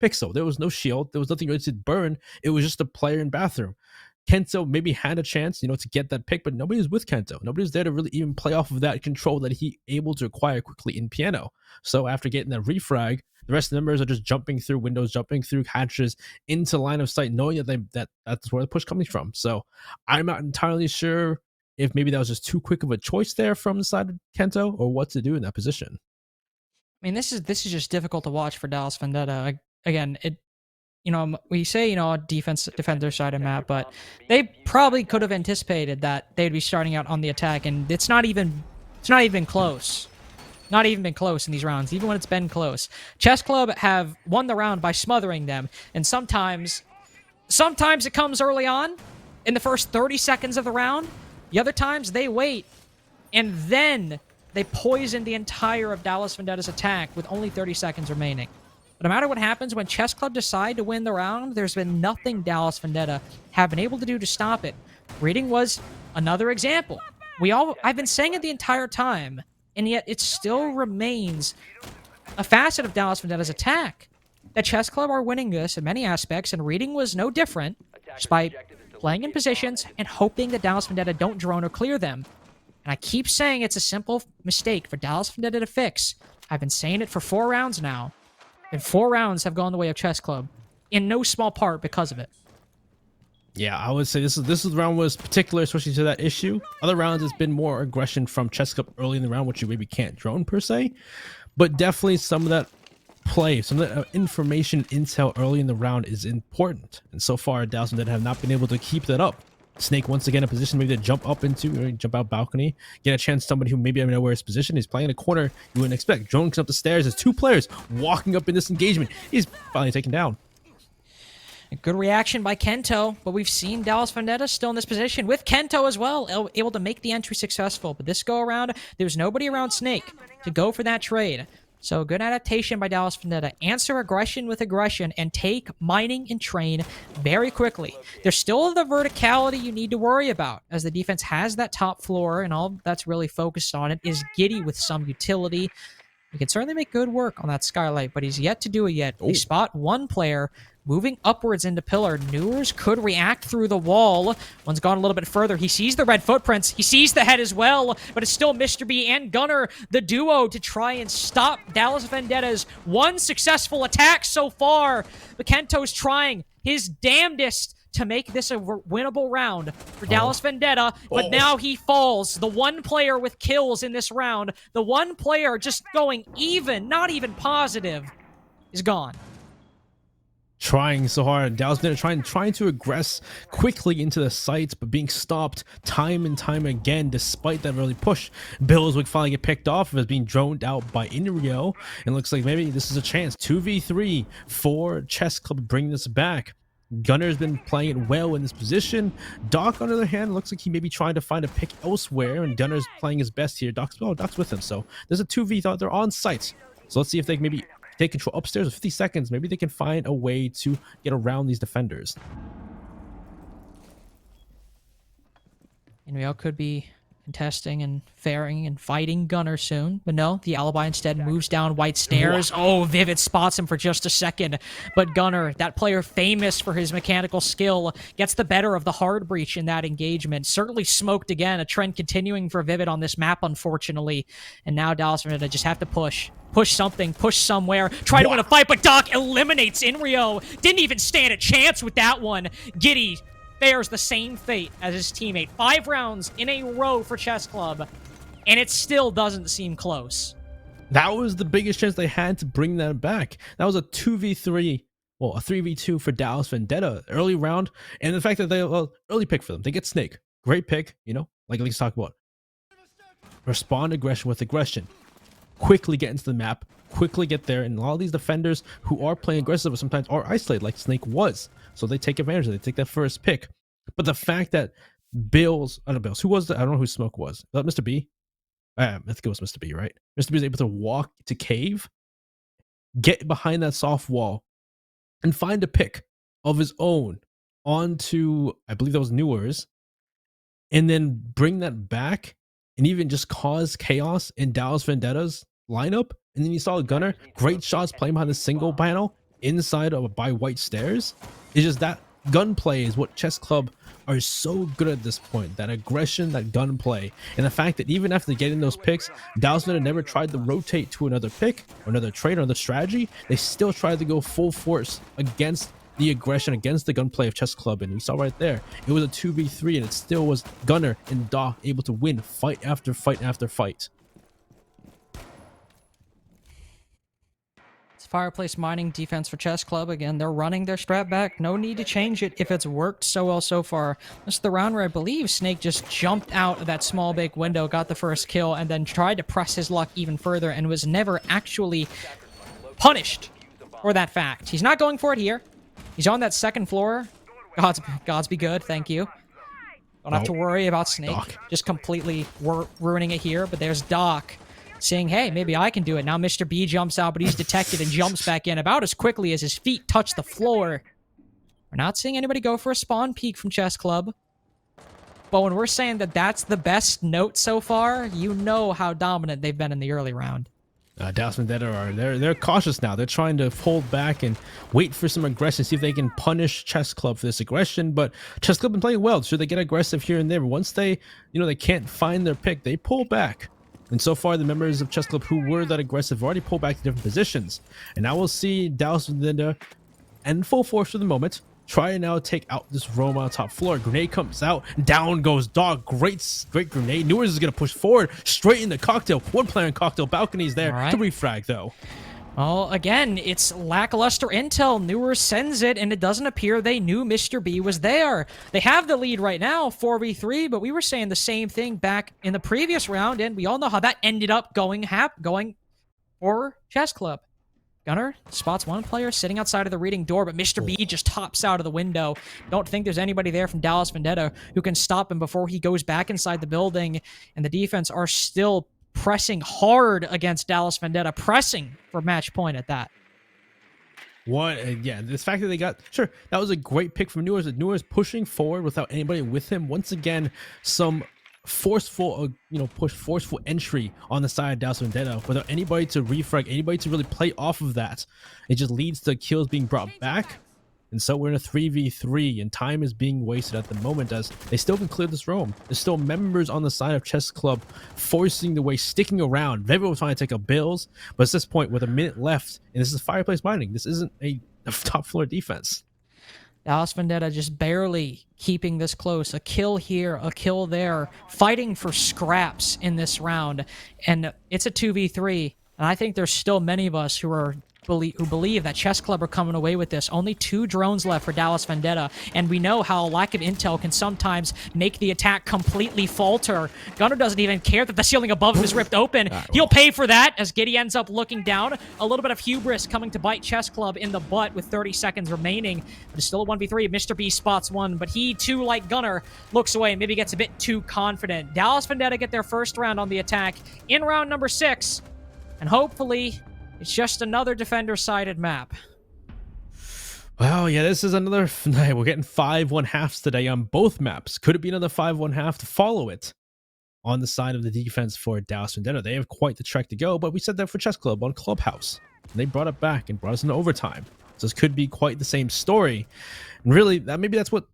Pixel. There was no shield. There was nothing really to burn. It was just a player in bathroom. Kento maybe had a chance, to get that pick, but nobody was with Kento. Nobody was there to really even play off of that control that he able to acquire quickly in Piano. So after getting that refrag, the rest of the members are just jumping through windows, jumping through hatches into line of sight, knowing that that's where the push coming from. So I'm not entirely sure if maybe that was just too quick of a choice there from the side of Kento or what to do in that position. I mean, this is just difficult to watch for Dallas Vendetta. Again, we say, defender side of map, but they probably could have anticipated that they'd be starting out on the attack, and it's not even close. Not even been close in these rounds, even when it's been close. Chess Club have won the round by smothering them, and sometimes it comes early on, in the first 30 seconds of the round. The other times, they wait, and then they poison the entire of Dallas Vendetta's attack with only 30 seconds remaining. But no matter what happens, when Chess Club decide to win the round, there's been nothing Dallas Vendetta have been able to do to stop it. Reading was another example. I've been saying it the entire time, and yet it still remains a facet of Dallas Vendetta's attack. That Chess Club are winning this in many aspects, and Reading was no different, despite playing in positions and hoping that Dallas Vendetta don't drone or clear them. And I keep saying it's a simple mistake for Dallas Vendetta to fix. I've been saying it for 4 rounds now, and 4 rounds have gone the way of Chess Club, in no small part because of it. Yeah, I would say this round was particular, especially to that issue. Other rounds, it's been more aggression from Chess Club early in the round, which you maybe can't drone per se, but definitely some of that play, some of that information intel early in the round is important. And so far, Dallas Vendetta have not been able to keep that up. Snake once again in a position maybe to jump up into, or jump out balcony, get a chance. Somebody who maybe I don't know where his position. He's playing in a corner you wouldn't expect. Drone comes up the stairs. There's 2 players walking up in this engagement. He's finally taken down. A good reaction by Kento, but we've seen Dallas Vendetta still in this position with Kento as well, able to make the entry successful. But this go around, there's nobody around Snake to go for that trade. So good adaptation by Dallas Vendetta. Answer aggression with aggression and take mining and train very quickly. There's still the verticality you need to worry about, as the defense has that top floor, and all that's really focused on it is Giddy with some utility. He can certainly make good work on that skylight, but he's yet to do it yet. They spot 1 player moving upwards into pillar. Newers could react through the wall. One's gone a little bit further. He sees the red footprints. He sees the head as well, but it's still Mr. B and Gunner, the duo, to try and stop Dallas Vendetta's 1 successful attack so far. But Kento's trying his damnedest to make this a winnable round for Dallas Vendetta, but now he falls. The 1 player with kills in this round, the 1 player just going even, not even positive, is gone. Trying so hard. Dallas Vendetta trying to aggress quickly into the sites, but being stopped time and time again despite that early push. Bills would finally get picked off as being droned out by Inrio, and looks like maybe this is a chance. 2v3 for Chess Club, bring this back. Gunner's been playing it well in this position. Doc, on the other hand, looks like he may be trying to find a pick elsewhere, and Gunner's playing his best here. Doc's with him, so there's a 2v thought. They're on site, so let's see if they can maybe take control upstairs with 50 seconds. Maybe they can find a way to get around these defenders. Inrio could be contesting and faring and fighting Gunner soon, but no, the alibi instead moves down white stairs. Oh, Vivid spots him for just a second, but Gunner, that player famous for his mechanical skill, gets the better of the hard breach in that engagement. Certainly smoked again, a trend continuing for Vivid on this map, unfortunately. And now Dallas Vendetta just have to push something, push somewhere, try to win a fight, but Doc eliminates Inrio. Didn't even stand a chance with that one. Giddy bears the same fate as his teammate. 5 rounds in a row for Chess Club, and it still doesn't seem close. That was the biggest chance they had to bring that back. That was a 2v3, well, a 3v2 for Dallas Vendetta early round, and the fact that they early pick for them. They get Snake, great pick, you know, like let's talk about. Respond aggression with aggression. Quickly get into the map, quickly get there, and a lot of these defenders who are playing aggressive sometimes are isolated, like Snake was. So they take advantage of it. They take that first pick. But the fact that Bills, I don't know Bills, who was I don't know who Smoke was. Mr. B? I think it was Mr. B, right? Mr. B was able to walk to cave, get behind that soft wall, and find a pick of his own onto, I believe that was Newers, and then bring that back and even just cause chaos in Dallas Vendetta's lineup. And then you saw Gunner, great shots playing behind the single panel inside of by white stairs. It's just that gunplay is what Chess Club are so good at this point. That aggression, that gunplay, and the fact that even after getting those picks, Dallas Vendetta never tried to rotate to another pick or another trade or another strategy. They still tried to go full force against the aggression, against the gunplay of Chess Club, and we saw right there it was a 2v3, and it still was Gunner and Da able to win fight after fight after fight. It's Fireplace Mining defense for Chess Club. Again, they're running their strat back. No need to change it if it's worked so well so far. This is the round where I believe Snake just jumped out of that small big window, got the first kill, and then tried to press his luck even further and was never actually punished for that fact. He's not going for it here. He's on that second floor. Gods be good, thank you. Don't have to worry about Snake just completely ruining it here, but there's Doc saying, hey, maybe I can do it. Now Mr. B jumps out, but he's detected and jumps back in about as quickly as his feet touch the floor. We're not seeing anybody go for a spawn peek from Chess Club. But when we're saying that that's the best note so far, you know how dominant they've been in the early round. Dallas Vendetta they're cautious now. They're trying to hold back and wait for some aggression, see if they can punish Chess Club for this aggression. But Chess Club been playing well, so they get aggressive here and there. But once they, they can't find their pick, they pull back. And so far, the members of Chess Club who were that aggressive already pulled back to different positions. And now we'll see Dallas Vendetta in full force for the moment. Try and now take out this roam on top floor. Grenade comes out. Down goes Dog. Great grenade. Newers is going to push forward straight into Cocktail. One player in Cocktail. Balcony's there to refrag, though. Well, again, it's lackluster intel. Newers sends it, and it doesn't appear they knew Mr. B was there. They have the lead right now, 4v3, but we were saying the same thing back in the previous round, and we all know how that ended up going for Chess Club. Gunner spots one player sitting outside of the reading door, but Mr. B just hops out of the window. Don't think there's anybody there from Dallas Vendetta who can stop him before he goes back inside the building, and the defense are still pressing hard against Dallas Vendetta, pressing for match point at that. Yeah, this fact that they got, sure, that was a great pick from Newers. Newers pushing forward without anybody with him. Once again, some forceful, forceful entry on the side of Dallas Vendetta without anybody to refrag, anybody to really play off of that. It just leads to kills being brought back. And so we're in a 3v3, and time is being wasted at the moment as they still can clear this roam. There's still members on the side of Chess Club forcing the way, sticking around. Everyone's trying to take up bills, but at this point, with a minute left, and this is fireplace mining, this isn't a top floor defense. Dallas Vendetta just barely keeping this close. A kill here, a kill there, fighting for scraps in this round. And it's a 2v3, and I think there's still many of us who believe that Chess Club are coming away with this. Only 2 drones left for Dallas Vendetta, and we know how a lack of intel can sometimes make the attack completely falter. Gunner doesn't even care that the ceiling above him is ripped open. He'll pay for that as Giddy ends up looking down. A little bit of hubris coming to bite Chess Club in the butt with 30 seconds remaining. But it's still a 1v3. Mr. B spots one, but he too, like Gunner, looks away and maybe gets a bit too confident. Dallas Vendetta get their first round on the attack in round number 6, and hopefully it's just another defender-sided map. Well, yeah, this is another... We're getting 5-1/2s today on both maps. Could it be another 5-1/2 to follow it on the side of the defense for Dallas Vendetta? They have quite the trek to go, but we said that for Chess Club on Clubhouse. And they brought it back and brought us into overtime. So this could be quite the same story. And really, maybe that's what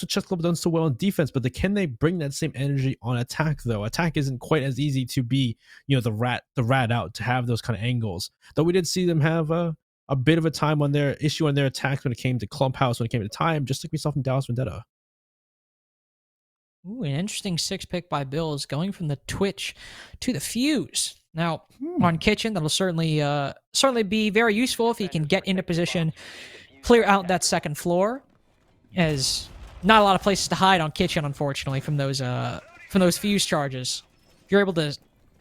Chess Club done so well in defense, but can they bring that same energy on attack, though? Attack isn't quite as easy to be, the rat out, to have those kind of angles. Though we did see them have a bit of a time on their issue on their attacks when it came to Clubhouse, when it came to time, just like we saw from Dallas Vendetta. Ooh, an interesting 6 pick by Bills, going from the Twitch to the Fuse. Now, on Kitchen, that'll certainly be very useful if he can get into position, clear out that second floor, as not a lot of places to hide on Kitchen, unfortunately, from those Fuse charges. If you're able to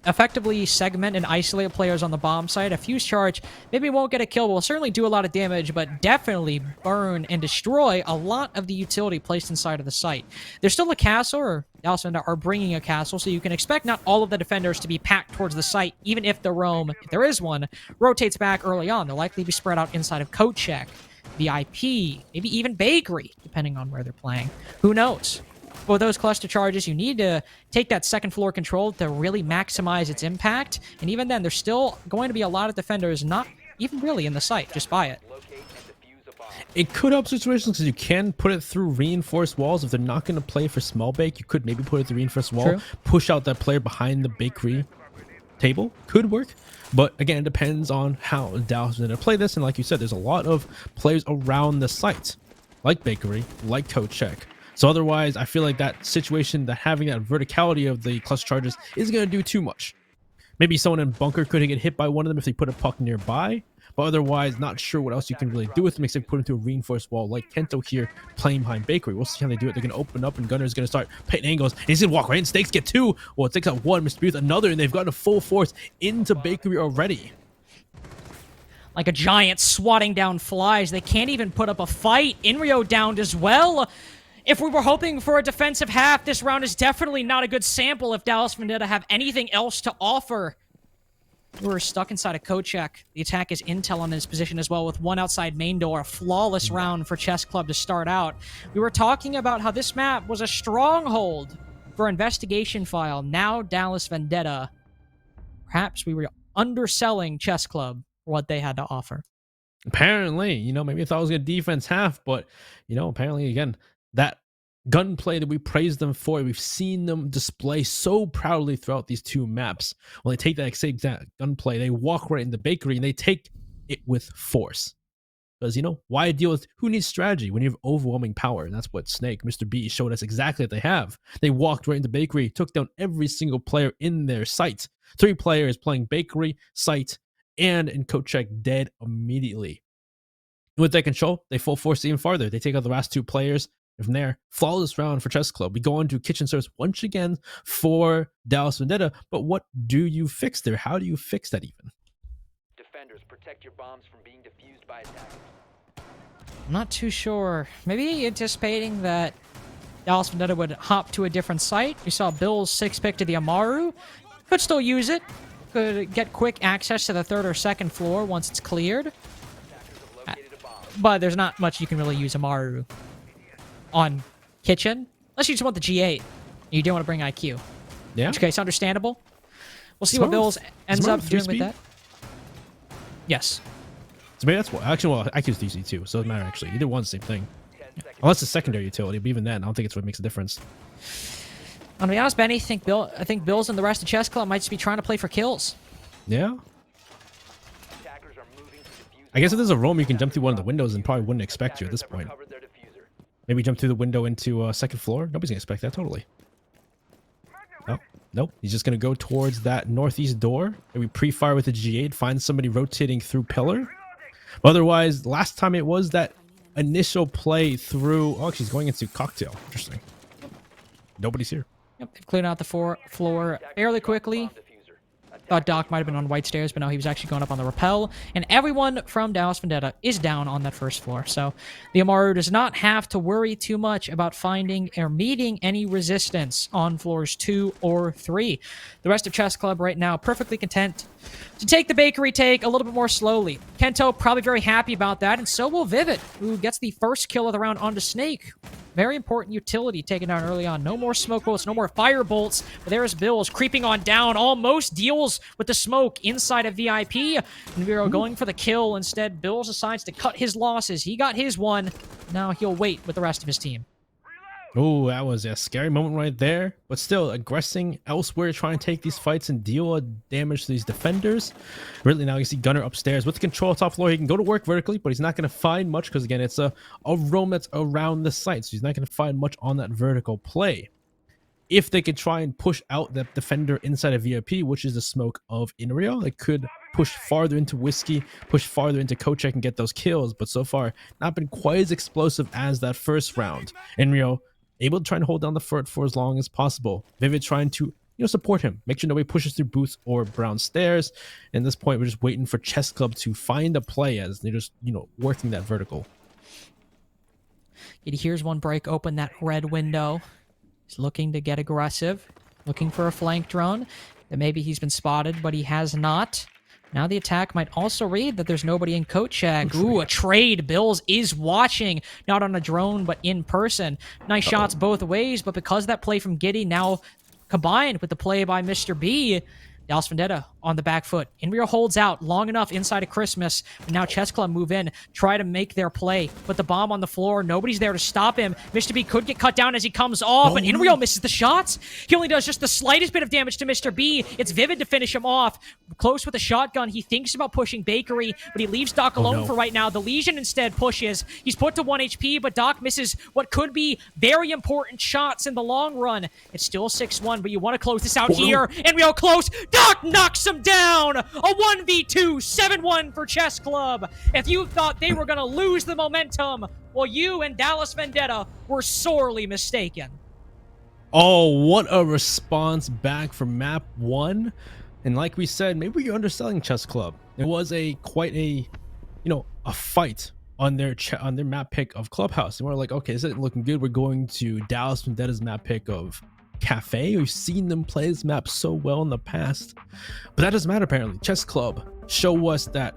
effectively segment and isolate players on the bomb site, a Fuse charge maybe won't get a kill, but will certainly do a lot of damage, but definitely burn and destroy a lot of the utility placed inside of the site. There's still a castle, or Dallas Vendetta are bringing a castle, so you can expect not all of the defenders to be packed towards the site, even if the roam, if there is one, rotates back early on. They'll likely be spread out inside of Code Check, VIP, maybe even Bakery, depending on where they're playing. Who knows? But with those cluster charges, you need to take that second floor control to really maximize its impact. And even then, there's still going to be a lot of defenders not even really in the site. Just buy it. It could help situations because you can put it through reinforced walls. If they're not going to play for small bake, you could maybe put it through reinforced wall, push out that player behind the bakery table. Could work. But again, it depends on how Dallas is going to play this. And like you said, there's a lot of players around the site, like Bakery, like Code Check. So otherwise, I feel like that situation, that having that verticality of the cluster charges is going to do too much. Maybe someone in bunker could get hit by one of them if they put a puck nearby, but otherwise, not sure what else you can really do with them except put them through a reinforced wall like Kento here playing behind Bakery. We'll see how they do it. They're going to open up and Gunner's going to start painting angles. And he's going to walk right in. Snakes get 2. Well, it takes out 1, Mr. Booth another, and they've gotten a full force into Bakery already. Like a giant swatting down flies. They can't even put up a fight. Inrio downed as well. If we were hoping for a defensive half, this round is definitely not a good sample if Dallas Vendetta have anything else to offer. We're stuck inside a Code Check. The attack is intel on his position as well with one outside main door. A flawless round for Chess Club to start out. We were talking about how this map was a stronghold for Investigation File. Now Dallas Vendetta. Perhaps we were underselling Chess Club for what they had to offer. Apparently, maybe I thought it was going to defense half, but, apparently, again, that gunplay that we praised them for, we've seen them display so proudly throughout these two maps. When they take that exact gunplay, they walk right in the bakery and they take it with force. Because, why deal with who needs strategy when you have overwhelming power? And that's what Snake, Mr. B, showed us exactly that they have. They walked right into bakery, took down every single player in their site. 3 players playing bakery, site, and in coach check dead immediately. With that control, they full force even farther. They take out the last 2 players. And from there, flawless round for Chess Club. We go into kitchen service once again for Dallas Vendetta. But what do you fix there? How do you fix that even? Defenders, protect your bombs from being defused by attackers. I'm not too sure. Maybe anticipating that Dallas Vendetta would hop to a different site. We saw Bill's 6-pick to the Amaru. Could still use it. Could get quick access to the 3rd or 2nd floor once it's cleared. But there's not much you can really use Amaru on kitchen. Unless you just want the G8. And you don't want to bring IQ. Yeah. In which case, understandable. We'll see what Bills ends up doing with that. Yes. So maybe that's what. Actually, well, IQ's DC too, so it doesn't matter actually. Either one's the same thing. Unless it's secondary utility, but even then, I don't think it's what makes a difference. To be honest, Benny, I think Bills and the rest of Chess Club might just be trying to play for kills. Yeah. I guess if there's a room you can jump through one of the windows, and probably wouldn't expect you at this point. Maybe jump through the window into 2nd floor. Nobody's gonna expect that totally. Oh, nope. He's just gonna go towards that northeast door. Maybe pre-fire with the G8, find somebody rotating through pillar. Otherwise, last time it was that initial play through. Oh, she's going into cocktail. Interesting. Nobody's here. Yep, they've cleared out the floor fairly quickly. Thought Doc might have been on white stairs, but no, he was actually going up on the rappel. And everyone from Dallas Vendetta is down on that 1st floor. So the Amaru does not have to worry too much about finding or meeting any resistance on floors 2 or 3. The rest of Chess Club right now perfectly content to take the bakery take a little bit more slowly. Kento probably very happy about that, and so will Vivid, who gets the 1st kill of the round onto Snake. Very important utility taken down early on. No more smoke bolts, no more fire bolts. But there's Bills creeping on down. Almost deals with the smoke inside of VIP. And Vero going for the kill. Instead, Bills decides to cut his losses. He got his one. Now he'll wait with the rest of his team. Oh, that was a scary moment right there. But still, aggressing elsewhere, trying to take these fights and deal damage to these defenders. Really, now you see Gunner upstairs with the control top floor. He can go to work vertically, but he's not going to find much because, again, it's a roam that's around the site. So he's not going to find much on that vertical play. If they could try and push out that defender inside of VIP, which is the smoke of Inrio, they could push farther into Whiskey, push farther into Kochek and get those kills. But so far, not been quite as explosive as that 1st round. Inrio able to try and hold down the fort for as long as possible. Vivid trying to, support him. Make sure nobody pushes through booths or brown stairs. And at this point, we're just waiting for Chess Club to find a play as they're just, working that vertical. Here's one break open that red window. He's looking to get aggressive. Looking for a flank drone. That maybe he's been spotted, but he has not. Now the attack might also read that there's nobody in coat check. Ooh, a trade. Bills is watching. Not on a drone, but in person. Nice shots both ways, but because that play from Giddy now combined with the play by Mr. B, Dallas Vendetta on the back foot. Inrio holds out long enough inside of Christmas. But now Chess Club move in, try to make their play. Put the bomb on the floor. Nobody's there to stop him. Mr. B could get cut down as he comes off, but Inrio misses the shots. He only does just the slightest bit of damage to Mr. B. It's Vivid to finish him off. Close with a shotgun. He thinks about pushing Bakery, but he leaves Doc alone for right now. The Legion instead pushes. He's put to 1 HP, but Doc misses what could be very important shots in the long run. It's still 6-1, but you want to close this out here. Inrio close. Doc knocks him down. A 1v2, 7-1 for Chess Club. If you thought they were going to lose the momentum, well, you and Dallas Vendetta were sorely mistaken. Oh, what a response back from map 1. And like we said, maybe you're underselling Chess Club. It was quite a fight on their map pick of Clubhouse. And we're like, okay, this isn't looking good. We're going to Dallas Vendetta's map pick of Cafe. We've seen them play this map so well in the past, but that doesn't matter. Apparently, Chess Club show us that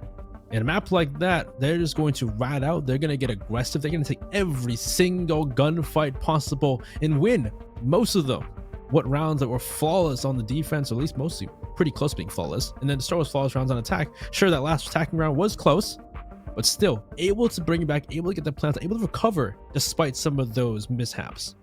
in a map like that, they're just going to rat out. They're going to get aggressive. They're going to take every single gunfight possible and win most of them. what rounds that were flawless on the defense, or at least mostly pretty close to being flawless, and then start with flawless rounds on attack. Sure, that last attacking round was close, but still able to bring it back, able to get the plants, able to recover despite some of those mishaps.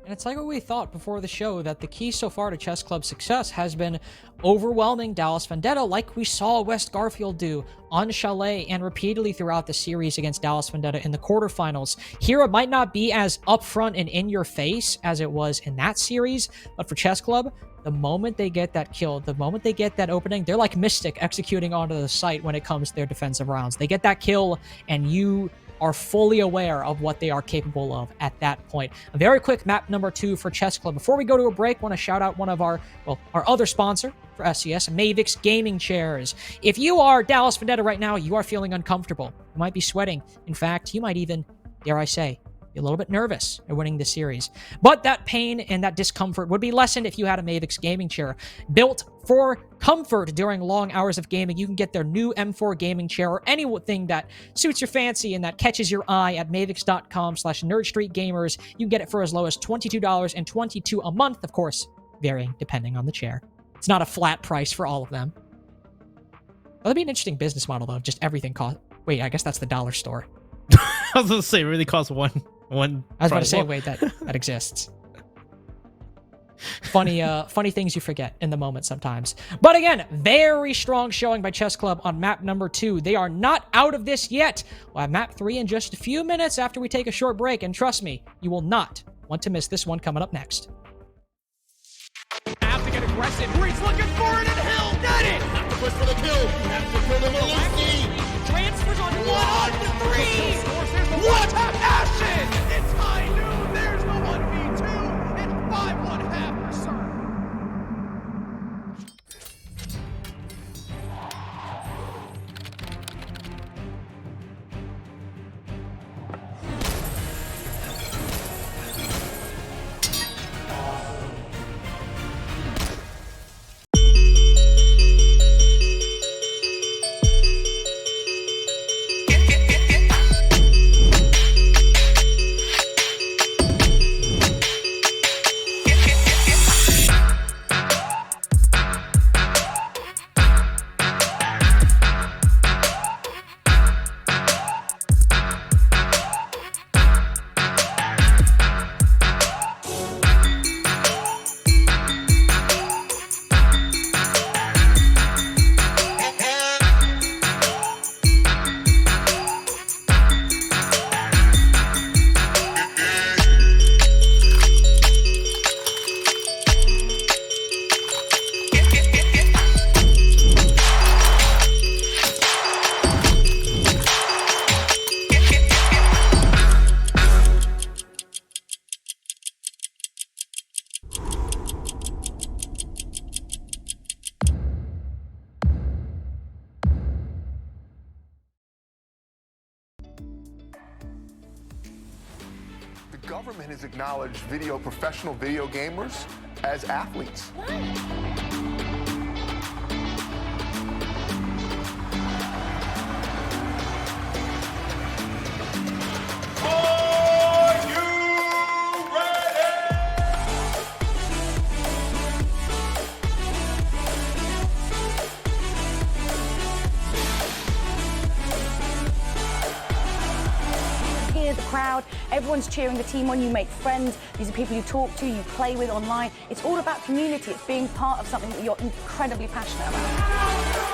And it's like what we thought before the show, that the key so far to Chess Club's success has been overwhelming Dallas Vendetta, like we saw West Garfield do on Chalet and repeatedly throughout the series against Dallas Vendetta in the quarterfinals. Here, it might not be as upfront and in your face as it was in that series, but for Chess Club, the moment they get that kill, the moment they get that opening, they're like Mystic executing onto the site when it comes to their defensive rounds. They get that kill, and you are fully aware of what they are capable of at that point. A very quick map number 2 for Chess Club. Before we go to a break, I want to shout out one of our other sponsor for SCS, Mavix Gaming Chairs. If you are Dallas Vendetta right now, you are feeling uncomfortable. You might be sweating. In fact, you might even, dare I say, be a little bit nervous at winning this series. But that pain and that discomfort would be lessened if you had a Mavix gaming chair. Built for comfort during long hours of gaming, you can get their new M4 gaming chair or anything that suits your fancy and that catches your eye at mavix.com/nerdstreetgamers. You can get it for as low as $22.22 a month, of course, varying depending on the chair. It's not a flat price for all of them. Well, that'd be an interesting business model, though. Just everything cost. Wait, I guess that's the dollar store. I was gonna say, it really costs one. I was about to say, wait, that exists. Funny things you forget in the moment sometimes. But again, very strong showing by Chess Club on map number 2. They are not out of this yet. We'll have map 3 in just a few minutes after we take a short break, and trust me, you will not want to miss this one coming up next. Have to get aggressive. Breach looking for it, and Hill got it. Have to push for the kill. Have to kill them with Transfers on 1-3. What a passion! It's high noon. There's the 1v2. It's 5-1-half for Sir. The government has acknowledged professional video gamers as athletes. The crowd, everyone's cheering the team on, you make friends, these are people you talk to, you play with online. It's all about community, it's being part of something that you're incredibly passionate about.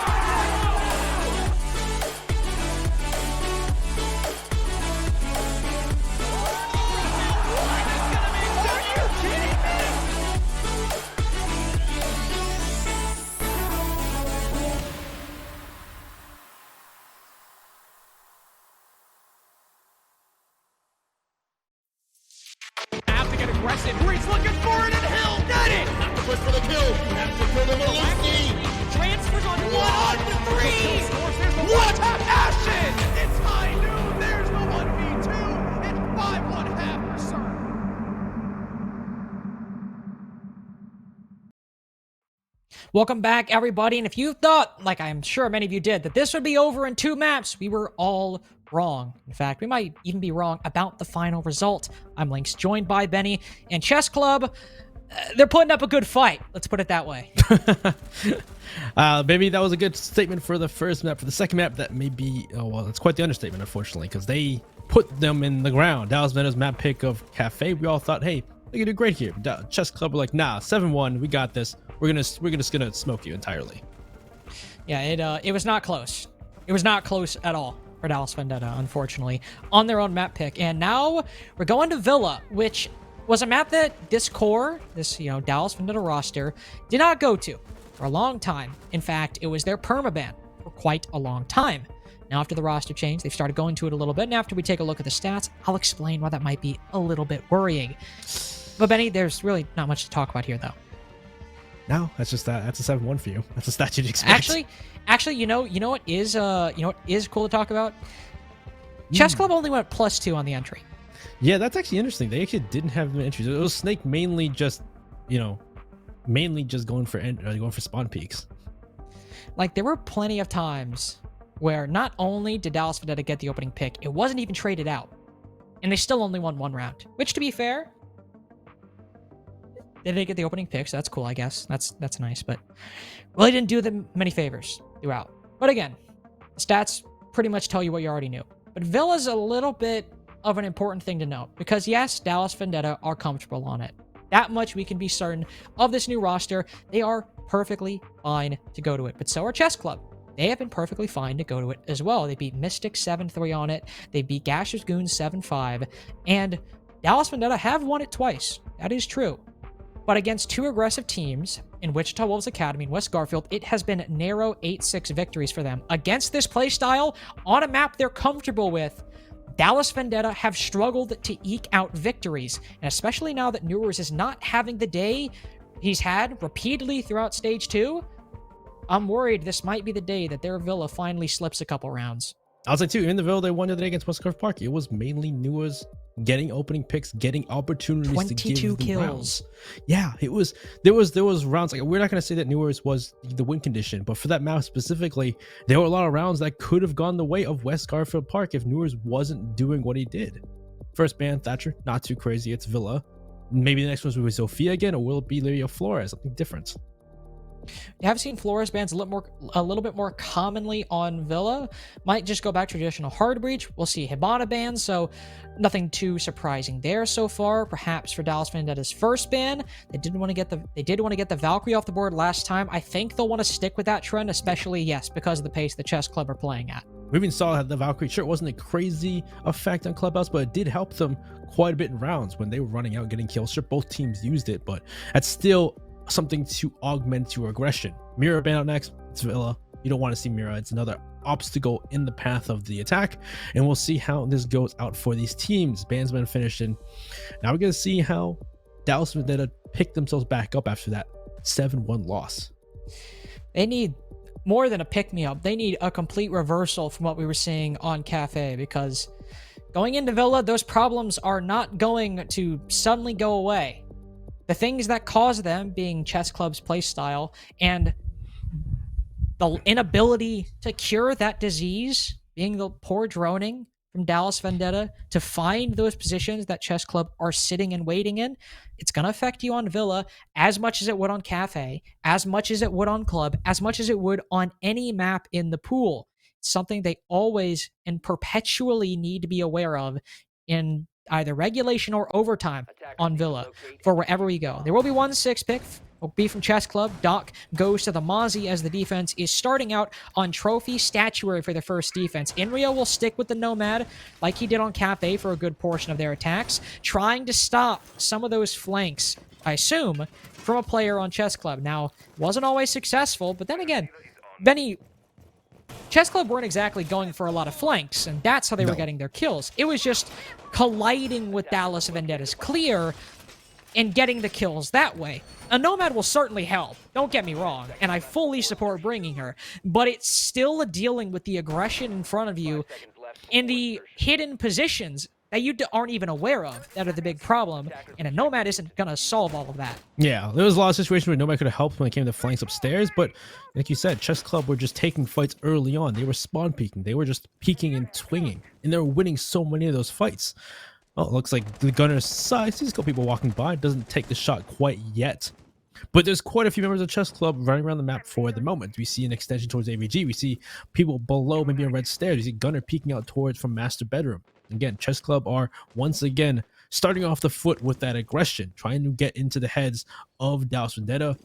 Aggressive. Breach looking for it, and Hill got it. Have to push for the kill. Have to kill them with Transfers on 1-3. What a passion! It's high noon. There's the 1v2. It's 5-1-half for Sir. Welcome back, everybody. And if you thought, like I'm sure many of you did, that this would be over in 2 maps, we were all wrong. In fact, we might even be wrong about the final result. I'm Lynx, joined by Benny, and Chess Club they're putting up a good fight. Let's put it that way. Maybe that was a good statement for the first map. For the second map, that may be, oh, well, it's quite the understatement, unfortunately, because they put them in the ground. Dallas Vendetta's map pick of Cafe, we all thought, hey, they can do great here. Chess Club were like, nah, 7-1, we got this. We're just gonna smoke you entirely. Yeah, it was not close. It was not close at all for Dallas Vendetta, unfortunately, on their own map pick. And now we're going to Villa, which was a map that this core, this, Dallas Vendetta roster, did not go to for a long time. In fact, it was their permaban for quite a long time. Now, after the roster change, they've started going to it a little bit. And after we take a look at the stats, I'll explain why that might be a little bit worrying. But Benny, there's really not much to talk about here, though. No, that's just that. That's a 7-1 for you. That's a stat you'd expect. Actually, you know what is cool to talk about? Chess Club only went +2 on the entry. Yeah, that's actually interesting. They actually didn't have entries. It was Snake mainly just going for spawn peaks. Like, there were plenty of times where not only did Dallas Vendetta get the opening pick, it wasn't even traded out, and they still only won 1 round. Which, to be fair, they did get the opening pick, so that's cool, I guess. That's nice, but really didn't do them many favors throughout. But again, stats pretty much tell you what you already knew. But Villa's a little bit of an important thing to note, because yes, Dallas Vendetta are comfortable on it. That much we can be certain of this new roster. They are perfectly fine to go to it, but so are Chess Club. They have been perfectly fine to go to it as well. They beat Mystic 7-3 on it. They beat Gasher's Goons 7-5, and Dallas Vendetta have won it twice. That is true. But against 2 aggressive teams in Wichita Wolves Academy and West Garfield, it has been narrow 8-6 victories for them. Against this playstyle, on a map they're comfortable with, Dallas Vendetta have struggled to eke out victories. And especially now that Newers is not having the day he's had repeatedly throughout Stage 2, I'm worried this might be the day that their Villa finally slips a couple rounds. I'll say too, in the Villa they won the day against West Garfield Park. It was mainly Newers getting opening picks, getting opportunities 22 to give kills. Rounds. Yeah, it was. There was rounds. Like, we're not going to say that Newers was the win condition, but for that map specifically, there were a lot of rounds that could have gone the way of West Garfield Park if Newers wasn't doing what he did. First ban Thatcher, not too crazy. It's Villa. Maybe the next one will be Sophia again, or will it be Lydia Flores? Something different. You have seen Flores bans a little bit more commonly on Villa. Might just go back to traditional hard breach. We'll see Hibana bans, so nothing too surprising there so far. Perhaps for Dallas Vendetta's first ban, they did want to get the Valkyrie off the board last time. I think they'll want to stick with that trend, especially because of the pace the Chess Club are playing at. We even saw that the Valkyrie, sure, it wasn't a crazy effect on Clubhouse, but it did help them quite a bit in rounds when they were running out getting kills. Sure, both teams used it, but that's still something to augment your aggression. Mira ban out next. It's Villa. You don't want to see Mira. It's another obstacle in the path of the attack, and we'll see how this goes out for these teams. Ban's been finished, and now we're going to see how Dallas Vendetta pick themselves back up after that 7-1 loss. They need more than a pick-me-up. They need a complete reversal from what we were seeing on Cafe, because going into Villa, those problems are not going to suddenly go away. The things that cause them, being Chess Club's playstyle and the inability to cure that disease, being the poor droning from Dallas Vendetta to find those positions that Chess Club are sitting and waiting in, it's going to affect you on Villa as much as it would on Cafe, as much as it would on Club, as much as it would on any map in the pool. It's something they always and perpetually need to be aware of in either regulation or overtime on Villa for wherever we go. There will be 1 6 pick. Will be from Chess Club. Doc goes to the Mozzie as the defense is starting out on Trophy Statuary for the first defense. Inrio will stick with the Nomad like he did on Cafe for a good portion of their attacks, trying to stop some of those flanks, I assume, from a player on Chess Club. Now, wasn't always successful, but then again, Benny, Chess Club weren't exactly going for a lot of flanks, and that's how they were getting their kills. It was just colliding with Dallas Vendetta's clear and getting the kills that way. A Nomad will certainly help, don't get me wrong, and I fully support bringing her, but it's still dealing with the aggression in front of you in the hidden positions that you aren't even aware of that are the big problem, and a Nomad isn't going to solve all of that. Yeah, there was a lot of situations where Nomad could have helped when it came to flanks upstairs, but like you said, Chess Club were just taking fights early on. They were spawn peeking. They were just peeking and swinging, and they were winning so many of those fights. Oh, it looks like the gunner's side sees a couple people walking by. Doesn't take the shot quite yet. But there's quite a few members of Chess Club running around the map for the moment. We see an extension towards AVG. We see people below, maybe on red stairs. We see Gunner peeking out towards from master bedroom. Again, Chess Club are once again starting off the foot with that aggression, trying to get into the heads of Dallas Vendetta,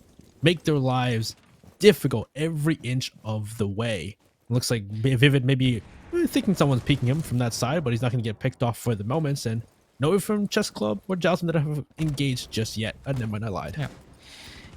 make their lives difficult every inch of the way. It looks like Vivid maybe thinking someone's peeking him from that side, but he's not going to get picked off for the moments. And no one from Chess Club or Dallas Vendetta have engaged just yet. Never mind, I lied.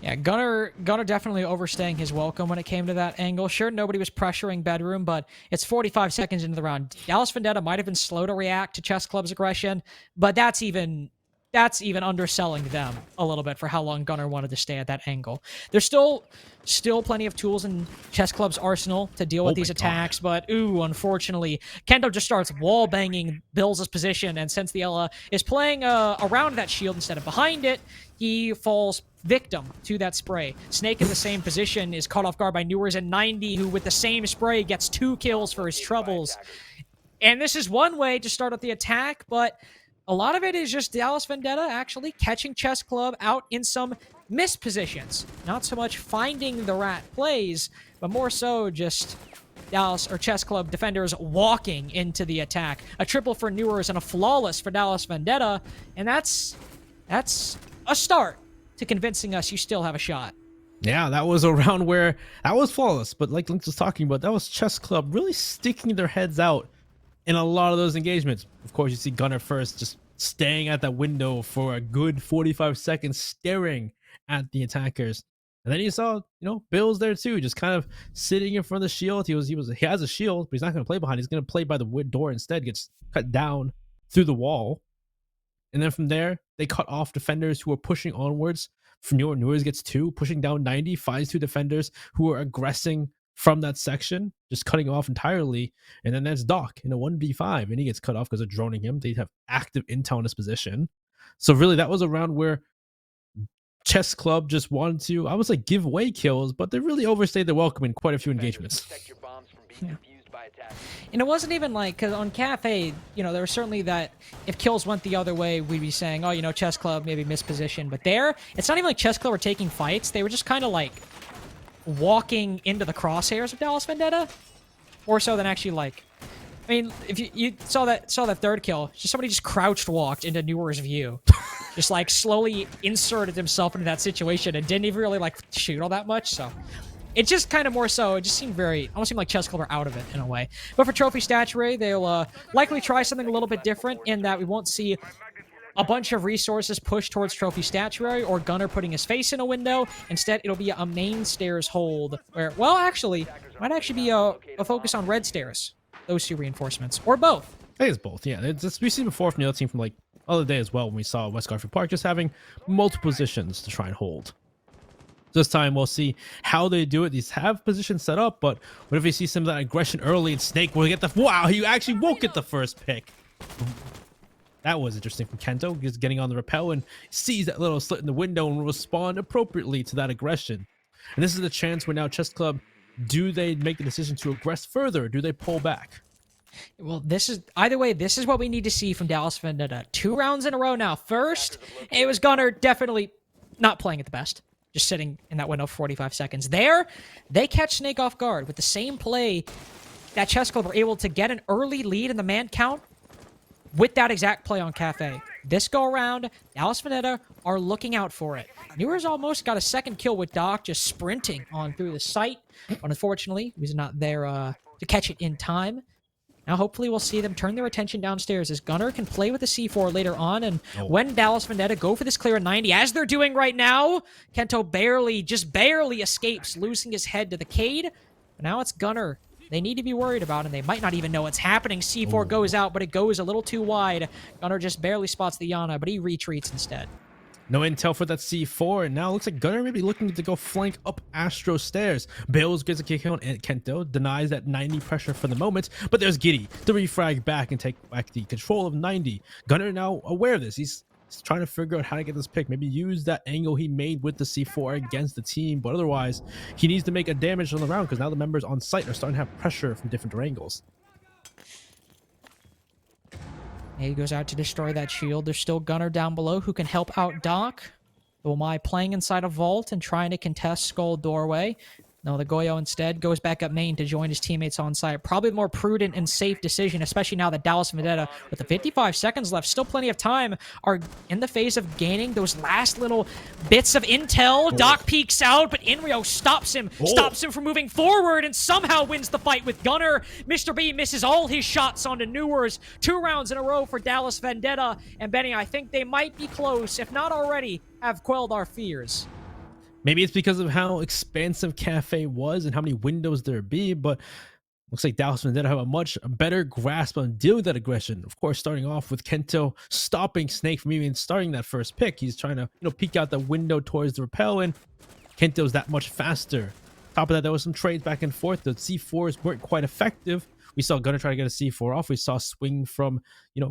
Yeah, Gunner definitely overstaying his welcome when it came to that angle. Sure, nobody was pressuring bedroom, but it's 45 seconds into the round. Dallas Vendetta might have been slow to react to Chess Club's aggression, but that's even underselling them a little bit for how long Gunner wanted to stay at that angle. There's still plenty of tools in Chess Club's arsenal to deal with these attacks, but unfortunately, Kendo just starts wall banging Bills' position, and since the Ella is playing around that shield instead of behind it, he falls victim to that spray. Snake in the same position is caught off guard by Newers and 90, who with the same spray gets 2 kills for his troubles. And this is one way to start out the attack, but a lot of it is just Dallas Vendetta actually catching Chess Club out in some missed positions. Not so much finding the rat plays, but more so just Dallas or Chess Club defenders walking into the attack. A triple for Newers and a flawless for Dallas Vendetta, and that's a start to convincing us you still have a shot. Yeah, that was a round where that was flawless, but like Link was talking about, that was Chess Club really sticking their heads out in a lot of those engagements. Of course, you see Gunner first just staying at that window for a good 45 seconds, staring at the attackers. And then you saw, Bill's there too, just kind of sitting in front of the shield. He has a shield, but he's not going to play behind. He's going to play by the wood door instead, gets cut down through the wall. And then from there, they cut off defenders who are pushing onwards. From Newers gets 2, pushing down 90, finds 2 defenders who are aggressing from that section, just cutting off entirely. And then there's Doc in a 1v5, and he gets cut off because of droning him. They have active intel in his position. So really, that was a round where Chess Club just wanted to, I would say, give away kills, but they really overstayed their welcome in quite a few engagements. Yeah. And it wasn't even like, because on Cafe, there was certainly that if kills went the other way, we'd be saying, oh, Chess Club maybe mispositioned. But there, it's not even like Chess Club were taking fights. They were just kind of like walking into the crosshairs of Dallas Vendetta. More so than actually like, I mean, if you saw that third kill, somebody just crouched walked into Newer's view. Just like slowly inserted himself into that situation and didn't even really like shoot all that much. So it just kind of more so, it just seemed almost seemed like Chess Club are out of it in a way. But for Trophy Statuary, they'll likely try something a little bit different in that we won't see a bunch of resources pushed towards Trophy Statuary or Gunner putting his face in a window. Instead, it'll be a main stairs hold where, well, actually, might actually be a focus on red stairs. Those 2 reinforcements, or both. I think it's both, yeah. We've seen before from the other team from like other day as well when we saw West Garfield Park just having multiple positions to try and hold. This time we'll see how they do it. These have positions set up, but what if we see some of that aggression early and Snake will get the... Wow, he actually won't get the first pick. That was interesting from Kento. He's getting on the rappel and sees that little slit in the window and will respond appropriately to that aggression. And this is the chance where now Chess Club, do they make the decision to aggress further? Or do they pull back? Well, either way, this is what we need to see from Dallas Vendetta. 2 rounds in a row now. First, it was Gunner definitely not playing at the best. Just sitting in that window for 45 seconds. There, they catch Snake off guard with the same play that Chess Club were able to get an early lead in the man count with that exact play on Cafe. This go around, Dallas Vendetta are looking out for it. Newers almost got a second kill with Doc just sprinting on through the site, but unfortunately, he was not there to catch it in time. Now, hopefully, we'll see them turn their attention downstairs as Gunner can play with the C4 later on. And when Dallas Vendetta go for this clear at 90, as they're doing right now, Kento just barely escapes, losing his head to the Cade. But now it's Gunner they need to be worried about, and they might not even know what's happening. C4 goes out, but it goes a little too wide. Gunner just barely spots the Yana, but he retreats instead. No intel for that C4, and now it looks like Gunner may be looking to go flank up Astro stairs. Bales gets a kick out, and Kento denies that 90 pressure for the moment, but there's Giddy to refrag back and take back the control of 90. Gunner now aware of this. He's trying to figure out how to get this pick. Maybe use that angle he made with the C4 against the team, but otherwise, he needs to make a damage on the round because now the members on site are starting to have pressure from different angles. He goes out to destroy that shield. There's still Gunner down below who can help out Doc. Umai playing inside a vault and trying to contest Skull doorway. No, the Goyo instead goes back up main to join his teammates on site. Probably the more prudent and safe decision, especially now that Dallas Vendetta, with the 55 seconds left, still plenty of time, are in the phase of gaining those last little bits of intel. Doc peeks out, but Inrio stops him. Stops him from moving forward and somehow wins the fight with Gunner. Mr. B misses all his shots onto Newers. 2 rounds in a row for Dallas Vendetta. And Benny, I think they might be close, if not already, have quelled our fears. Maybe it's because of how expansive Cafe was and how many windows there be, but looks like Dallas Vendetta have a much better grasp on dealing with that aggression. Of course, starting off with Kento stopping Snake from even starting that first pick. He's trying to, peek out the window towards the rappel, and Kento's that much faster. Top of that, there was some trades back and forth. The C4s weren't quite effective. We saw Gunner try to get a C4 off. We saw a swing from,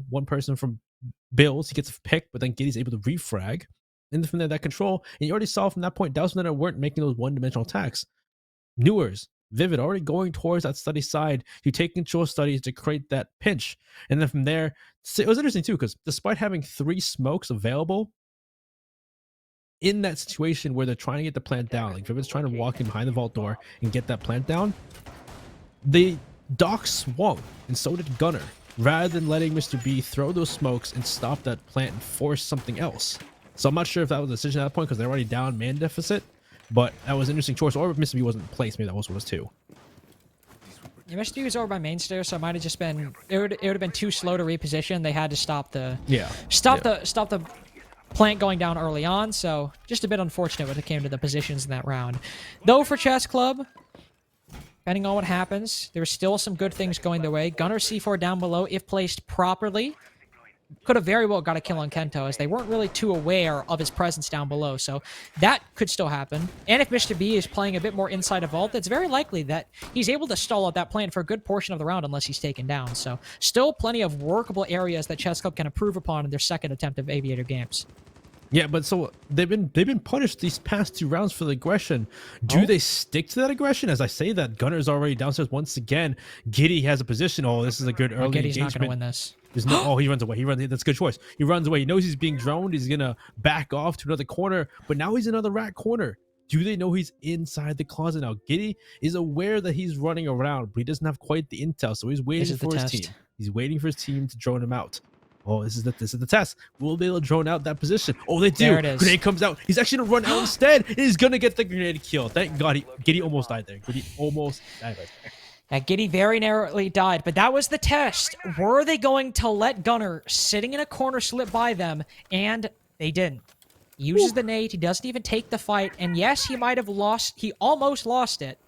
one person from Bills. He gets a pick, but then Giddy's able to refrag. And from there, that control, and you already saw from that point, Dallas Vendetta weren't making those one-dimensional attacks. Newers, Vivid, already going towards that study side. You take control studies to create that pinch. And then from there, it was interesting too, because despite having 3 smokes available, in that situation where they're trying to get the plant down, like Vivid's trying to walk in behind the vault door and get that plant down, the Doc swung, and so did Gunner, rather than letting Mr. B throw those smokes and stop that plant and force something else. So I'm not sure if that was a decision at that point because they're already down man deficit, but that was an interesting choice. Or if Mr. B wasn't placed, maybe that was what it was too. Yeah, Mr. B was over by main stairs, so it might have just been it would have been too slow to reposition. They had to stop the the plant going down early on. So just a bit unfortunate when it came to the positions in that round. Though for Chess Club, depending on what happens, there's still some good things going their way. Gunner C4 down below, if placed properly, could have very well got a kill on Kento, as they weren't really too aware of his presence down below. So that could still happen. And if Mr. B is playing a bit more inside a vault, it's very likely that he's able to stall out that plan for a good portion of the round unless he's taken down. So still plenty of workable areas that Chess Club can improve upon in their second attempt of Aviator games. Yeah, but so they've been punished these past 2 rounds for the aggression. Do they stick to that aggression? As I say that, Gunner's already downstairs once again. Giddy has a position. Oh, this is a good early Giddy's engagement. Not going to win this. There's no, he runs away. That's a good choice. He runs away. He knows he's being droned. He's going to back off to another corner, but now he's in another rat corner. Do they know he's inside the closet now? Giddy is aware that he's running around, but he doesn't have quite the intel, so he's waiting for his team. He's waiting for his team to drone him out. Oh, this is the test. Will they drone out that position? Oh, they do. There it is. Grenade comes out. He's actually going to run out instead, and he's going to get the grenade kill. Thank God. Giddy almost died there. Giddy almost died right there. Giddy very narrowly died, but that was the test. Were they going to let Gunner sitting in a corner slip by them? And they didn't. He uses the nade. He doesn't even take the fight. And yes, he might have lost. He almost lost it,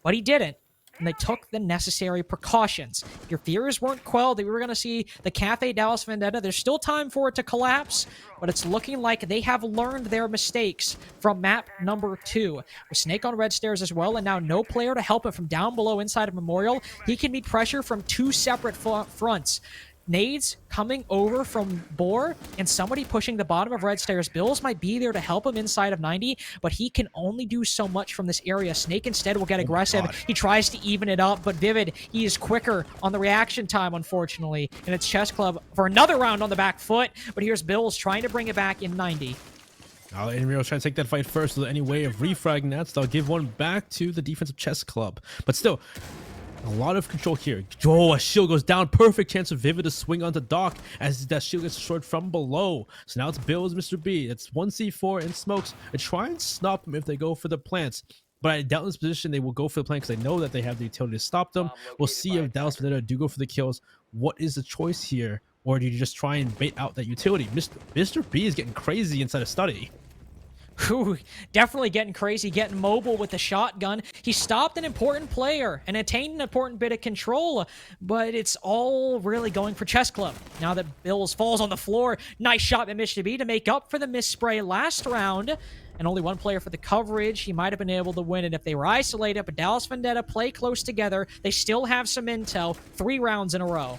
but he didn't. And they took the necessary precautions. Your fears weren't quelled. We were going to see the Cafe Dallas Vendetta. There's still time for it to collapse, but it's looking like they have learned their mistakes from map number 2. With Snake on red stairs as well, and now no player to help him from down below inside of Memorial. He can meet pressure from 2 separate fronts. Nades coming over from Boar, and somebody pushing the bottom of red stairs. Bills might be there to help him inside of 90, but he can only do so much from this area. Snake instead will get aggressive. He tries to even it up, but Vivid, he is quicker on the reaction time, unfortunately. And it's Chess Club for another round on the back foot, but here's Bills trying to bring it back in 90. Inrio's trying to take that fight first without any way of refragging that, so they'll give one back to the defensive Chess Club. But still, a lot of control here. Oh, a shield goes down. Perfect chance for Vivid to swing onto Doc as that shield gets destroyed from below. So now it's Bills, Mr. B. It's 1C4 and smokes. They try and stop them if they go for the plants. But I doubt in this position they will go for the plant because they know that they have the utility to stop them. We'll see if Dallas Vendetta do go for the kills. What is the choice here? Or do you just try and bait out that utility? Mr. B is getting crazy inside a study. Ooh, definitely getting crazy, getting mobile with the shotgun. He stopped an important player and attained an important bit of control, but it's all really going for Chess Club. Now that Bills falls on the floor, nice shot by Mr. B to make up for the miss spray last round. And only 1 player for the coverage. He might have been able to win it if they were isolated, but Dallas Vendetta play close together. They still have some intel. 3 rounds in a row.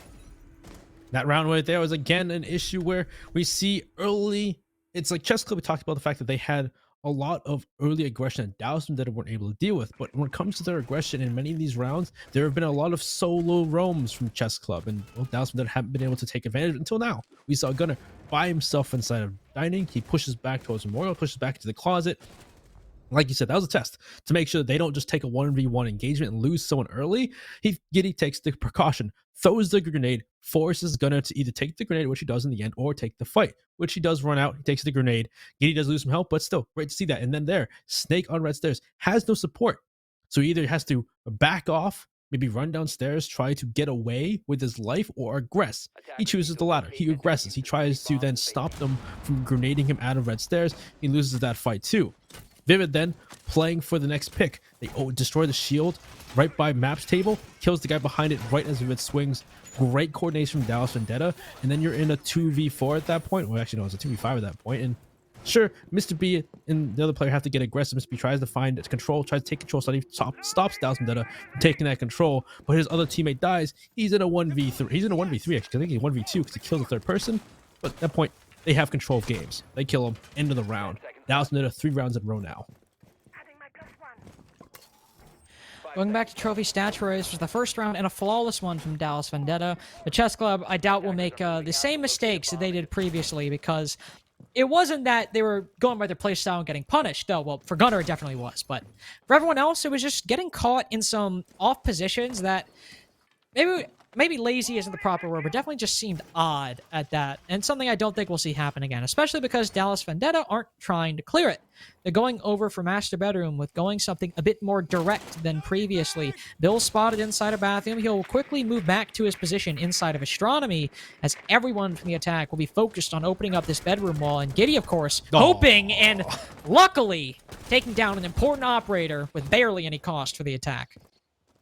That round right there was again an issue where we see early. It's like Chess Club, we talked about the fact that they had a lot of early aggression that Dallas Vendetta weren't able to deal with. But when it comes to their aggression in many of these rounds, there have been a lot of solo roams from Chess Club, and Dallas Vendetta haven't been able to take advantage until now. We saw Gunnar by himself inside of dining. He pushes back towards Memorial, pushes back to the closet. Like you said, that was a test to make sure that they don't just take a 1v1 engagement and lose someone early. Giddy takes the precaution, throws the grenade, forces Gunnar to either take the grenade, which he does in the end, or take the fight, which he does run out. He takes the grenade. Giddy does lose some health, but still, great to see that. And then there, Snake on red stairs has no support. So he either has to back off, maybe run downstairs, try to get away with his life, or aggress. He chooses the latter. He aggresses. He tries to then stop them from grenading him out of red stairs. He loses that fight too. Vivid then playing for the next pick. They destroy the shield right by Map's table, kills the guy behind it right as Vivid swings. Great coordination from Dallas Vendetta. And then you're in a 2v4 at that point. Well, actually, no, it's a 2v5 at that point. And sure, Mr. B and the other player have to get aggressive. Mr. B tries to find control, tries to take control, so he stops Dallas Vendetta from taking that control. But his other teammate dies. He's in a 1v3. He's in a 1v3, actually. I think he's 1v2 because he kills the third person. But at that point, they have control of games. They kill him. End of the round. Dallas Vendetta 3 rounds in a row now. Going back to trophy stats, this was the first round and a flawless one from Dallas Vendetta. The Chess Club, I doubt, will make the same mistakes that they did previously, because it wasn't that they were going by their playstyle and getting punished. Though, well, for Gunnar, it definitely was. But for everyone else, it was just getting caught in some off positions that maybe lazy isn't the proper word, but definitely just seemed odd at that, and something I don't think we'll see happen again, especially because Dallas Vendetta aren't trying to clear it. They're going over for Master Bedroom with going something a bit more direct than previously. Bill spotted inside a bathroom. He'll quickly move back to his position inside of Astronomy, as everyone from the attack will be focused on opening up this bedroom wall, and Giddy, of course, hoping and luckily taking down an important operator with barely any cost for the attack.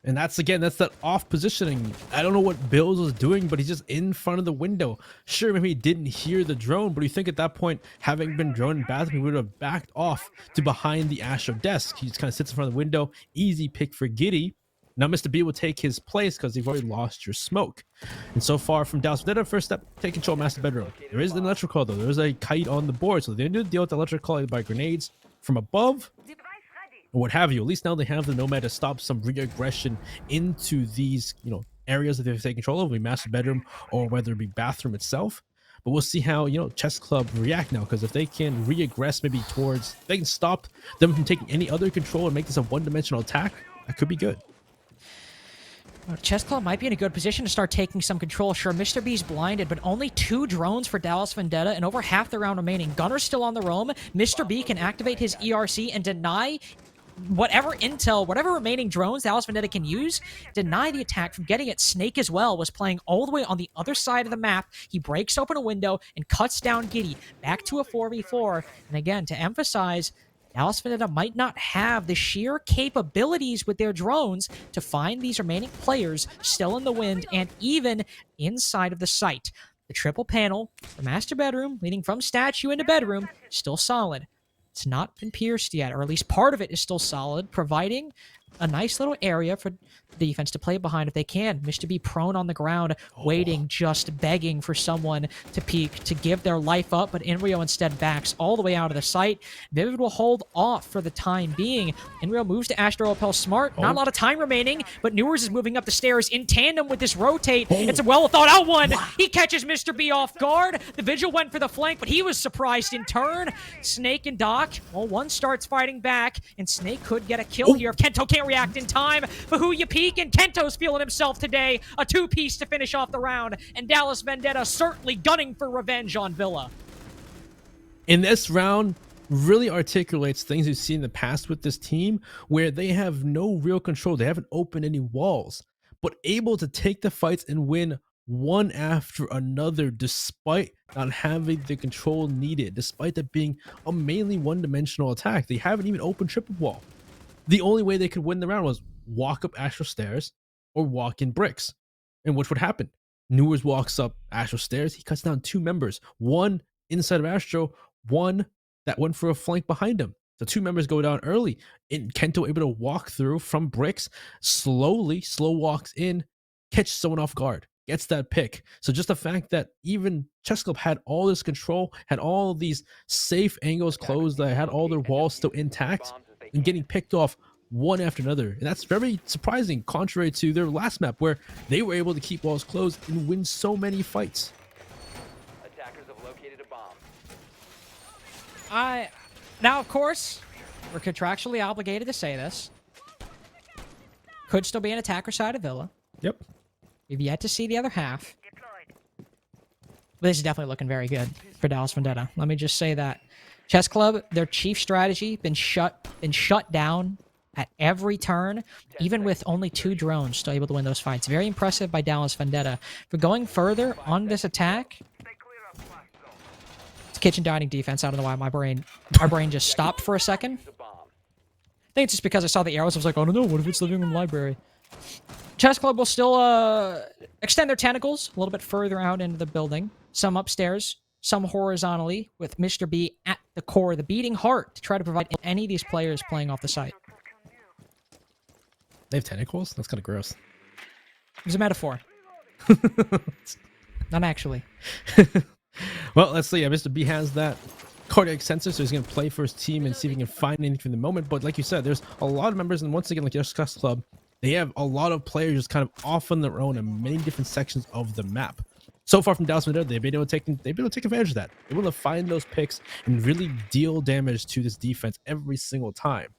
And that's that off positioning. I don't know what Bills was doing, but he's just in front of the window. Sure, maybe he didn't hear the drone, but you think at that point, having been drone in bathroom, he would have backed off to behind the Astro desk. He just kind of sits in front of the window. Easy pick for Giddy. Now Mr. B will take his place because you've already lost your smoke. And so far from Dallas Vendetta, first step, take control of Master Bedroom. There is an electrical though. There's a kite on the board, so they need to deal with the electrical by grenades from above, or what have you. At least now they have the Nomad to stop some re-aggression into these, areas that they take control of, whether it be Master Bedroom or whether it be bathroom itself. But we'll see how, Chess Club react now, because if they can re-aggress maybe towards, they can stop them from taking any other control and make this a one-dimensional attack, that could be good. Chess Club might be in a good position to start taking some control. Sure, Mr. B's blinded, but only 2 drones for Dallas Vendetta and over half the round remaining. Gunner's still on the roam. Mr. B can activate his ERC and deny whatever intel, whatever remaining drones Dallas Vendetta can use, deny the attack from getting at Snake as well. Was playing all the way on the other side of the map. He breaks open a window and cuts down Giddy. Back to a 4v4. And again, to emphasize, Dallas Vendetta might not have the sheer capabilities with their drones to find these remaining players still in the wind and even inside of the site. The triple panel, the Master Bedroom, leading from statue into bedroom, still solid. It's not been pierced yet, or at least part of it is still solid, providing a nice little area for the defense to play behind if they can. Mr. B prone on the ground, waiting, just begging for someone to peek, to give their life up, but Inrio instead backs all the way out of the site. Vivid will hold off for the time being. Inrio moves to Astro Opel Smart. Not a lot of time remaining, but Newers is moving up the stairs in tandem with this rotate. It's a well-thought-out one. He catches Mr. B off guard. The Vigil went for the flank, but he was surprised in turn. Snake and Doc, well, one starts fighting back, and Snake could get a kill here if Kento can't react in time. But who you peek, and Kento's feeling himself today. A 2-piece to finish off the round, and Dallas Vendetta certainly gunning for revenge on Villa. In this round, really articulates things we've seen in the past with this team, where they have no real control. They haven't opened any walls, but able to take the fights and win one after another, despite not having the control needed, despite that being a mainly one-dimensional attack. They haven't even opened triple wall. The only way they could win the round was walk up Astro stairs or walk in bricks. And which would happen? Newers walks up Astro stairs. He cuts down 2 members, one inside of Astro, one that went for a flank behind him. The 2 members go down early, and Kento able to walk through from bricks, slow walks in, catch someone off guard. gets that pick. So just the fact that even Chess Club had all this control, had all these safe angles closed, that had all their walls still intact, and getting picked off one after another. And that's very surprising, contrary to their last map where they were able to keep walls closed and win so many fights. Attackers have located a bomb. Now, of course, we're contractually obligated to say this. Could still be an attacker side of Villa. Yep. We've yet to see the other half. But this is definitely looking very good for Dallas Vendetta. Let me just say that. Chess Club, their chief strategy, been shut down at every turn, even with only 2 drones still able to win those fights. Very impressive by Dallas Vendetta. For going further on this attack, it's kitchen dining defense. I don't know why our brain just stopped for a second. I think it's just because I saw the arrows. I was like, oh no, what if it's living room library? Chess Club will still extend their tentacles a little bit further out into the building. Some upstairs, some horizontally, with Mr. B at the core, the beating heart, to try to provide any of these players playing off the site. They have tentacles? That's kind of gross. It was a metaphor. Not actually. Well, let's see. Mr. B has that cardiac sensor, so he's going to play for his team and see if he can find anything from the moment. But like you said, there's a lot of members, and once again, like Chess Club, they have a lot of players just kind of off on their own in many different sections of the map. So far from Dallas Vendetta, they've been able to take advantage of that. They're able to find those picks and really deal damage to this defense every single time.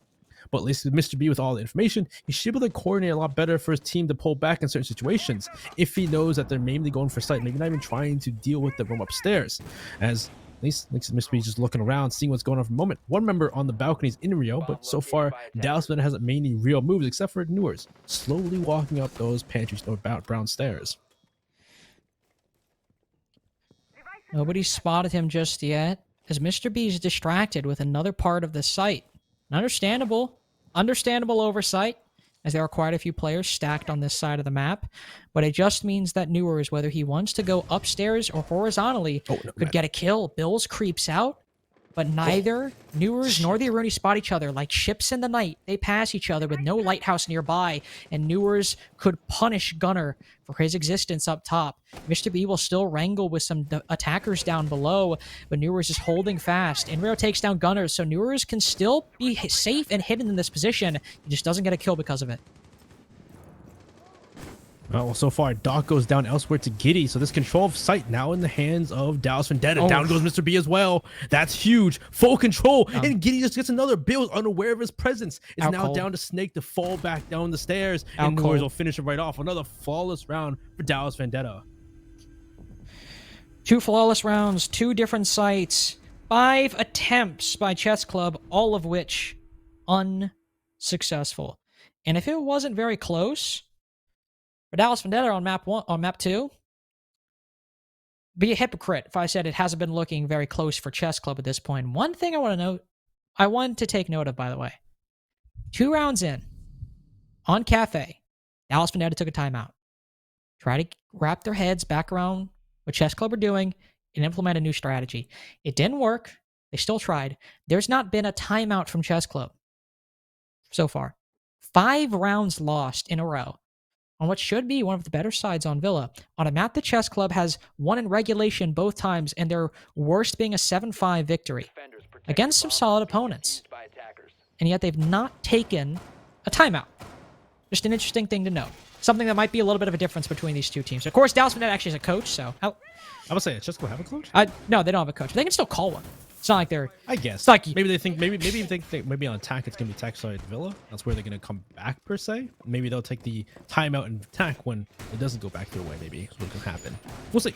But at least with Mr. B, with all the information, he should be able to coordinate a lot better for his team to pull back in certain situations if he knows that they're mainly going for sight, maybe not even trying to deal with the room upstairs. As at least Mr. B just looking around, seeing what's going on for the moment. One member on the balcony is in Rio, but so far, Dallas Vendetta hasn't made any real moves except for Newers, slowly walking up those pantries or brown stairs. Nobody's spotted him just yet, as Mr. B is distracted with another part of the site. Understandable oversight, as there are quite a few players stacked on this side of the map, but it just means that Newers, whether he wants to go upstairs or horizontally, could get a kill. Bills creeps out, but neither Newers nor the Aruni spot each other. Like ships in the night, they pass each other with no lighthouse nearby, and Newers could punish Gunner for his existence up top. Mr. B will still wrangle with some attackers down below, but Newers is holding fast. Inrio takes down Gunner, so Newers can still be safe and hidden in this position. He just doesn't get a kill because of it. Well, so far, Doc goes down elsewhere to Giddy, so this control of sight now in the hands of Dallas Vendetta. Down goes Mr. B as well. That's huge. Full control, and Giddy just gets another build, unaware of his presence. It's now down to Snake to fall back down the stairs, and Newers will finish it right off. Another flawless round for Dallas Vendetta. 2 flawless rounds, 2 different sites, 5 attempts by Chess Club, all of which unsuccessful. And if it wasn't very close for Dallas Vendetta on map 2, be a hypocrite if I said it hasn't been looking very close for Chess Club at this point. One thing I want to take note of, by the way. 2 rounds in, on Cafe, Dallas Vendetta took a timeout. Try to wrap their heads back around what Chess Club are doing and implement a new strategy. It didn't work. They still tried. There's not been a timeout from Chess Club so far. 5 rounds lost in a row on what should be one of the better sides on Villa, on a map that Chess Club has won in regulation both times, and their worst being a 7-5 victory against some solid opponents. And yet they've not taken a timeout. Just an interesting thing to note. Something that might be a little bit of a difference between these 2 teams. Of course, Dallas Vendetta actually has a coach, so... I would say, Chess Club have a coach? No, they don't have a coach. But they can still call one. It's not like they're... I guess. It's like maybe they think maybe on attack it's gonna be attack side Villa. That's where they're gonna come back per se. Maybe they'll take the timeout and attack when it doesn't go back their way. Maybe that's what can happen. We'll see.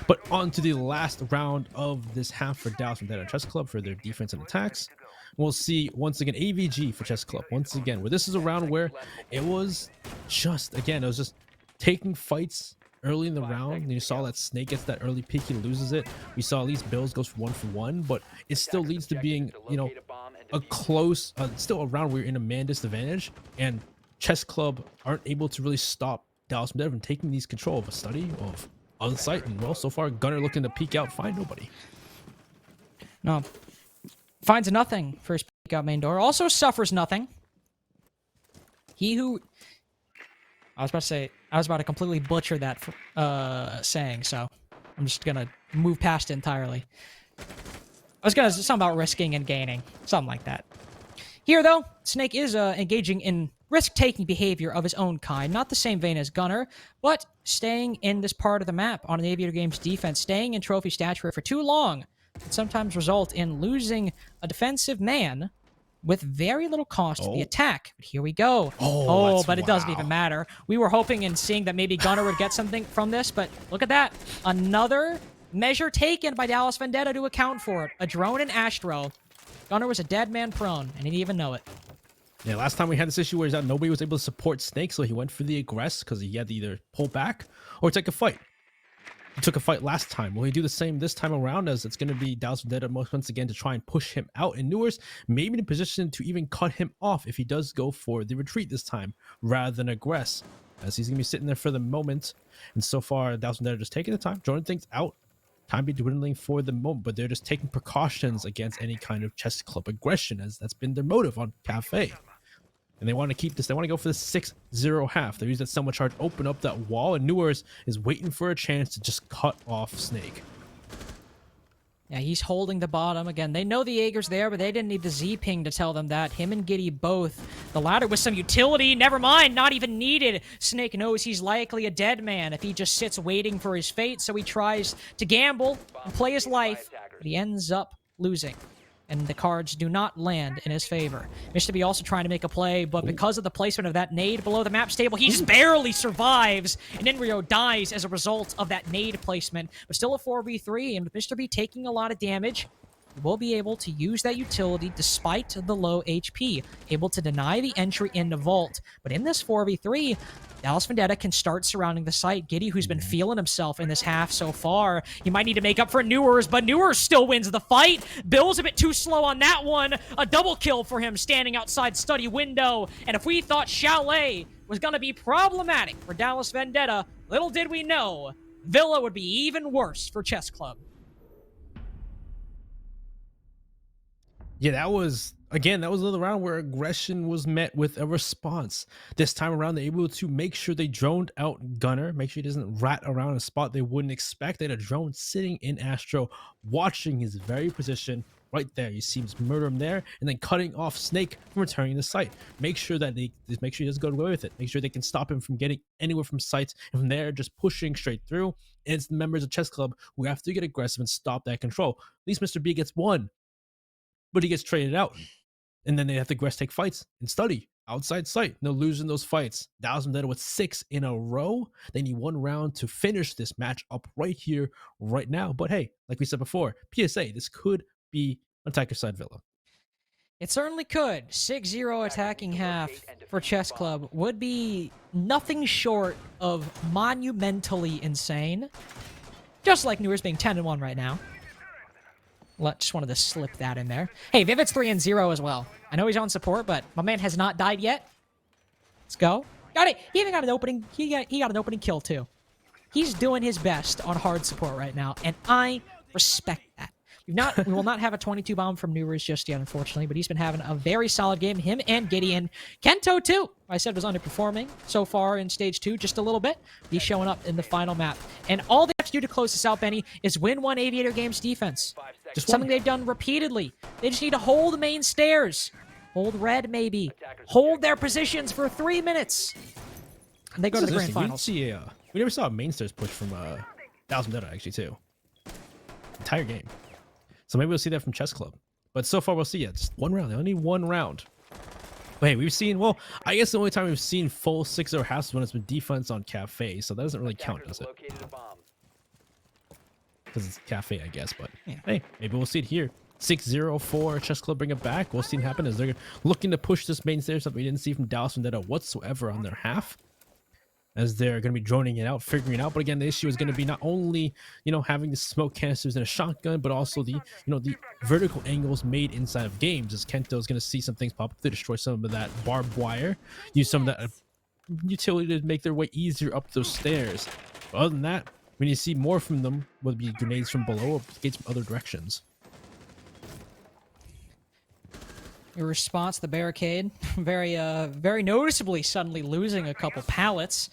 But on to the last round of this half for Dallas Vendetta Chess Club for their defense and attacks. We'll see once again AVG for Chess Club once again. Where this is a round where it was just taking fights early in the round, and you saw that Snake gets that early peak, he loses it. We saw at least Bills goes for 1-for-1, but it still leads to being, a close, still a round where you're in a man disadvantage, and Chess Club aren't able to really stop Dallas Vendetta from taking these control of a study of on site. And well, so far Gunner looking to peek out, find nobody. No, finds nothing for his peek out main door. Also suffers nothing. I was about to say, I was about to completely butcher that saying, so I'm just gonna move past it entirely. I was gonna say something about risking and gaining, something like that. Here, though, Snake is engaging in risk-taking behavior of his own kind, not the same vein as Gunner, but staying in this part of the map on an Aviator Games defense, staying in trophy stature for too long can sometimes result in losing a defensive man with very little cost to the attack. But here we go. But it doesn't even matter. We were hoping and seeing that maybe Gunner would get something from this, but look at that. Another measure taken by Dallas Vendetta to account for it. A drone and Astro. Gunner was a dead man prone, and he didn't even know it. Yeah, last time we had this issue where nobody was able to support Snake, so he went for the aggress because he had to either pull back or take a fight. He took a fight last time. Will he do the same this time around, as it's going to be Dallas Vendetta once again to try and push him out, and Newers maybe in a position to even cut him off if he does go for the retreat this time rather than aggress, as he's going to be sitting there for the moment. And so far, Dallas Vendetta just taking the time, drawing things out. Time be dwindling for the moment, but they're just taking precautions against any kind of chess club aggression, as that's been their motive on Cafe. And they want to keep this. They want to go for the 6-0 half. They use that summer charge, open up that wall, and Newers is waiting for a chance to just cut off Snake. Yeah, he's holding the bottom. Again, they know the Jaeger's there, but they didn't need the Z-ping to tell them that. Him and Giddy both. The latter with some utility. Never mind, not even needed. Snake knows he's likely a dead man if he just sits waiting for his fate, so he tries to gamble and play his life, but he ends up losing. And the cards do not land in his favor. Mr. B also trying to make a play, but because of the placement of that nade below the map stable, he just barely survives, and Inrio dies as a result of that nade placement. But still a 4v3, and with Mr. B taking a lot of damage, he will be able to use that utility despite the low HP, able to deny the entry into Vault. But in this 4v3, Dallas Vendetta can start surrounding the site. Giddy, who's been feeling himself in this half so far, he might need to make up for Newers, but Newers still wins the fight. Bill's a bit too slow on that one. A double kill for him standing outside study window. And if we thought Chalet was going to be problematic for Dallas Vendetta, little did we know, Villa would be even worse for Chess Club. Yeah, that was another round where aggression was met with a response. This time around, they're able to make sure they droned out Gunner, make sure he doesn't rat around a spot they wouldn't expect. They had a drone sitting in Astro, watching his very position right there. You see him murder him there, and then cutting off Snake from returning the site. Make sure that he doesn't go away with it. Make sure they can stop him from getting anywhere from sites, and from there, just pushing straight through. And it's the members of Chess Club who have to get aggressive and stop that control. At least Mr. B gets one, but he gets traded out. And then they have to aggress, take fights, and study outside site. They're losing those fights. Dallas Vendetta with 6 in a row. They need one round to finish this match up right here, right now. But hey, like we said before, PSA, this could be attacker side Villa. It certainly could. 6-0 attacking half for Chess Club would be nothing short of monumentally insane. Just like Newers being 10-1 right now. Just wanted to slip that in there. Hey, Vivid's 3-0 as well. I know he's on support, but my man has not died yet. Let's go. Got it. He even got an opening. He got an opening kill too. He's doing his best on hard support right now, and I respect that. We will not have a 22 bomb from Newers just yet, unfortunately, but he's been having a very solid game. Him and Gideon. Kento, too, I said was underperforming so far in Stage 2, just a little bit. He's showing up in the final map. And all they have to do to close this out, Benny, is win one Aviator Games defense. Just something they've done repeatedly. They just need to hold the main stairs. Hold red, maybe. Hold their positions for 3 minutes. And they go to the grand finals. We never saw a main stairs push from Dallas Vendetta, actually, too. Entire game. So maybe we'll see that from Chess Club. But so far, we'll see it. Just one round. They only need one round. But hey, we've seen, well, I guess the only time we've seen full 6-0 halves is when it's been defense on Cafe. So that doesn't really count, does it? Because it's Cafe, I guess. But yeah. Hey, maybe we'll see it here. 6-0 for Chess Club, bring it back. We'll see it happen as they're looking to push this main stage, something we didn't see from Dallas Vendetta whatsoever on their half. As they're going to be droning it out, figuring it out. But again, the issue is going to be not only, having the smoke canisters and a shotgun, but also the, the vertical angles made inside of games. As Kento is going to see some things pop up to destroy some of that barbed wire, use some of that utility to make their way easier up those stairs. But other than that, we need to see more from them, whether it be grenades from below or gates from other directions. Your response, the barricade, very noticeably suddenly losing a couple pallets.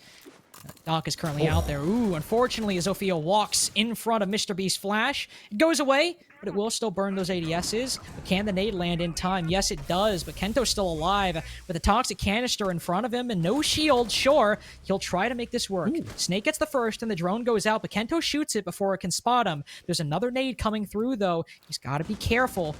Doc is currently out there. Ooh, unfortunately, Zofia walks in front of Mr. B's flash. It goes away, but it will still burn those ADSs. But can the nade land in time? Yes, it does, but Kento's still alive with a toxic canister in front of him and no shield. Sure, he'll try to make this work. Ooh. Snake gets the first, and the drone goes out, but Kento shoots it before it can spot him. There's another nade coming through, though. He's got to be careful.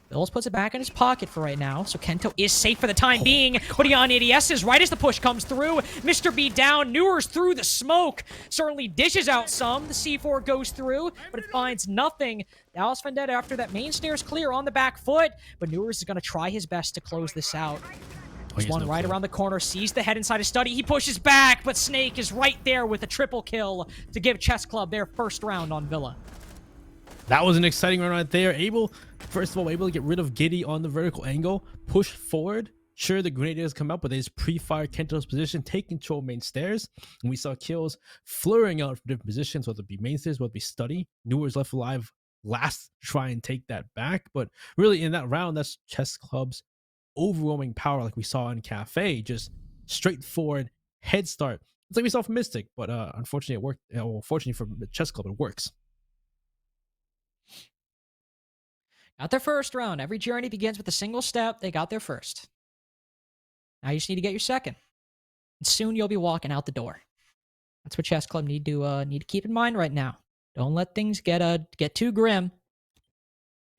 Bills puts it back in his pocket for right now, so Kento is safe for the time being. Putting on ADSs right as the push comes through. Mr. B down. Newers through the smoke. Certainly dishes out some. The C4 goes through, but it finds nothing. Dallas Vendetta after that main stairs clear on the back foot, but Newers is going to try his best to close this out. There's one right around the corner, sees the head inside his study. He pushes back, but Snake is right there with a triple kill to give Chess Club their first round on Villa. That was an exciting run right there. First of all, able to get rid of Giddy on the vertical angle, push forward. Sure, the grenadiers come up, but they just pre-fire Kento's position, take control of main stairs. And we saw kills flurrying out from different positions, whether it be main stairs, whether it be study. Newers left alive last to try and take that back. But really, in that round, that's Chess Club's overwhelming power, like we saw in Cafe. Just straightforward head start. It's like we saw from Mystic, but unfortunately, it worked. Well, fortunately for Chess Club, it works. Got their first round. Every journey begins with a single step. They got their first. Now you just need to get your second. And soon you'll be walking out the door. That's what Chess Club need to keep in mind right now. Don't let things get too grim.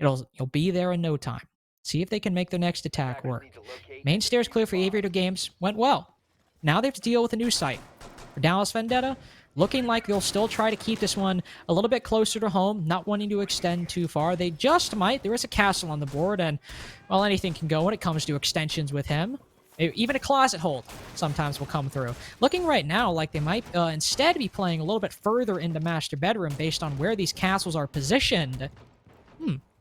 You'll be there in no time. See if they can make their next attack work. Main stairs clear for Aviator Games went well. Now they have to deal with a new site. For Dallas Vendetta, looking like they'll still try to keep this one a little bit closer to home, not wanting to extend too far. They just might. There is a castle on the board, and, well, anything can go when it comes to extensions with him. Even a closet hold sometimes will come through. Looking right now like they might instead be playing a little bit further into master bedroom based on where these castles are positioned.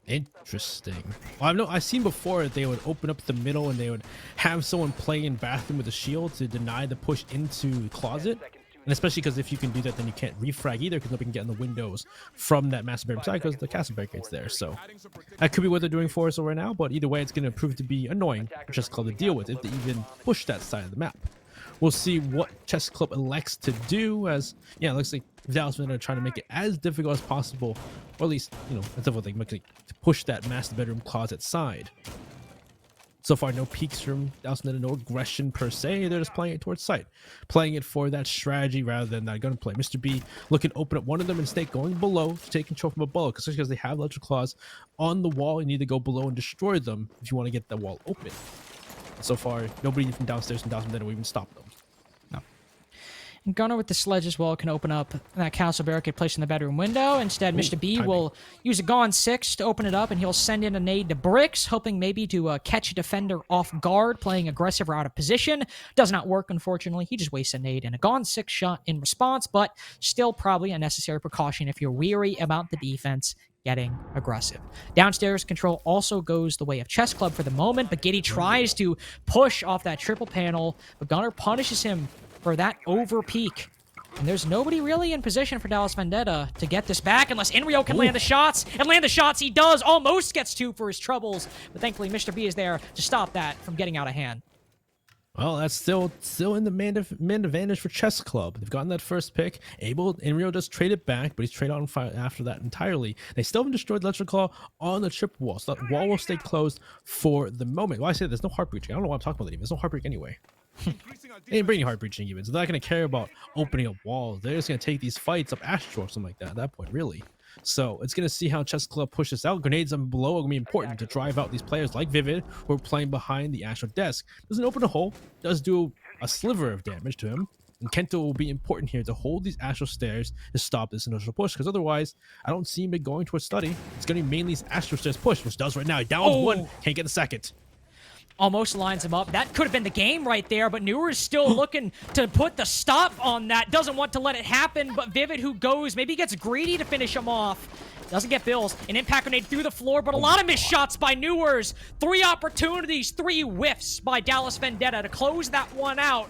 Interesting. Well, I've seen before that they would open up the middle and they would have someone play in bathroom with a shield to deny the push into the closet. And especially because if you can do that, then you can't refrag either because nobody can get in the windows from that master bedroom side because the castle barricade's there. So that could be what they're doing for us right now. But either way, it's going to prove to be annoying for Chess Club to deal with if they even push that side of the map. We'll see what Chess Club elects to do as, yeah, it looks like Dallas are trying to make it as difficult as possible, or at least, as difficult they make it to push that master bedroom closet side. So far, no peeks from Dallas, no aggression per se. They're just playing it towards sight, playing it for that strategy rather than that gunplay. Mr. B looking to open up one of them and Snake going below to take control from above, because they have electric claws on the wall. You need to go below and destroy them if you want to get the wall open. So far, nobody from downstairs and downstairs will even stop them. No. And Gunner with the sledge as well can open up that castle barricade placed in the bedroom window. Instead, Mr. B will use a Gone 6 to open it up, and he'll send in a nade to Bricks, hoping maybe to catch a defender off guard, playing aggressive or out of position. Does not work, unfortunately. He just wastes a nade and a Gone 6 shot in response, but still probably a necessary precaution if you're weary about the defense getting aggressive. Downstairs control also goes the way of Chess Club for the moment, but Giddy tries to push off that triple panel, but Gunner punishes him for that over peak. And there's nobody really in position for Dallas Vendetta to get this back unless Inrio can land the shots. And land the shots he does. Almost gets 2 for his troubles. But thankfully, Mr. B is there to stop that from getting out of hand. Well, that's still in the man advantage for Chess Club. They've gotten that first pick. Inrio does trade it back, but he's traded on fire after that entirely. They still haven't destroyed the electric claw on the triple wall, so that wall will stay closed for the moment. Well, I say there's no heart breaching. I don't know why I'm talking about that even. There's no heart breach anyway. They didn't bring any heart breaching even, so they're not going to care about opening up walls. They're just going to take these fights up Astro or something like that at that point, really. So it's going to see how Chess Club pushes out. Grenades on below are going to be important to drive out these players like Vivid, who are playing behind the Astro desk. Doesn't open a hole, does do a sliver of damage to him. And Kento will be important here to hold these Astro stairs to stop this initial push, because otherwise, I don't see him going towards study. It's going to be mainly this Astro stairs push, which does right now. He downs one, can't get the second. Almost lines him up. That could have been the game right there, but Newer is still looking to put the stop on that. Doesn't want to let it happen, but Vivid, who goes, maybe gets greedy to finish him off. Doesn't get Bills. An impact grenade through the floor, but a lot of missed shots by Newers. 3 opportunities, 3 whiffs by Dallas Vendetta to close that one out.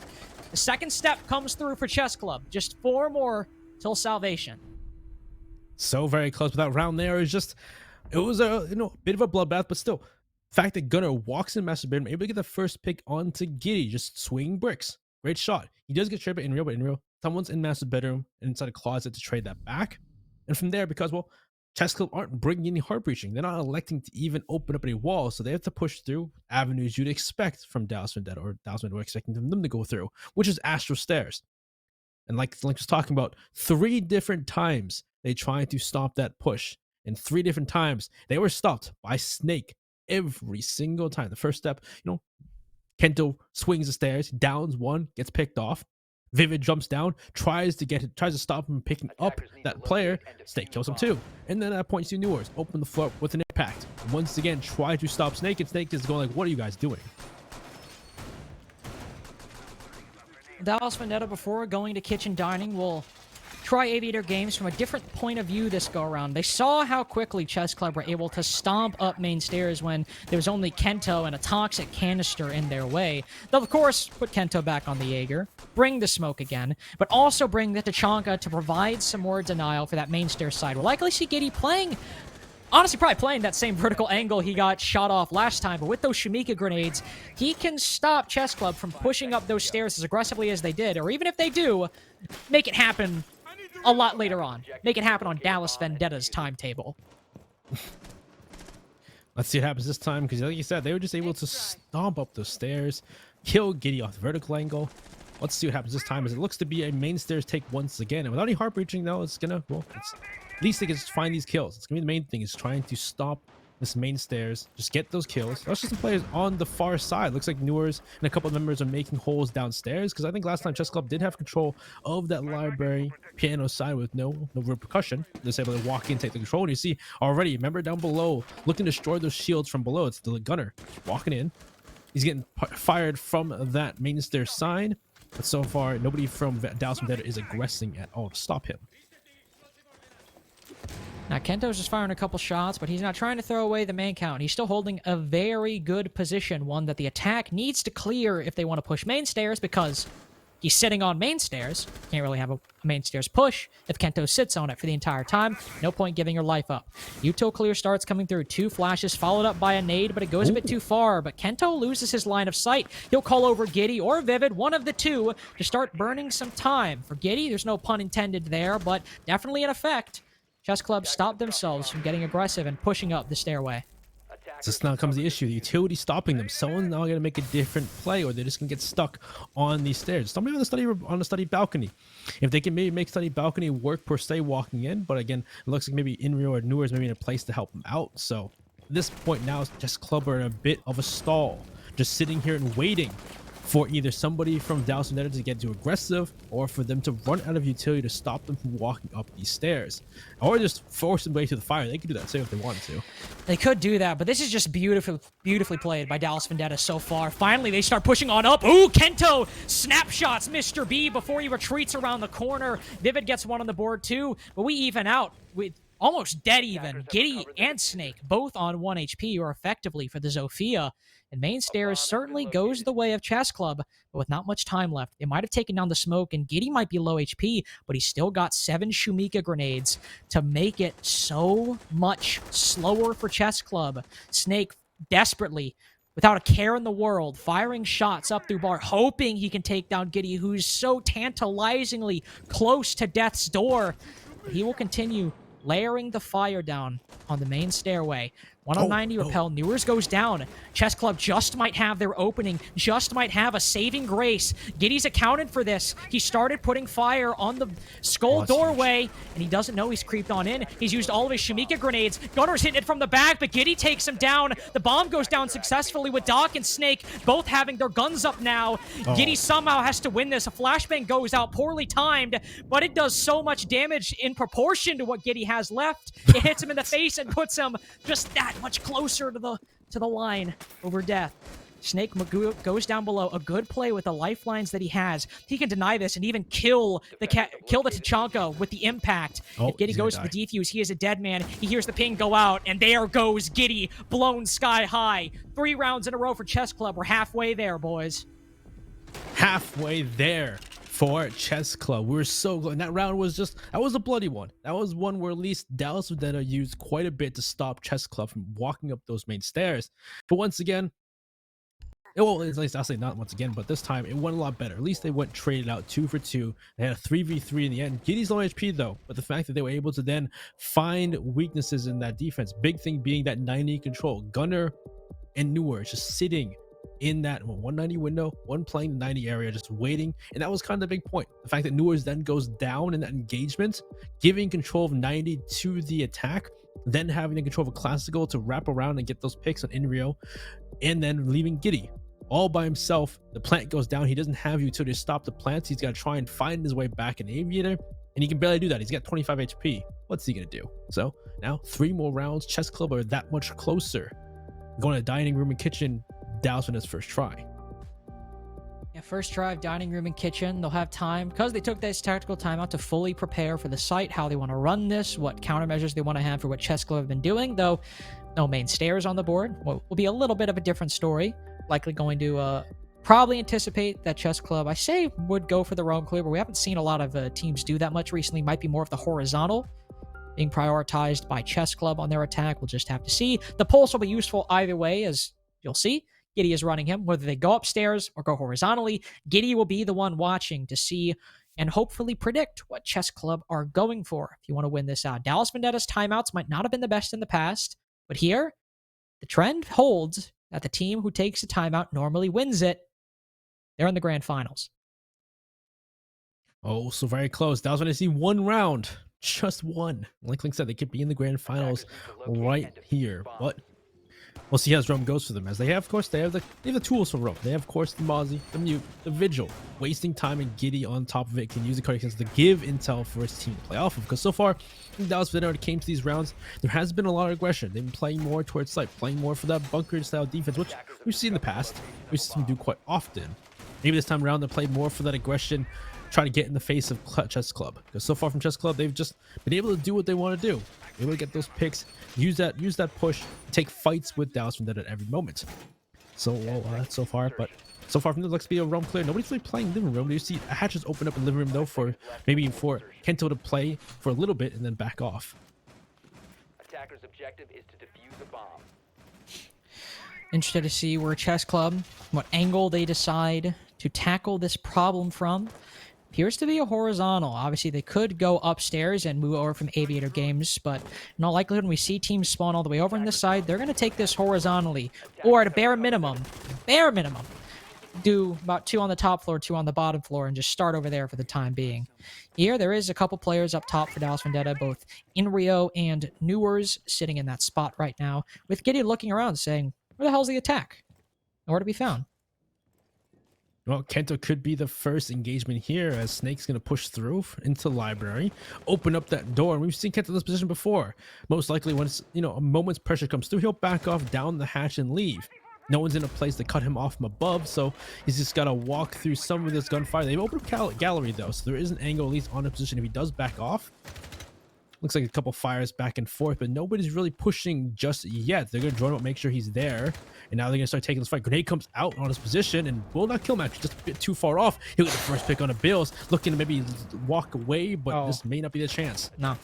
The second step comes through for Chess Club. Just 4 more till salvation. So very close, but that round there is just, it was a bit of a bloodbath, but still. The fact that Gunner walks in master bedroom, able to get the first pick onto Giddy, just swinging bricks. Great shot. He does get traded in real, but in real, someone's in master bedroom and inside a closet to trade that back. And from there, because, well, Chess Club aren't bringing any heart breaching. They're not electing to even open up any walls, so they have to push through avenues you'd expect from Dallas Vendetta, or Dallas Vendetta expecting them to go through, which is Astral Stairs. And like Link was talking about, 3 different times they tried to stop that push. And 3 different times they were stopped by Snake every single time. The first step, Kento swings the stairs, downs one, gets picked off. Vivid jumps down, tries to stop him picking up that player. Snake kills him too. And then at that point, you see Newers open the floor with an impact. Once again, try to stop Snake, and Snake is going like, what are you guys doing? Dallas Vendetta, before going to Kitchen Dining, will try Aviator Games from a different point of view this go around. They saw how quickly Chess Club were able to stomp up main stairs when there was only Kento and a toxic canister in their way. They'll, of course, put Kento back on the Jaeger, bring the smoke again, but also bring the Tachanka to provide some more denial for that main stair side. We'll likely see Giddy playing, honestly, probably playing that same vertical angle he got shot off last time, but with those Shumika grenades, he can stop Chess Club from pushing up those stairs as aggressively as they did, or even if they do, make it happen a lot later on. Make it happen on Dallas Vendetta's timetable. Let's see what happens this time, because like you said, they were just able to stomp up those stairs, kill Giddy off the vertical angle. Let's see what happens this time, as it looks to be a main stairs take once again. And without any heart breaching, though, it's gonna, well, at least they can just find these kills. It's gonna be the main thing, is trying to stop this main stairs, just get those kills. That's just the players on the far side. Looks like Newers and a couple of members are making holes downstairs, because I think last time Chess Club did have control of that library piano side with no repercussion. They're able to walk in, take the control, and you see already a member down below looking to destroy those shields from below. It's the gunner walking in. He's getting fired from that main stairs side, but so far nobody from Dallas Vendetta is aggressing at all to stop him. Now, Kento's just firing a couple shots, but he's not trying to throw away the main count. He's still holding a very good position, one that the attack needs to clear if they want to push main stairs, because he's sitting on main stairs. Can't really have a main stairs push if Kento sits on it for the entire time. No point giving your life up. Yuto clear starts coming through. 2 flashes followed up by a nade, but it goes a bit too far. But Kento loses his line of sight. He'll call over Giddy or Vivid, one of the two, to start burning some time. For Giddy, there's no pun intended there, but definitely an effect. Chess Club stopped themselves from getting aggressive and pushing up the stairway. This now comes the issue. The utility stopping them. Someone's now going to make a different play, or they're just going to get stuck on these stairs. Somebody on the study balcony. If they can maybe make study balcony work per se walking in, but again, it looks like maybe Inrio or Newers maybe in a place to help them out. So at this point now, Chess Club are in a bit of a stall, just sitting here and waiting for either somebody from Dallas Vendetta to get too aggressive, or for them to run out of utility to stop them from walking up these stairs, or just force them away to the fire. They could do that too if they wanted to. They could do that, but this is just beautifully played by Dallas Vendetta so far. Finally, they start pushing on up. Ooh, Kento snapshots Mr. B before he retreats around the corner. Vivid gets one on the board too, but we even out with almost dead even. Giddy and Snake both on 1 HP, or effectively for the Zofia. And main stairs certainly goes the way of Chess Club, but with not much time left. They might have taken down the smoke, and Giddy might be low HP, but he's still got 7 Shumika grenades to make it so much slower for Chess Club. Snake desperately, without a care in the world, firing shots up through bar, hoping he can take down Giddy, who's so tantalizingly close to death's door. He will continue layering the fire down on the main stairway. 1 on 90 repel. Newers goes down. Chess Club just might have their opening, just might have a saving grace. Giddy's accounted for this. He started putting fire on the skull doorway, and he doesn't know he's creeped on in. He's used all of his Shumika grenades. Gunner's hitting it from the back, but Giddy takes him down. The bomb goes down successfully with Doc and Snake both having their guns up now. Giddy somehow has to win this. A flashbang goes out, poorly timed, but it does so much damage in proportion to what Giddy has left. It hits him in the face and puts him just that much closer to the line over death. Snake goes down below. A good play with the lifelines that he has. He can deny this and even kill the Tachanka with the impact. If Giddy goes to the defuse, he is a dead man. He hears the ping go out, and there goes Giddy, blown sky high. 3 rounds in a row for Chess Club. We're halfway there, boys. Halfway there for Chess Club. We were so good. And that round was that was a bloody one. That was one where at least Dallas Vendetta used quite a bit to stop Chess Club from walking up those main stairs. But once again, Well, at least I'll say not once again, but this time it went a lot better. At least they went traded out 2 for 2. They had a 3v3 in the end. Giddy's low HP though, but the fact that they were able to then find weaknesses in that defense, big thing being that 90 control. Gunner and Newer just sitting in that 190 window, one playing the 90 area, just waiting. And that was kind of the big point. The fact that Newers then goes down in that engagement, giving control of 90 to the attack, then having the control of a classical to wrap around and get those picks on Inrio, and then leaving Giddy all by himself. The plant goes down. He doesn't have utility to stop the plants. He's got to try and find his way back in Aviator, and he can barely do that. He's got 25 HP. What's he going to do? So now 3 more rounds. Chess Club are that much closer. Going to dining room and kitchen. Dallas in his first try. Yeah, first try of dining room and kitchen. They'll have time because they took this tactical timeout to fully prepare for the site, how they want to run this, what countermeasures they want to have for what Chess Club have been doing. Though no main stairs on the board. Will be a little bit of a different story. Likely going to probably anticipate that Chess Club, I say, would go for the roam clear, but we haven't seen a lot of teams do that much recently. Might be more of the horizontal being prioritized by Chess Club on their attack. We'll just have to see. The pulse will be useful either way, as you'll see. Giddy is running him. Whether they go upstairs or go horizontally, Giddy will be the one watching to see and hopefully predict what Chess Club are going for if you want to win this out. Dallas Vendetta's timeouts might not have been the best in the past, but here, the trend holds that the team who takes a timeout normally wins it. They're in the grand finals. Oh, so very close. Dallas want to see one round. Just one. Like Link said, they could be in the grand finals right here. But we'll see how this roam goes for them, as they have, of course, they have the tools for roam. They have, of course, the Mozzie, the Mute, the Vigil. Wasting time and Giddy on top of it can use the card to give intel for his team to play off of. Because so far, Dallas when it came to these rounds, there has been a lot of aggression. They've been playing more towards site, playing more for that bunker style defense, which we've seen in the past. We've seen them do quite often. Maybe this time around, they play more for that aggression, try to get in the face of Chess Club. Because so far from Chess Club, they've just been able to do what they want to do. Able to get those picks, use that push, take fights with Dallas Vendetta at every moment. So so far from the looks to be a roam clear. Nobody's really playing living room. You see hatches open up in living room though for Kento to play for a little bit and then back off. Attacker's objective is to defuse a bomb. Interested to see where Chess Club, what angle they decide to tackle this problem from. Appears to be a horizontal. Obviously, they could go upstairs and move over from Aviator Games, but in all likelihood, when we see teams spawn all the way over on this side, they're going to take this horizontally, or at a bare minimum, do about 2 on the top floor, 2 on the bottom floor, and just start over there for the time being. Here, there is a couple players up top for Dallas Vendetta, both Inrio and Newers sitting in that spot right now, with Giddy looking around saying, where the hell's the attack? Nowhere to be found. Well, Kento could be the first engagement here, as Snake's going to push through into library, open up that door. And we've seen Kento in this position before. Most likely, once a moment's pressure comes through, he'll back off down the hatch and leave. No one's in a place to cut him off from above, so he's just got to walk through some of this gunfire. They've opened up gallery though, so there is an angle at least on a position if he does back off. Looks like a couple fires back and forth, but nobody's really pushing just yet. They're going to join up, make sure he's there. And now they're going to start taking this fight. Grenade comes out on his position and will not kill match. Just a bit too far off. He'll get the first pick on the Bills. Looking to maybe walk away, but this may not be the chance. No.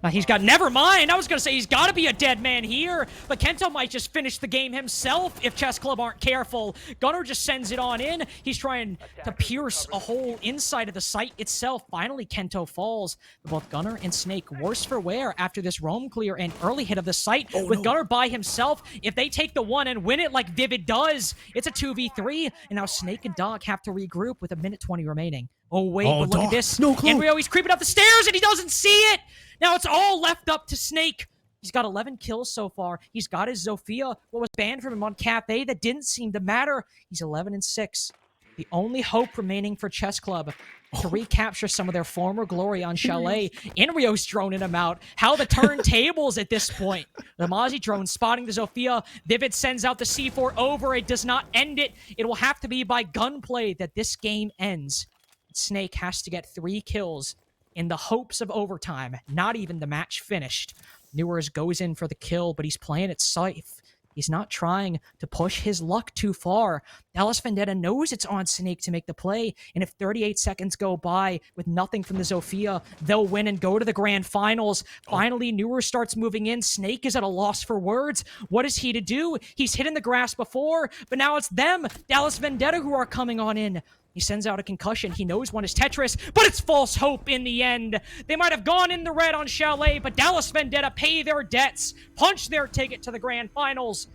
Now he's got... Never mind. I was going to say he's got to be a dead man here. But Kento might just finish the game himself if Chess Club aren't careful. Gunner just sends it on in. He's trying to pierce a hole inside of the site itself. Finally, Kento falls. Both Gunner and Snake worse for wear after this roam clear and early hit of the site. Gunner by himself, if they take the 1 and win it like Vivid does, it's a 2v3, and now Snake and Doc have to regroup with 1:20 remaining. Oh wait, but look at this. Inrio, he's creeping up the stairs and he doesn't see it. Now it's all left up to Snake. He's got 11 kills so far. He's got his Zofia, what was banned from him on Cafe that didn't seem to matter. He's 11-6. The only hope remaining for Chess Club to recapture some of their former glory on Chalet. Inrio's droning him out. How the turntables at this point. The Mozzie drone spotting the Zofia. Vivid sends out the C4 over. It does not end it. It will have to be by gunplay that this game ends. Snake has to get 3 kills in the hopes of overtime. Not even the match finished. Newers goes in for the kill, but he's playing it safe. He's not trying to push his luck too far. Dallas Vendetta knows it's on Snake to make the play, and if 38 seconds go by with nothing from the Zofia, they'll win and go to the grand finals. Finally, Newer starts moving in. Snake is at a loss for words. What is he to do? He's hit in the grass before, but now it's them, Dallas Vendetta, who are coming on in. He sends out a concussion. He knows one is Tetris, but it's false hope in the end. They might have gone in the red on Chalet, but Dallas Vendetta pay their debts, punch their ticket to the grand finals,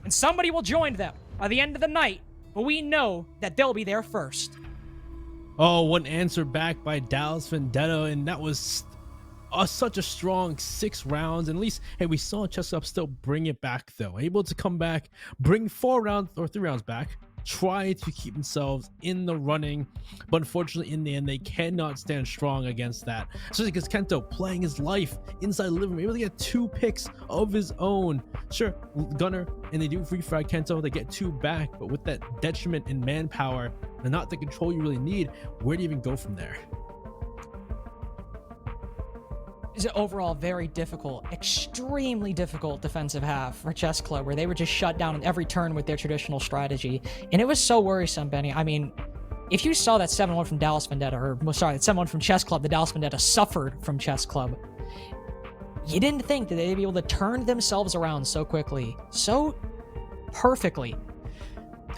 and somebody will join them by the end of the night, but we know that they'll be there first. Oh, one answer back by Dallas Vendetta, and that was such a strong 6 rounds. And at least, hey, we saw Chess Club still bring it back, though. Able to come back, bring 4 rounds or 3 rounds back, try to keep themselves in the running, but unfortunately in the end they cannot stand strong against that, especially because Kento playing his life inside the living room, able to get 2 picks of his own. Sure, Gunner and they do refrag Kento, they get 2 back, but with that detriment in manpower and not the control you really need, where do you even go from there? Is overall very difficult, extremely difficult defensive half for Chess Club, where they were just shut down in every turn with their traditional strategy. And it was so worrisome, Benny. I mean, if you saw that 7-1 from Dallas Vendetta, or sorry, that 7-1 from Chess Club, the Dallas Vendetta suffered from Chess Club, you didn't think that they'd be able to turn themselves around so quickly, so perfectly.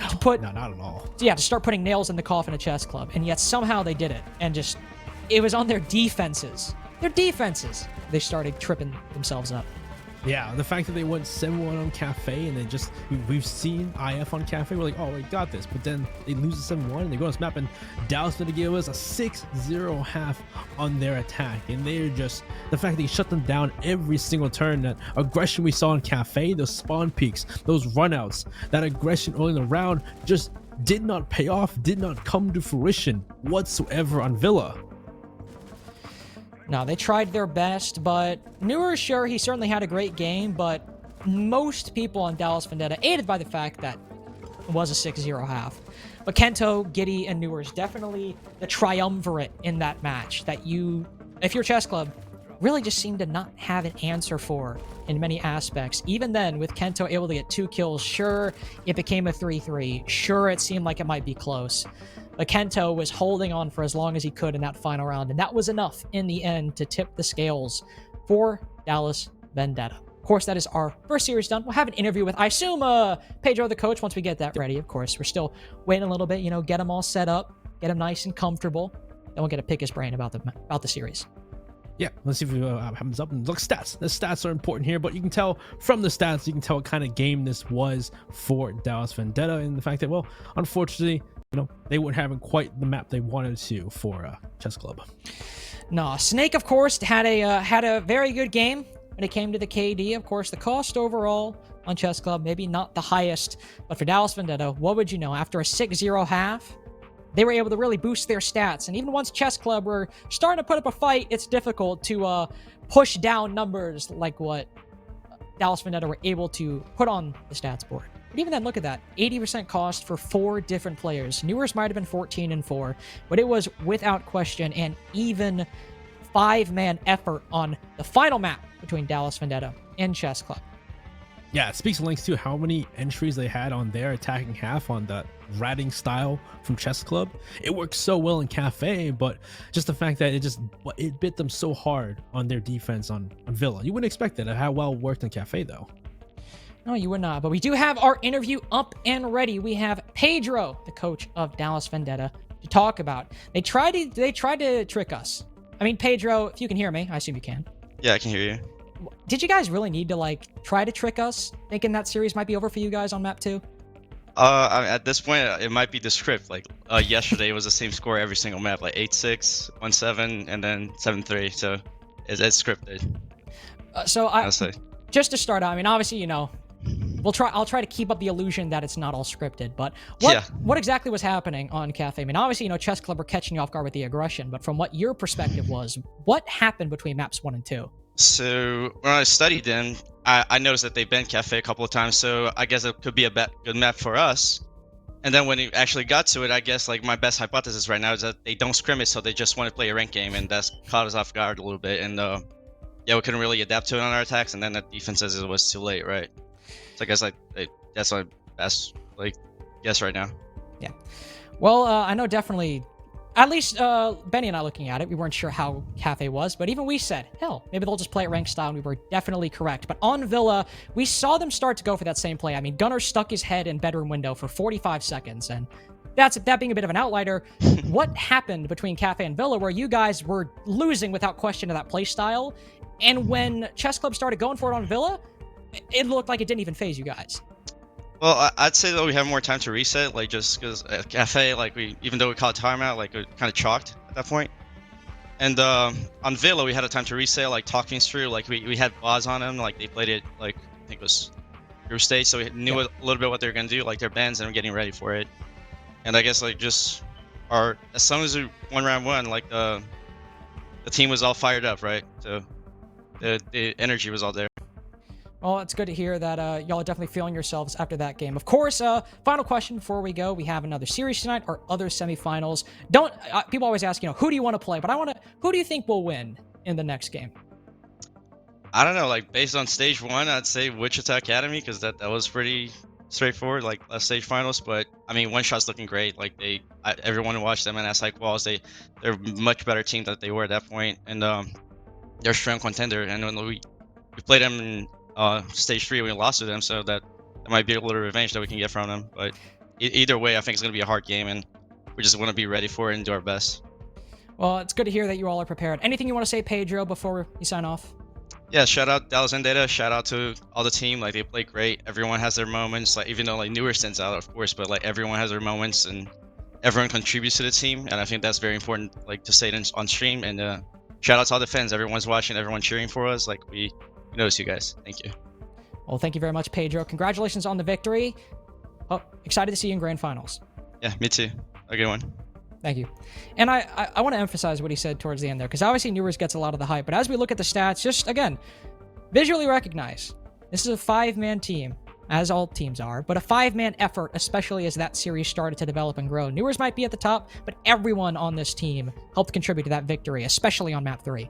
To put, no, not at all. Yeah, to start putting nails in the coffin of Chess Club. And yet somehow they did it. And just, it was on their defenses. They started tripping themselves up. Yeah, the fact that they went 7-1 on Cafe, and they just, we've seen IF on Cafe, we're like, oh, we got this. But then they lose the 7-1, and they go on this map, and Dallas going to give us a 6-0 half on their attack. And they're just, the fact that they shut them down every single turn, that aggression we saw in Cafe, those spawn peaks, those runouts, that aggression early in the round just did not pay off, did not come to fruition whatsoever on Villa. No, they tried their best, but Newer, sure, he certainly had a great game, but most people on Dallas Vendetta, aided by the fact that it was a 6-0 half. But Kento, Giddy, and Newer is definitely the triumvirate in that match that you, if you're Chess Club, really just seem to not have an answer for in many aspects. Even then, with Kento able to get 2 kills, sure, it became a 3-3. Sure, it seemed like it might be close. But Kento was holding on for as long as he could in that final round, and that was enough in the end to tip the scales for Dallas Vendetta. Of course, that is our first series done. We'll have an interview with, I assume, Pedro, the coach, once we get that ready. Of course, we're still waiting a little bit, you know, get him all set up, get him nice and comfortable. Then we'll get to pick his brain about the series. Yeah, let's see if it happens up. And look, stats. The stats are important here, but you can tell from the stats, you can tell what kind of game this was for Dallas Vendetta, and the fact that, well, unfortunately, you know, they weren't having quite the map they wanted to for Chess Club. No, Snake, of course, had a very good game when it came to the KD. Of course, the cost overall on Chess Club, maybe not the highest, but for Dallas Vendetta, what would you know? After a 6-0 half, they were able to really boost their stats. And even once Chess Club were starting to put up a fight, it's difficult to push down numbers like what Dallas Vendetta were able to put on the stats board. But even then, look at that. 80% cost for 4 different players. Newers might have been 14-4, but it was without question an even 5-man effort on the final map between Dallas Vendetta and Chess Club. Yeah, it speaks links to how many entries they had on their attacking half on that ratting style from Chess Club. It worked so well in Cafe, but just the fact that it bit them so hard on their defense on Villa. You wouldn't expect that, how well it worked in Cafe, though. No, you would not. But we do have our interview up and ready. We have Pedro, the coach of Dallas Vendetta, to talk about. They tried to trick us. I mean, Pedro, if you can hear me, I assume you can. Yeah, I can hear you. Did you guys really need to try to trick us, thinking that series might be over for you guys on map 2? At this point, it might be the script. Yesterday, it was the same score every single map, 8-6, 1-7, and then 7-3. So it's scripted. Just to start out, I mean, obviously, you know, I'll try to keep up the illusion that it's not all scripted, but what exactly was happening on Cafe? I mean, obviously, you know, Chess Club were catching you off guard with the aggression, but from what your perspective was, what happened between maps 1 and 2? So when I studied them, I noticed that they've been Cafe a couple of times, so I guess it could be a good map for us. And then when it actually got to it, I guess my best hypothesis right now is that they don't scrimmage, so they just want to play a ranked game, and that's caught us off guard a little bit. And we couldn't really adapt to it on our attacks, and then the defense says it was too late, right? So I guess that's my best guess right now. Yeah. Well, I know definitely. At least Benny and I looking at it, we weren't sure how Cafe was, but even we said, hell, maybe they'll just play it ranked style, and we were definitely correct. But on Villa, we saw them start to go for that same play. I mean, Gunnar stuck his head in bedroom window for 45 seconds, and that being a bit of an outlier. What happened between Cafe and Villa where you guys were losing without question to that play style, and when Chess Club started going for it on Villa, it looked like it didn't even phase you guys? Well, I'd say that we have more time to reset, just because Cafe, even though we called timeout, we kind of chalked at that point. And on Villa, we had a time to reset, talk things through. We had bots on them, they played it, I think it was group stage, so we knew a little bit what they were gonna do, their bans, and we're getting ready for it. And I guess as soon as we won round one, the team was all fired up, right? So the energy was all there. Well, it's good to hear that y'all are definitely feeling yourselves after that game. Of course, final question before we go. We have another series tonight, or other semifinals. People always ask, who do you want to play? But who do you think will win in the next game? I don't know, based on stage one, I'd say Wichita Academy, because that was pretty straightforward, last stage finals. But I mean, One Shot's looking great. Everyone who watched them in SI quals, they're a much better team than they were at that point, and they're a strong contender. And when we played them in stage 3, we lost to them, so that might be a little revenge that we can get from them. But either way, I think it's going to be a hard game, and we just want to be ready for it and do our best. Well, it's good to hear that you all are prepared. Anything you want to say, Pedro, before we sign off? Yeah, shout out Dallas VENDETTA, shout out to all the team. They play great. Everyone has their moments, even though newer stands out, of course, but everyone has their moments, and everyone contributes to the team, and I think that's very important to say it on stream. And shout out to all the fans. Everyone's watching, everyone cheering for us. We notice you guys. Thank you. Well, thank you very much, Pedro. Congratulations on the victory. Oh, excited to see you in grand finals. Yeah, me too. A good one. Thank you. And I want to emphasize what he said towards the end there, because obviously Newers gets a lot of the hype, but as we look at the stats, just again, visually recognize this is a 5-man team, as all teams are, but a 5-man effort, especially as that series started to develop and grow. Newers might be at the top, but everyone on this team helped contribute to that victory, especially on map 3.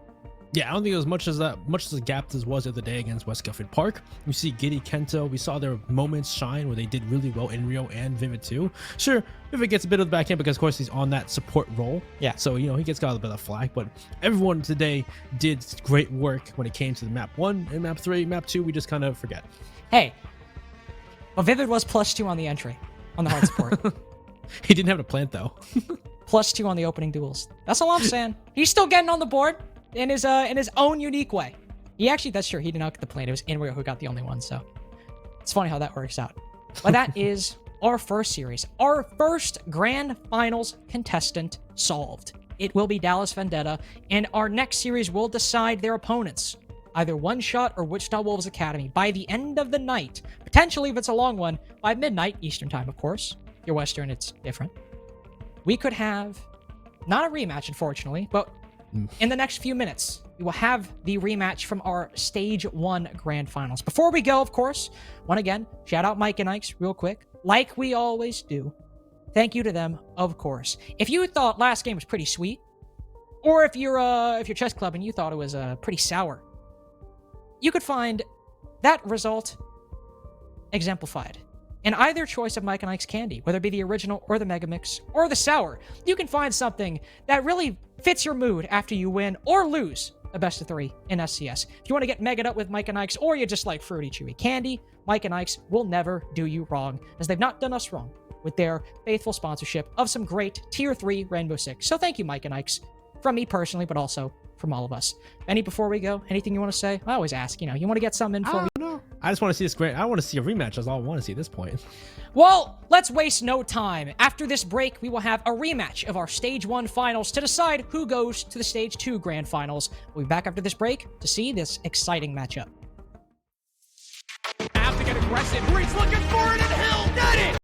Yeah, I don't think it was much as a gap as was the other day against West Guilford Park. We see Giddy, Kento, we saw their moments shine where they did really well in Rio and Vivid too. Sure, Vivid gets a bit of the back end because of course he's on that support role. Yeah. So, he got a bit of flack, but everyone today did great work when it came to the map 1 and map 3. Map 2, we just kind of forget. Hey, but Vivid was +2 on the entry, on the hard support. He didn't have a plant though. +2 on the opening duels. That's all I'm saying. He's still getting on the board in his own unique way. That's true. He did not get the plant. It was Inrio who got the only one. So it's funny how that works out. But that is our first series, our first grand finals contestant solved. It will be Dallas VENDETTA, and our next series will decide their opponents, either One Shot or Wichita Wolves Academy, by the end of the night. Potentially, if it's a long one, by midnight Eastern time, of course. If you're Western, it's different. We could have not a rematch, unfortunately, but in the next few minutes, we will have the rematch from our Stage 1 Grand Finals. Before we go, of course, once again, shout out Mike and Ike's real quick, like we always do. Thank you to them, of course. If you thought last game was pretty sweet, or if you're Chess Club and you thought it was pretty sour, you could find that result exemplified in either choice of Mike and Ike's candy, whether it be the original or the Mega Mix or the sour. You can find something that really fits your mood after you win or lose a best of 3 in SCS. If you want to get megged up with Mike and Ike's, or you just like fruity chewy candy, Mike and Ike's will never do you wrong, as they've not done us wrong with their faithful sponsorship of some great Tier 3 Rainbow Six. So thank you, Mike and Ike's, from me personally, but also from all of us. Benny, before we go, anything you want to say? I always ask, you want to get something in for me? No, I just want to see this great. I want to see a rematch. That's all I want to see at this point. Well, let's waste no time. After this break, we will have a rematch of our Stage 1 finals to decide who goes to the Stage 2 Grand Finals. We'll be back after this break to see this exciting matchup. Have to get aggressive. Reed's looking for it, and he'll net it!